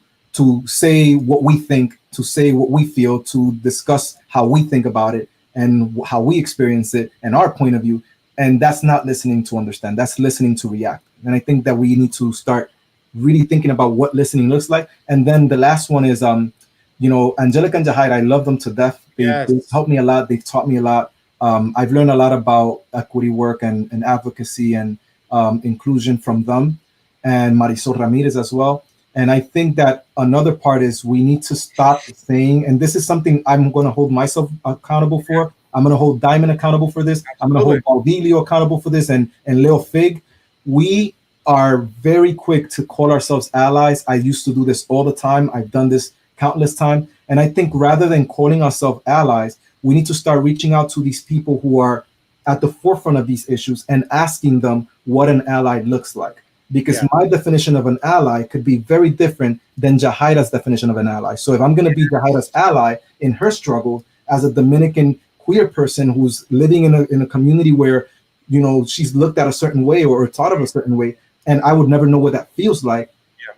[SPEAKER 2] say what we think, to say what we feel, to discuss how we think about it and how we experience it and our point of view. And that's not listening to understand. That's listening to react. And I think that we need to start really thinking about what listening looks like. And then the last one is, Angelica and Jahaira, I love them to death. They've helped me a lot. They've taught me a lot. I've learned a lot about equity work and advocacy and inclusion from them, and Marisol Ramirez as well. And I think that another part is we need to stop saying, and this is something I'm going to hold myself accountable for. I'm going to hold Diamond accountable for this. I'm going to hold Balvilio accountable for this, and Leo Fig. We are very quick to call ourselves allies. I used to do this all the time. I've done this countless times. And I think rather than calling ourselves allies, we need to start reaching out to these people who are at the forefront of these issues and asking them what an ally looks like. Because my definition of an ally could be very different than Jahaira's definition of an ally. So if I'm going to be Jahaira's ally in her struggle as a Dominican queer person who's living in a community where, she's looked at a certain way or taught of a certain way, and I would never know what that feels like,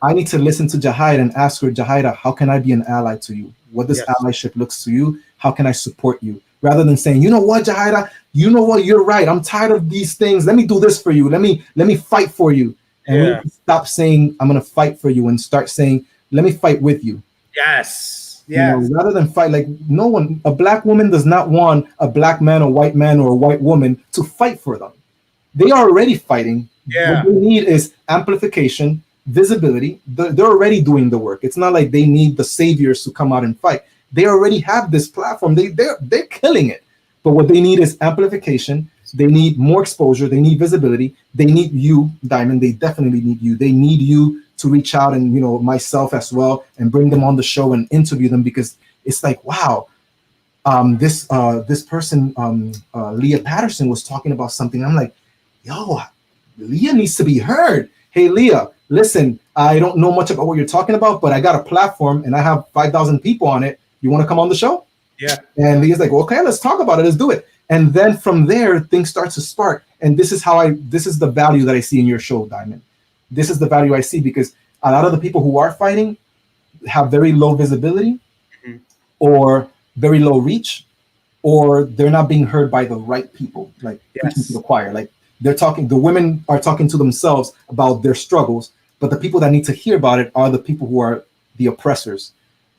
[SPEAKER 2] I need to listen to Jahaira and ask her, Jahaira, how can I be an ally to you? What does allyship looks to you? How can I support you? Rather than saying, you know what, Jahaira, you know what, you're right. I'm tired of these things. Let me do this for you. Let me fight for you. And we need to stop saying, I'm going to fight for you, and start saying, let me fight with you.
[SPEAKER 1] Yes.
[SPEAKER 2] Rather than fight, like a black woman does not want a black man, a white man, or a white woman to fight for them. They are already fighting. What they need is amplification, visibility. They're already doing the work. It's not like they need the saviors to come out and fight. They already have this platform. They're killing it. But what they need is amplification. They need more exposure. They need visibility. They need you, Diamond. They definitely need you. They need you to reach out, and myself as well, and bring them on the show and interview them, because it's like, wow, this person, Leah Patterson, was talking about something. I'm like, yo, Leah needs to be heard. Hey, Leah, listen, I don't know much about what you're talking about, but I got a platform and I have 5,000 people on it. You want to come on the show?
[SPEAKER 1] Yeah.
[SPEAKER 2] And Leah's like, well, okay, let's talk about it. Let's do it. And then from there, things start to spark. And this is the value that I see in your show, Diamond. This is the value I see, because a lot of the people who are fighting have very low visibility, or very low reach, or they're not being heard by the right people, like preaching to the choir. Like the women are talking to themselves about their struggles, but the people that need to hear about it are the people who are the oppressors.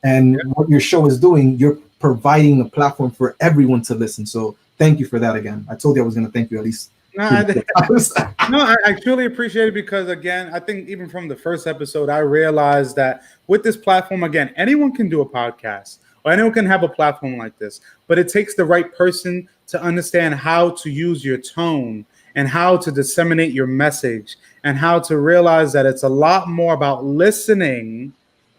[SPEAKER 2] And what your show is doing, you're providing a platform for everyone to listen. So thank you for that again. I told you I was going to thank you at least.
[SPEAKER 1] I truly appreciate it, because again, I think even from the first episode, I realized that with this platform, again, anyone can do a podcast, or anyone can have a platform like this, but it takes the right person to understand how to use your tone and how to disseminate your message, and how to realize that it's a lot more about listening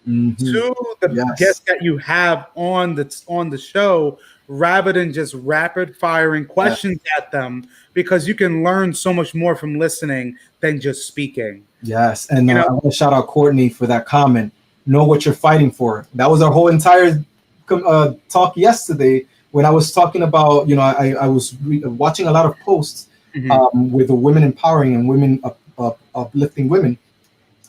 [SPEAKER 1] to the guests that you have on the show, rather than just rapid firing questions at them, because you can learn so much more from listening than just speaking.
[SPEAKER 2] Yes. And I want to shout out Courtney for that comment. Know what you're fighting for. That was our whole entire talk yesterday, when I was talking about, I was watching a lot of posts with the women empowering and women uplifting women.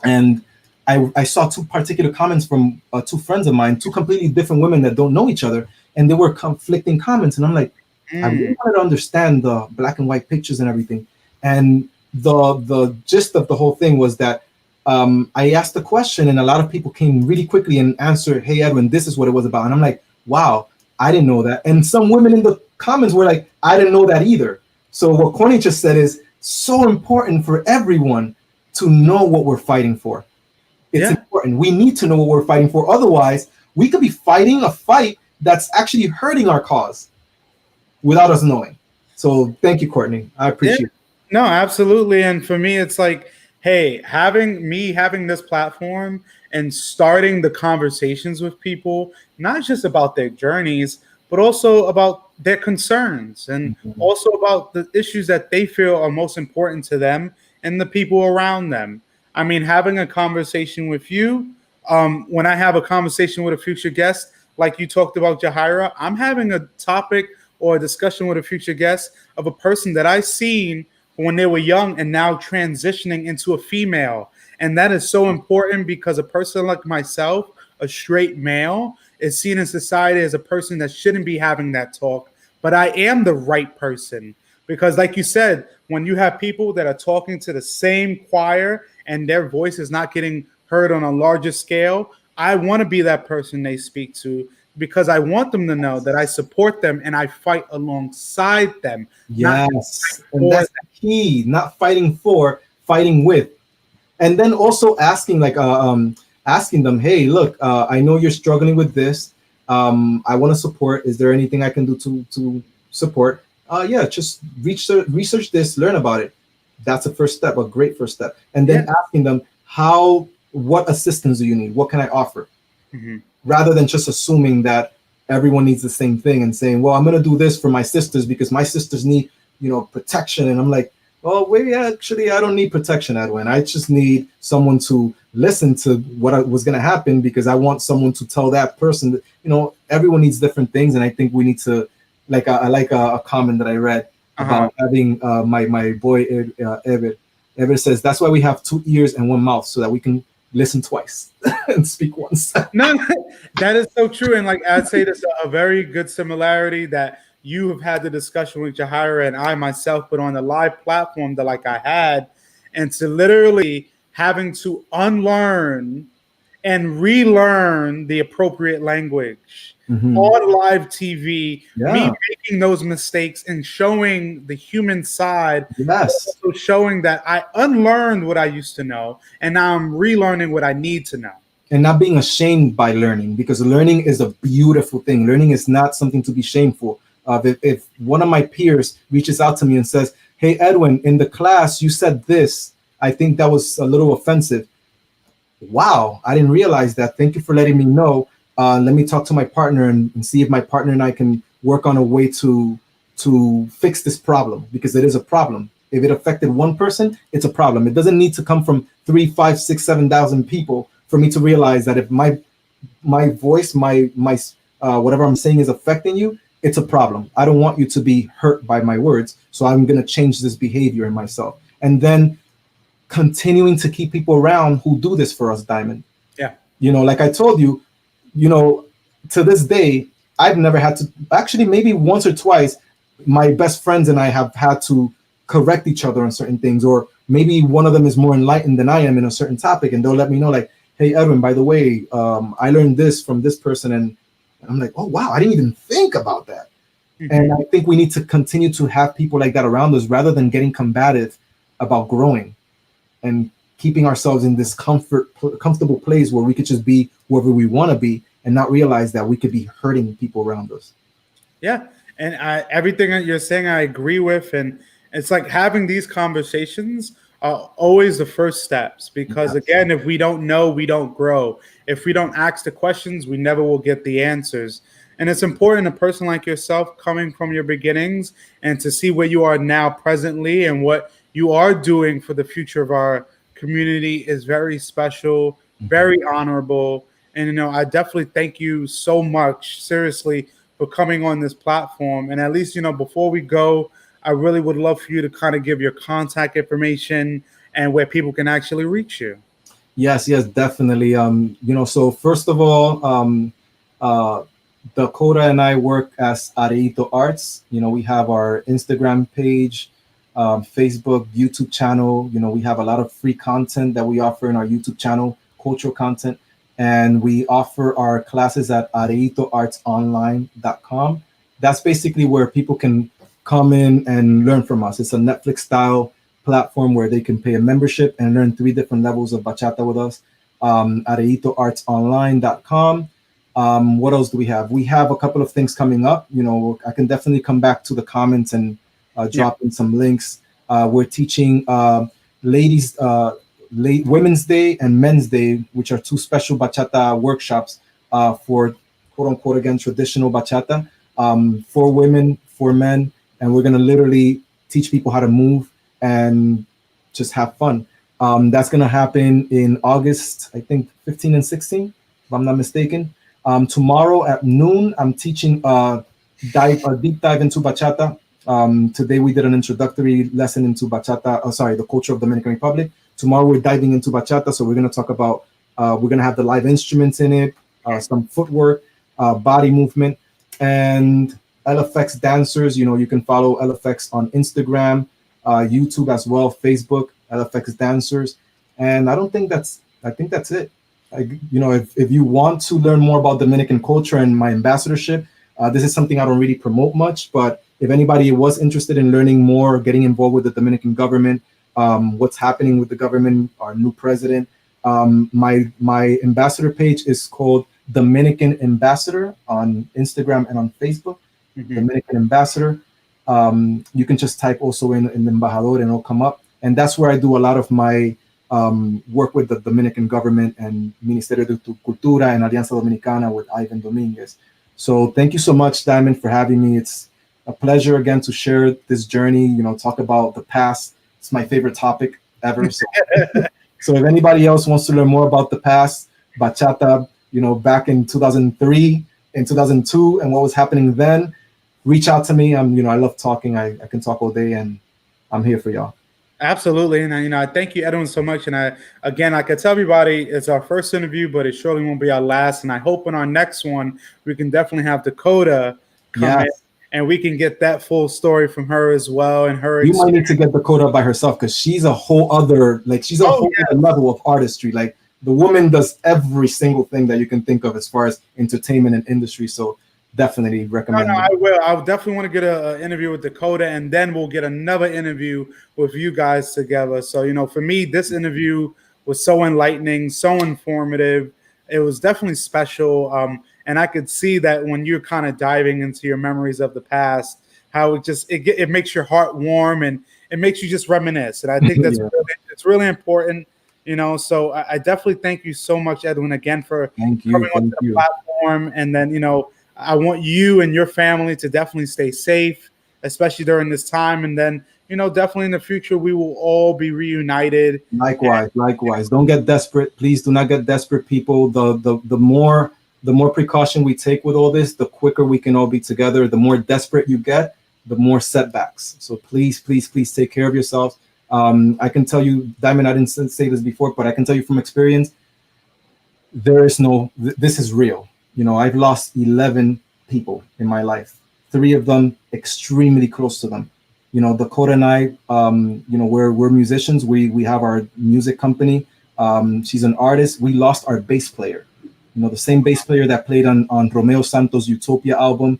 [SPEAKER 2] And I saw two particular comments from two friends of mine, two completely different women that don't know each other, and they were conflicting comments. And I'm like, I really wanted to understand the black and white pictures and everything. And the gist of the whole thing was that I asked the question, and a lot of people came really quickly and answered, hey, Edwin, this is what it was about. And I'm like, wow, I didn't know that. And some women in the comments were like, I didn't know that either. So what Corny just said is so important for everyone to know what we're fighting for. It's important. We need to know what we're fighting for. Otherwise, we could be fighting a fight that's actually hurting our cause without us knowing. So thank you, Courtney. I appreciate it.
[SPEAKER 1] No, absolutely. And for me, it's like, hey, having this platform and starting the conversations with people, not just about their journeys, but also about their concerns and
[SPEAKER 2] Mhm.
[SPEAKER 1] also about the issues that they feel are most important to them and the people around them. I mean, having a conversation with you, when I have a conversation with a future guest, like you talked about Jahira, I'm having a topic or a discussion with a future guest of a person that I seen when they were young and now transitioning into a female. And that is so important because a person like myself, a straight male, is seen in society as a person that shouldn't be having that talk. But I am the right person because, like you said, when you have people that are talking to the same choir and their voice is not getting heard on a larger scale, I want to be that person they speak to because I want them to know that I support them and I fight alongside them, not
[SPEAKER 2] Yes, and
[SPEAKER 1] for
[SPEAKER 2] that's the key. Not fighting for, fighting with. And then also asking asking them, hey, look, I know you're struggling with this. I want to support. Is there anything I can do to support? Yeah, just research this, learn about it. That's a first step, a great first step. And then
[SPEAKER 1] yeah.
[SPEAKER 2] asking them what assistance do you need? What can I offer?
[SPEAKER 1] Mhm.
[SPEAKER 2] Rather than just assuming that everyone needs the same thing and saying, well, I'm going to do this for my sisters because my sisters need, protection. And I'm like, oh, wait, actually, I don't need protection, Edwin. I just need someone to listen to what was going to happen because I want someone to tell that person that, everyone needs different things. And I think we need to, I like a comment that I read
[SPEAKER 1] Uh-huh.
[SPEAKER 2] about having my boy, Ever. Ever says, that's why we have 2 ears and 1 mouth so that we can listen twice and speak once.
[SPEAKER 1] No, that is so true. And like I'd say this a very good similarity that you have had the discussion with Jahira and I myself put on the live platform that like I had, and to literally having to unlearn and relearn the appropriate language
[SPEAKER 2] Mhm.
[SPEAKER 1] on live TV, me
[SPEAKER 2] Yeah.
[SPEAKER 1] making those mistakes and showing the human side, but
[SPEAKER 2] Yes.
[SPEAKER 1] also showing that I unlearned what I used to know and now I'm relearning what I need to know.
[SPEAKER 2] And not being ashamed by learning, because learning is a beautiful thing. Learning is not something to be shameful of. If one of my peers reaches out to me and says, hey, Edwin, in the class, you said this, I think that was a little offensive. Wow, I didn't realize that. Thank you for letting me know. Let me talk to my partner and see if my partner and I can work on a way to fix this problem, because it is a problem. If it affected one person, it's a problem. It doesn't need to come from 3, 5, 6, 7,000 people for me to realize that if my voice, my whatever I'm saying is affecting you, it's a problem. I don't want you to be hurt by my words, so I'm gonna change this behavior in myself. And then continuing to keep people around who do this for us, Diamond.
[SPEAKER 1] Yeah.
[SPEAKER 2] Like I told you, to this day, I've never had to, actually, maybe once or twice, my best friends and I have had to correct each other on certain things, or maybe one of them is more enlightened than I am in a certain topic, and they'll let me know, like, hey, Edwin, by the way, I learned this from this person, and I'm like, oh, wow, I didn't even think about that.
[SPEAKER 1] Mhm.
[SPEAKER 2] And I think we need to continue to have people like that around us rather than getting combative about growing and keeping ourselves in this comfortable place where we could just be wherever we want to be and not realize that we could be hurting people around us.
[SPEAKER 1] Yeah. And everything that you're saying, I agree with. And it's like having these conversations are always the first steps because,
[SPEAKER 2] Yes.
[SPEAKER 1] again, if we don't know, we don't grow. If we don't ask the questions, we never will get the answers. And it's important a person like yourself coming from your beginnings and to see where you are now presently and what you are doing for the future of our community is very special,
[SPEAKER 2] Mhm.
[SPEAKER 1] very honorable. And, I definitely thank you so much, seriously, for coming on this platform. And at least, before we go, I really would love for you to kind of give your contact information and where people can actually reach you.
[SPEAKER 2] Yes, definitely. So first of all, uh, Dakota and I work as Areito Arts. We have our Instagram page, Facebook, YouTube channel. We have a lot of free content that we offer in our YouTube channel, cultural content, and we offer our classes at areitoartsonline.com. That's basically where people can come in and learn from us. It's a Netflix style platform where they can pay a membership and learn 3 different levels of bachata with us. Areitoartsonline.com. What else do we have? We have a couple of things coming up. I can definitely come back to the comments and drop in some links. We're teaching ladies, Women's Day and Men's Day, which are two special bachata workshops for quote unquote, again, traditional bachata, for women, for men. And we're going to literally teach people how to move and just have fun. That's going to happen in August, I think 15 and 16, if I'm not mistaken. Tomorrow at noon, I'm teaching a deep dive into bachata. Today we did an introductory lesson into bachata, the culture of Dominican Republic. Tomorrow we're diving into bachata, so we're going to talk about, we're going to have the live instruments in it, some footwork, body movement, and LFX dancers. You know, you can follow LFX on Instagram, YouTube as well, Facebook, LFX dancers. And I think that's it. You know, if you want to learn more about Dominican culture and my ambassadorship, this is something I don't really promote much, but if anybody was interested in learning more, getting involved with the Dominican government, what's happening with the government, our new president, my ambassador page is called Dominican Ambassador on Instagram and on Facebook. Dominican Ambassador. You can just type also in Embajador and it'll come up. And that's where I do a lot of my work with the Dominican government and Ministerio de Cultura and Alianza Dominicana with Ivan Dominguez. So thank you so much, Diamond, for having me. It's a pleasure again to share this journey, you know, talk about the past. It's my favorite topic ever. So, so if anybody else wants to learn more about the past, bachata, you know, back in 2003 and 2002 and what was happening then, reach out to me. I love talking. I can talk all day, and I'm here for y'all.
[SPEAKER 1] Absolutely. And, I thank you, Edwin, so much. And I can tell everybody it's our first interview, but it surely won't be our last. And I hope in our next one, we can definitely have Dakota come in and we can get that full story from her as well. And her
[SPEAKER 2] You might need to get Dakota by herself, because she's a whole other, she's a whole other level of artistry. Like, the woman does every single thing that you can think of as far as entertainment and industry. So definitely recommend.
[SPEAKER 1] I will. I definitely want to get an interview with Dakota, and then we'll get another interview with you guys together. So, for me, this interview was so enlightening, so informative. It was definitely special. And I could see that when you're kind of diving into your memories of the past, how it makes your heart warm and it makes you just reminisce. And I think that's it's really important. So I definitely thank you so much, Edwin, again for coming onto the platform. And then, I want you and your family to definitely stay safe, especially during this time. And then, definitely in the future, we will all be reunited.
[SPEAKER 2] Likewise. Don't get desperate. Please do not get desperate, people. The more precaution we take with all this, the quicker we can all be together. The more desperate you get, the more setbacks. So please take care of yourselves. I can tell you, Diamond, I didn't say this before, but I can tell you from experience, this is real. I've lost 11 people in my life, 3 of them extremely close to them. Dakota and I, we're musicians. We have our music company. She's an artist. We lost our bass player, the same bass player that played on Romeo Santos' Utopia album.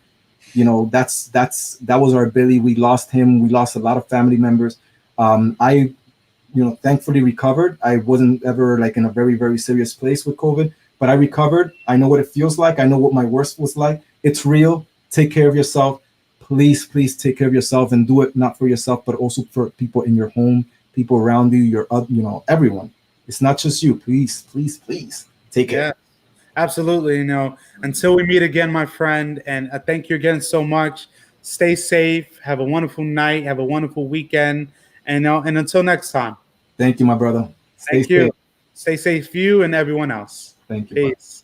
[SPEAKER 2] That was our Billy. We lost him. We lost a lot of family members. I thankfully recovered. I wasn't ever in a very, very serious place with COVID, but I recovered. I know what it feels like. I know what my worst was like. It's real. Take care of yourself. Please take care of yourself, and do it not for yourself, but also for people in your home, people around you, everyone. It's not just you. Please take care.
[SPEAKER 1] Yeah, absolutely. Until we meet again, my friend, and I thank you again so much. Stay safe. Have a wonderful night. Have a wonderful weekend. And until next time.
[SPEAKER 2] Thank you, my brother.
[SPEAKER 1] Thank you. Stay safe, you and everyone else.
[SPEAKER 2] Thank you.
[SPEAKER 1] Peace.